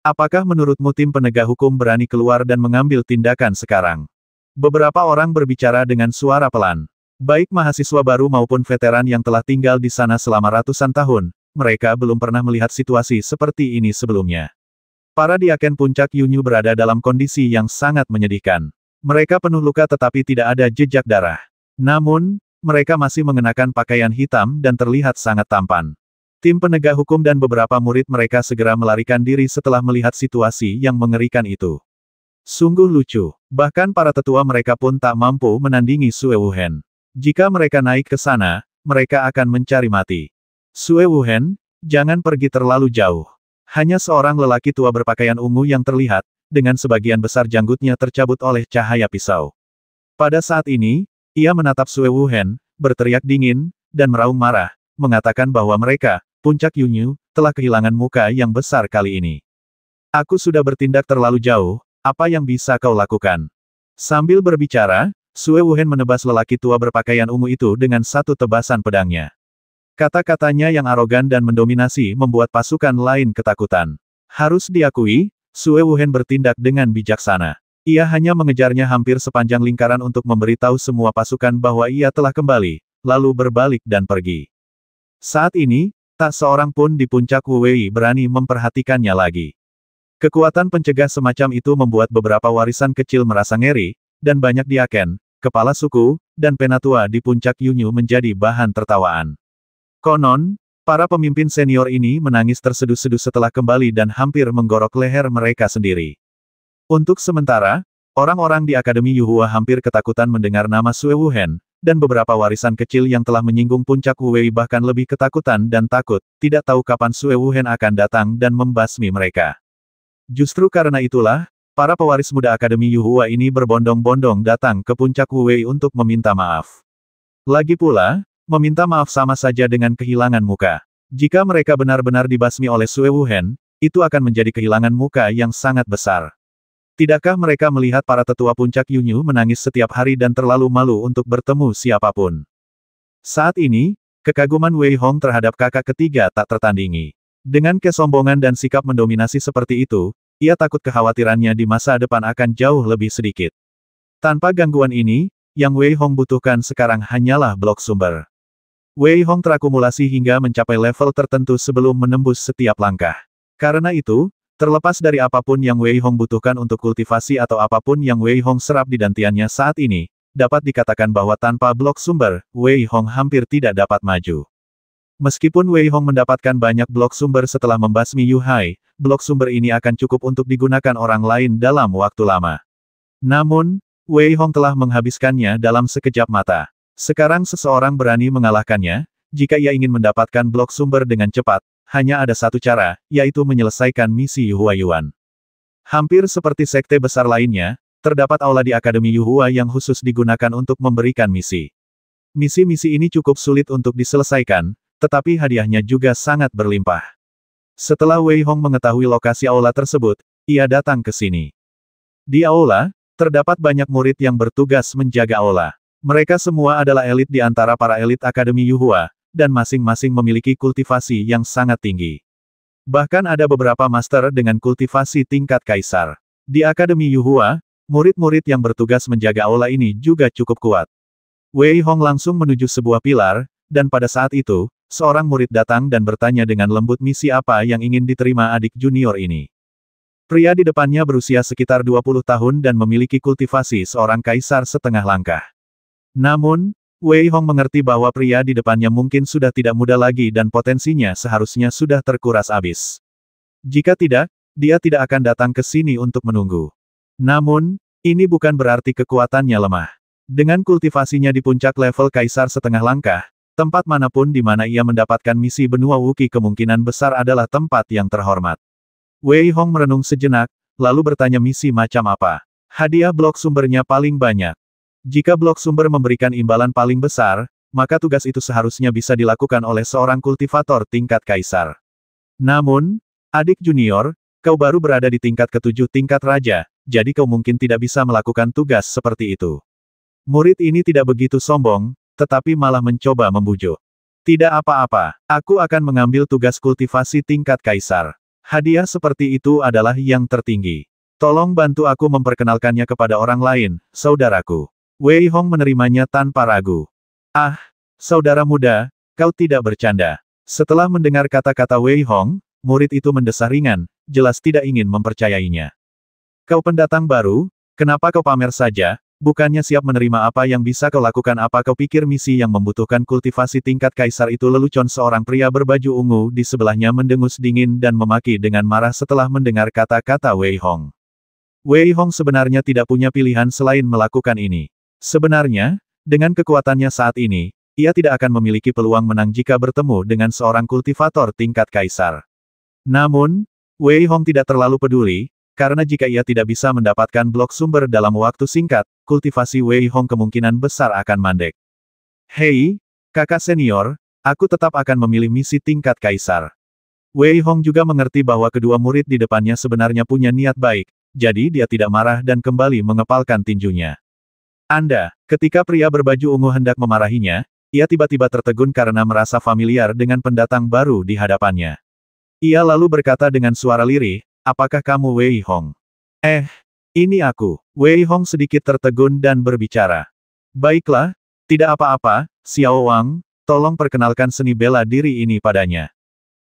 S1: Apakah menurutmu tim penegak hukum berani keluar dan mengambil tindakan sekarang? Beberapa orang berbicara dengan suara pelan. Baik mahasiswa baru maupun veteran yang telah tinggal di sana selama ratusan tahun, mereka belum pernah melihat situasi seperti ini sebelumnya. Para diaken puncak Yunyu berada dalam kondisi yang sangat menyedihkan. Mereka penuh luka tetapi tidak ada jejak darah. Namun, mereka masih mengenakan pakaian hitam dan terlihat sangat tampan. Tim penegak hukum dan beberapa murid mereka segera melarikan diri setelah melihat situasi yang mengerikan itu. Sungguh lucu. Bahkan para tetua mereka pun tak mampu menandingi Sue Wuhen. Jika mereka naik ke sana, mereka akan mencari mati. Sue Wuhen, jangan pergi terlalu jauh. Hanya seorang lelaki tua berpakaian ungu yang terlihat, dengan sebagian besar janggutnya tercabut oleh cahaya pisau. Pada saat ini, ia menatap Sue Wuhen, berteriak dingin, dan meraung marah, mengatakan bahwa mereka, puncak Yunyu, telah kehilangan muka yang besar kali ini. Aku sudah bertindak terlalu jauh, apa yang bisa kau lakukan? Sambil berbicara, Sue Wuhen menebas lelaki tua berpakaian ungu itu dengan satu tebasan pedangnya. Kata-katanya yang arogan dan mendominasi membuat pasukan lain ketakutan. Harus diakui, Sue Wuhen bertindak dengan bijaksana. Ia hanya mengejarnya hampir sepanjang lingkaran untuk memberitahu semua pasukan bahwa ia telah kembali, lalu berbalik dan pergi. Saat ini, tak seorang pun di puncak Wuwei berani memperhatikannya lagi. Kekuatan pencegah semacam itu membuat beberapa warisan kecil merasa ngeri, dan banyak diaken, kepala suku, dan penatua di puncak Yunyu menjadi bahan tertawaan. Konon, para pemimpin senior ini menangis terseduh-seduh setelah kembali dan hampir menggorok leher mereka sendiri. Untuk sementara, orang-orang di Akademi Yuhua hampir ketakutan mendengar nama Sue Wuhen, dan beberapa warisan kecil yang telah menyinggung puncak Wuwei bahkan lebih ketakutan dan takut, tidak tahu kapan Sue Wuhen akan datang dan membasmi mereka. Justru karena itulah, para pewaris muda Akademi Yuhua ini berbondong-bondong datang ke puncak Wuwei untuk meminta maaf. Lagi pula, meminta maaf sama saja dengan kehilangan muka. Jika mereka benar-benar dibasmi oleh Sue Wuhen, itu akan menjadi kehilangan muka yang sangat besar. Tidakkah mereka melihat para tetua puncak Yunyu menangis setiap hari dan terlalu malu untuk bertemu siapapun? Saat ini, kekaguman Wei Hong terhadap kakak ketiga tak tertandingi. Dengan kesombongan dan sikap mendominasi seperti itu, ia takut kekhawatirannya di masa depan akan jauh lebih sedikit. Tanpa gangguan ini, yang Wei Hong butuhkan sekarang hanyalah blok sumber. Wei Hong terakumulasi hingga mencapai level tertentu sebelum menembus setiap langkah. Karena itu, terlepas dari apapun yang Wei Hong butuhkan untuk kultivasi atau apapun yang Wei Hong serap di dantiannya saat ini, dapat dikatakan bahwa tanpa blok sumber, Wei Hong hampir tidak dapat maju. Meskipun Wei Hong mendapatkan banyak blok sumber setelah membasmi Yu Hai, blok sumber ini akan cukup untuk digunakan orang lain dalam waktu lama. Namun, Wei Hong telah menghabiskannya dalam sekejap mata. Sekarang seseorang berani mengalahkannya, jika ia ingin mendapatkan blok sumber dengan cepat, hanya ada satu cara, yaitu menyelesaikan misi Yuhuayuan. Hampir seperti sekte besar lainnya, terdapat aula di Akademi Yuhua yang khusus digunakan untuk memberikan misi. Misi-misi ini cukup sulit untuk diselesaikan, tetapi hadiahnya juga sangat berlimpah. Setelah Wei Hong mengetahui lokasi aula tersebut, ia datang ke sini. Di aula, terdapat banyak murid yang bertugas menjaga aula. Mereka semua adalah elit di antara para elit Akademi Yuhua, dan masing-masing memiliki kultivasi yang sangat tinggi. Bahkan ada beberapa master dengan kultivasi tingkat kaisar. Di Akademi Yuhua, murid-murid yang bertugas menjaga aula ini juga cukup kuat. Wei Hong langsung menuju sebuah pilar, dan pada saat itu, seorang murid datang dan bertanya dengan lembut misi apa yang ingin diterima adik junior ini. Pria di depannya berusia sekitar 20 tahun dan memiliki kultivasi seorang kaisar setengah langkah. Namun, Wei Hong mengerti bahwa pria di depannya mungkin sudah tidak muda lagi dan potensinya seharusnya sudah terkuras habis. Jika tidak, dia tidak akan datang ke sini untuk menunggu. Namun, ini bukan berarti kekuatannya lemah. Dengan kultivasinya di puncak level kaisar setengah langkah, tempat manapun di mana ia mendapatkan misi benua Wuki kemungkinan besar adalah tempat yang terhormat. Wei Hong merenung sejenak, lalu bertanya misi macam apa. Hadiah blok sumbernya paling banyak. Jika blok sumber memberikan imbalan paling besar, maka tugas itu seharusnya bisa dilakukan oleh seorang kultivator tingkat kaisar. Namun, adik junior, kau baru berada di tingkat ke-7 tingkat raja, jadi kau mungkin tidak bisa melakukan tugas seperti itu. Murid ini tidak begitu sombong, tetapi malah mencoba membujuk. Tidak apa-apa, aku akan mengambil tugas kultivasi tingkat kaisar. Hadiah seperti itu adalah yang tertinggi. Tolong bantu aku memperkenalkannya kepada orang lain, saudaraku. Wei Hong menerimanya tanpa ragu. Ah, saudara muda, kau tidak bercanda. Setelah mendengar kata-kata Wei Hong, murid itu mendesah ringan, jelas tidak ingin mempercayainya. Kau pendatang baru, kenapa kau pamer saja? Bukannya siap menerima apa yang bisa kau lakukan? Apa kau pikir misi yang membutuhkan kultivasi tingkat kaisar itu lelucon? Seorang pria berbaju ungu di sebelahnya mendengus dingin dan memaki dengan marah setelah mendengar kata-kata Wei Hong. Wei Hong sebenarnya tidak punya pilihan selain melakukan ini. Sebenarnya, dengan kekuatannya saat ini, ia tidak akan memiliki peluang menang jika bertemu dengan seorang kultivator tingkat kaisar. Namun, Wei Hong tidak terlalu peduli, karena jika ia tidak bisa mendapatkan blok sumber dalam waktu singkat, kultivasi Wei Hong kemungkinan besar akan mandek. Hei, kakak senior, aku tetap akan memilih misi tingkat kaisar. Wei Hong juga mengerti bahwa kedua murid di depannya sebenarnya punya niat baik, jadi dia tidak marah dan kembali mengepalkan tinjunya. Ketika pria berbaju ungu hendak memarahinya, ia tiba-tiba tertegun karena merasa familiar dengan pendatang baru di hadapannya. Ia lalu berkata dengan suara lirih, apakah kamu Wei Hong? Ini aku. Wei Hong sedikit tertegun dan berbicara. Baiklah, tidak apa-apa, Xiao Wang, tolong perkenalkan seni bela diri ini padanya.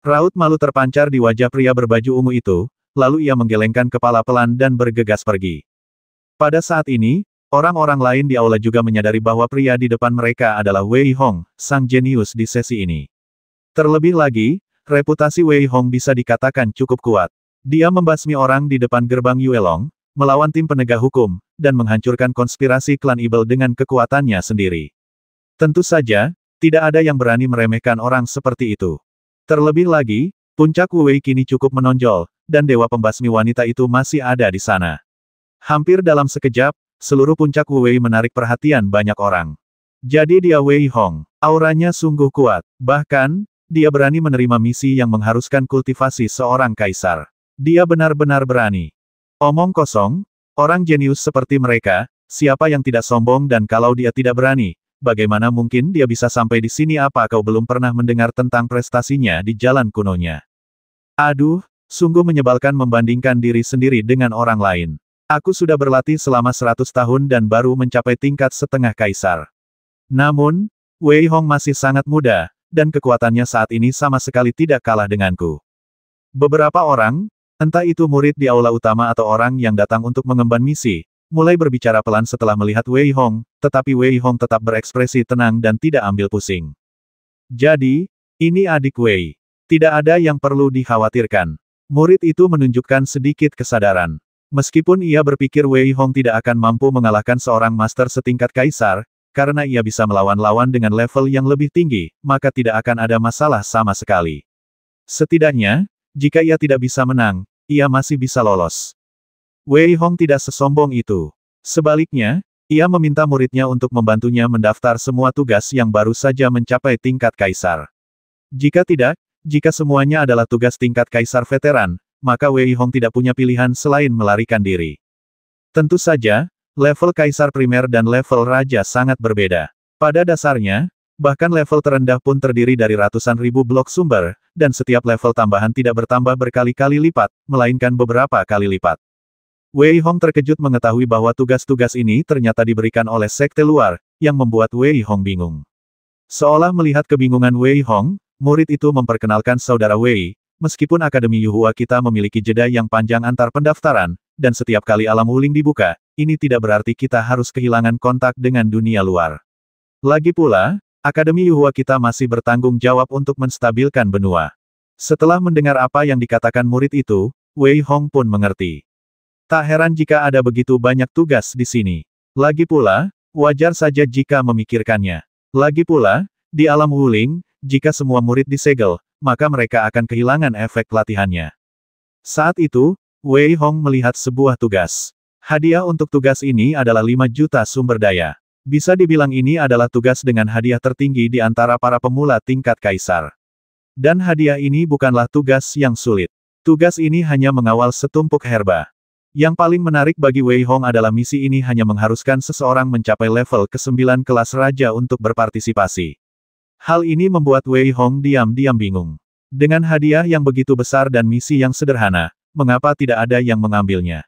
S1: Raut malu terpancar di wajah pria berbaju ungu itu, lalu ia menggelengkan kepala pelan dan bergegas pergi. Pada saat ini, orang-orang lain di aula juga menyadari bahwa pria di depan mereka adalah Wei Hong, sang jenius di sesi ini. Terlebih lagi, reputasi Wei Hong bisa dikatakan cukup kuat. Dia membasmi orang di depan gerbang Yuelong, melawan tim penegak hukum, dan menghancurkan konspirasi klan Ibel dengan kekuatannya sendiri. Tentu saja, tidak ada yang berani meremehkan orang seperti itu. Terlebih lagi, puncak Wu Wei kini cukup menonjol, dan dewa pembasmi wanita itu masih ada di sana. Hampir dalam sekejap, seluruh puncak Wu Wei menarik perhatian banyak orang. Jadi dia Wei Hong, auranya sungguh kuat, bahkan, dia berani menerima misi yang mengharuskan kultivasi seorang kaisar. Dia benar-benar berani. Omong kosong, orang jenius seperti mereka, siapa yang tidak sombong dan kalau dia tidak berani, bagaimana mungkin dia bisa sampai di sini? Apa kau belum pernah mendengar tentang prestasinya di jalan kunonya? Aduh, sungguh menyebalkan membandingkan diri sendiri dengan orang lain. Aku sudah berlatih selama 100 tahun dan baru mencapai tingkat setengah kaisar. Namun, Wei Hong masih sangat muda, dan kekuatannya saat ini sama sekali tidak kalah denganku. Beberapa orang, entah itu murid di aula utama atau orang yang datang untuk mengemban misi, mulai berbicara pelan setelah melihat Wei Hong, tetapi Wei Hong tetap berekspresi tenang dan tidak ambil pusing. Jadi, ini adik Wei. Tidak ada yang perlu dikhawatirkan. Murid itu menunjukkan sedikit kesadaran. Meskipun ia berpikir Wei Hong tidak akan mampu mengalahkan seorang master setingkat kaisar, karena ia bisa melawan-lawan dengan level yang lebih tinggi, maka tidak akan ada masalah sama sekali. Setidaknya, jika ia tidak bisa menang, ia masih bisa lolos. Wei Hong tidak sesombong itu. Sebaliknya, ia meminta muridnya untuk membantunya mendaftar semua tugas yang baru saja mencapai tingkat kaisar. Jika tidak, Jika semuanya adalah tugas tingkat kaisar veteran, maka Wei Hong tidak punya pilihan selain melarikan diri. Tentu saja, level kaisar primer dan level raja sangat berbeda. Pada dasarnya, bahkan level terendah pun terdiri dari ratusan ribu blok sumber, dan setiap level tambahan tidak bertambah berkali-kali lipat, melainkan beberapa kali lipat. Wei Hong terkejut mengetahui bahwa tugas-tugas ini ternyata diberikan oleh sekte luar, yang membuat Wei Hong bingung. Seolah melihat kebingungan Wei Hong, murid itu memperkenalkan saudara Wei, meskipun Akademi Yuhua kita memiliki jeda yang panjang antar pendaftaran, dan setiap kali alam wuling dibuka, ini tidak berarti kita harus kehilangan kontak dengan dunia luar. Lagi pula, Akademi Yuhua kita masih bertanggung jawab untuk menstabilkan benua. Setelah mendengar apa yang dikatakan murid itu, Wei Hong pun mengerti. Tak heran jika ada begitu banyak tugas di sini. Lagi pula, wajar saja jika memikirkannya. Lagi pula, di alam wuling, jika semua murid disegel, maka mereka akan kehilangan efek latihannya. Saat itu, Wei Hong melihat sebuah tugas. Hadiah untuk tugas ini adalah 5 juta sumber daya. Bisa dibilang ini adalah tugas dengan hadiah tertinggi di antara para pemula tingkat kaisar. Dan hadiah ini bukanlah tugas yang sulit. Tugas ini hanya mengawal setumpuk herba. Yang paling menarik bagi Wei Hong adalah misi ini hanya mengharuskan seseorang mencapai level ke-9 kelas raja untuk berpartisipasi. Hal ini membuat Wei Hong diam-diam bingung. Dengan hadiah yang begitu besar dan misi yang sederhana, mengapa tidak ada yang mengambilnya?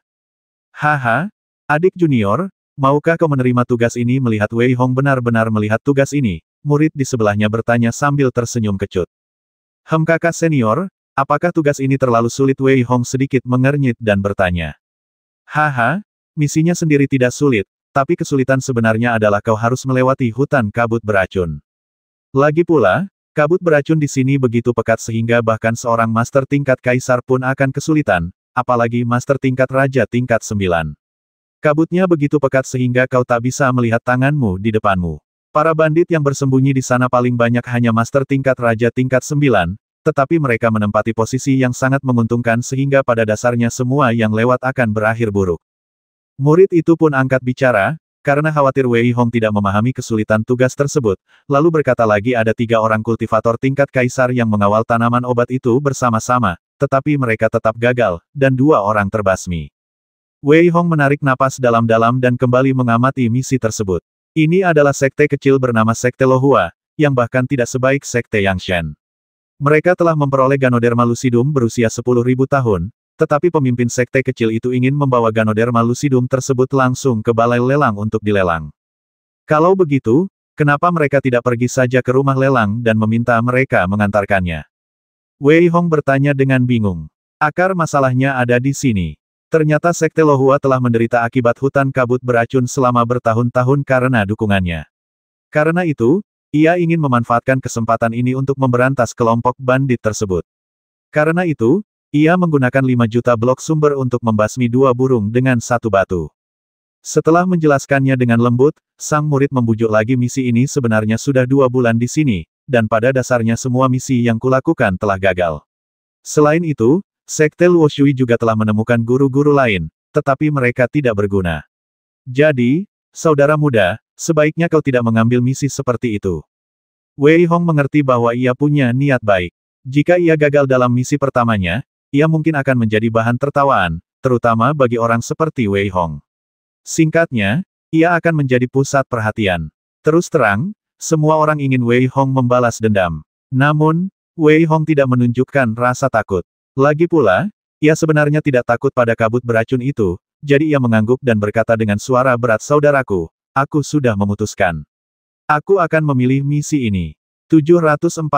S1: Haha, adik junior, maukah kau menerima tugas ini? Melihat Wei Hong benar-benar melihat tugas ini, murid di sebelahnya bertanya sambil tersenyum kecut. Kakak senior, apakah tugas ini terlalu sulit? Wei Hong sedikit mengernyit dan bertanya. Haha, misinya sendiri tidak sulit, tapi kesulitan sebenarnya adalah kau harus melewati hutan kabut beracun. Lagi pula, kabut beracun di sini begitu pekat sehingga bahkan seorang master tingkat kaisar pun akan kesulitan, apalagi master tingkat raja tingkat 9. Kabutnya begitu pekat sehingga kau tak bisa melihat tanganmu di depanmu. Para bandit yang bersembunyi di sana paling banyak hanya master tingkat raja tingkat 9, tetapi mereka menempati posisi yang sangat menguntungkan sehingga pada dasarnya semua yang lewat akan berakhir buruk. Murid itu pun angkat bicara, karena khawatir Wei Hong tidak memahami kesulitan tugas tersebut, lalu berkata lagi ada 3 orang kultivator tingkat kaisar yang mengawal tanaman obat itu bersama-sama, tetapi mereka tetap gagal, dan 2 orang terbasmi. Wei Hong menarik napas dalam-dalam dan kembali mengamati misi tersebut. Ini adalah sekte kecil bernama Sekte Lohua, yang bahkan tidak sebaik Sekte Yangshan. Mereka telah memperoleh Ganoderma Lucidum berusia 10.000 tahun, tetapi pemimpin sekte kecil itu ingin membawa Ganoderma Lucidum tersebut langsung ke balai lelang untuk dilelang. Kalau begitu, kenapa mereka tidak pergi saja ke rumah lelang dan meminta mereka mengantarkannya? Wei Hong bertanya dengan bingung. Akar masalahnya ada di sini. Ternyata Sekte Lohua telah menderita akibat hutan kabut beracun selama bertahun-tahun karena dukungannya. Karena itu, ia ingin memanfaatkan kesempatan ini untuk memberantas kelompok bandit tersebut. Karena itu, ia menggunakan 5 juta blok sumber untuk membasmi 2 burung dengan 1 batu. Setelah menjelaskannya dengan lembut, sang murid membujuk lagi misi ini sebenarnya sudah 2 bulan di sini, dan pada dasarnya semua misi yang kulakukan telah gagal. Selain itu, Sekte Luo Shui juga telah menemukan guru-guru lain, tetapi mereka tidak berguna. Jadi, saudara muda, sebaiknya kau tidak mengambil misi seperti itu. Wei Hong mengerti bahwa ia punya niat baik. Jika ia gagal dalam misi pertamanya, ia mungkin akan menjadi bahan tertawaan, terutama bagi orang seperti Wei Hong. Singkatnya, ia akan menjadi pusat perhatian. Terus terang, semua orang ingin Wei Hong membalas dendam. Namun, Wei Hong tidak menunjukkan rasa takut. Lagi pula, ia sebenarnya tidak takut pada kabut beracun itu, jadi ia mengangguk dan berkata dengan suara berat, saudaraku, aku sudah memutuskan. Aku akan memilih misi ini. 740.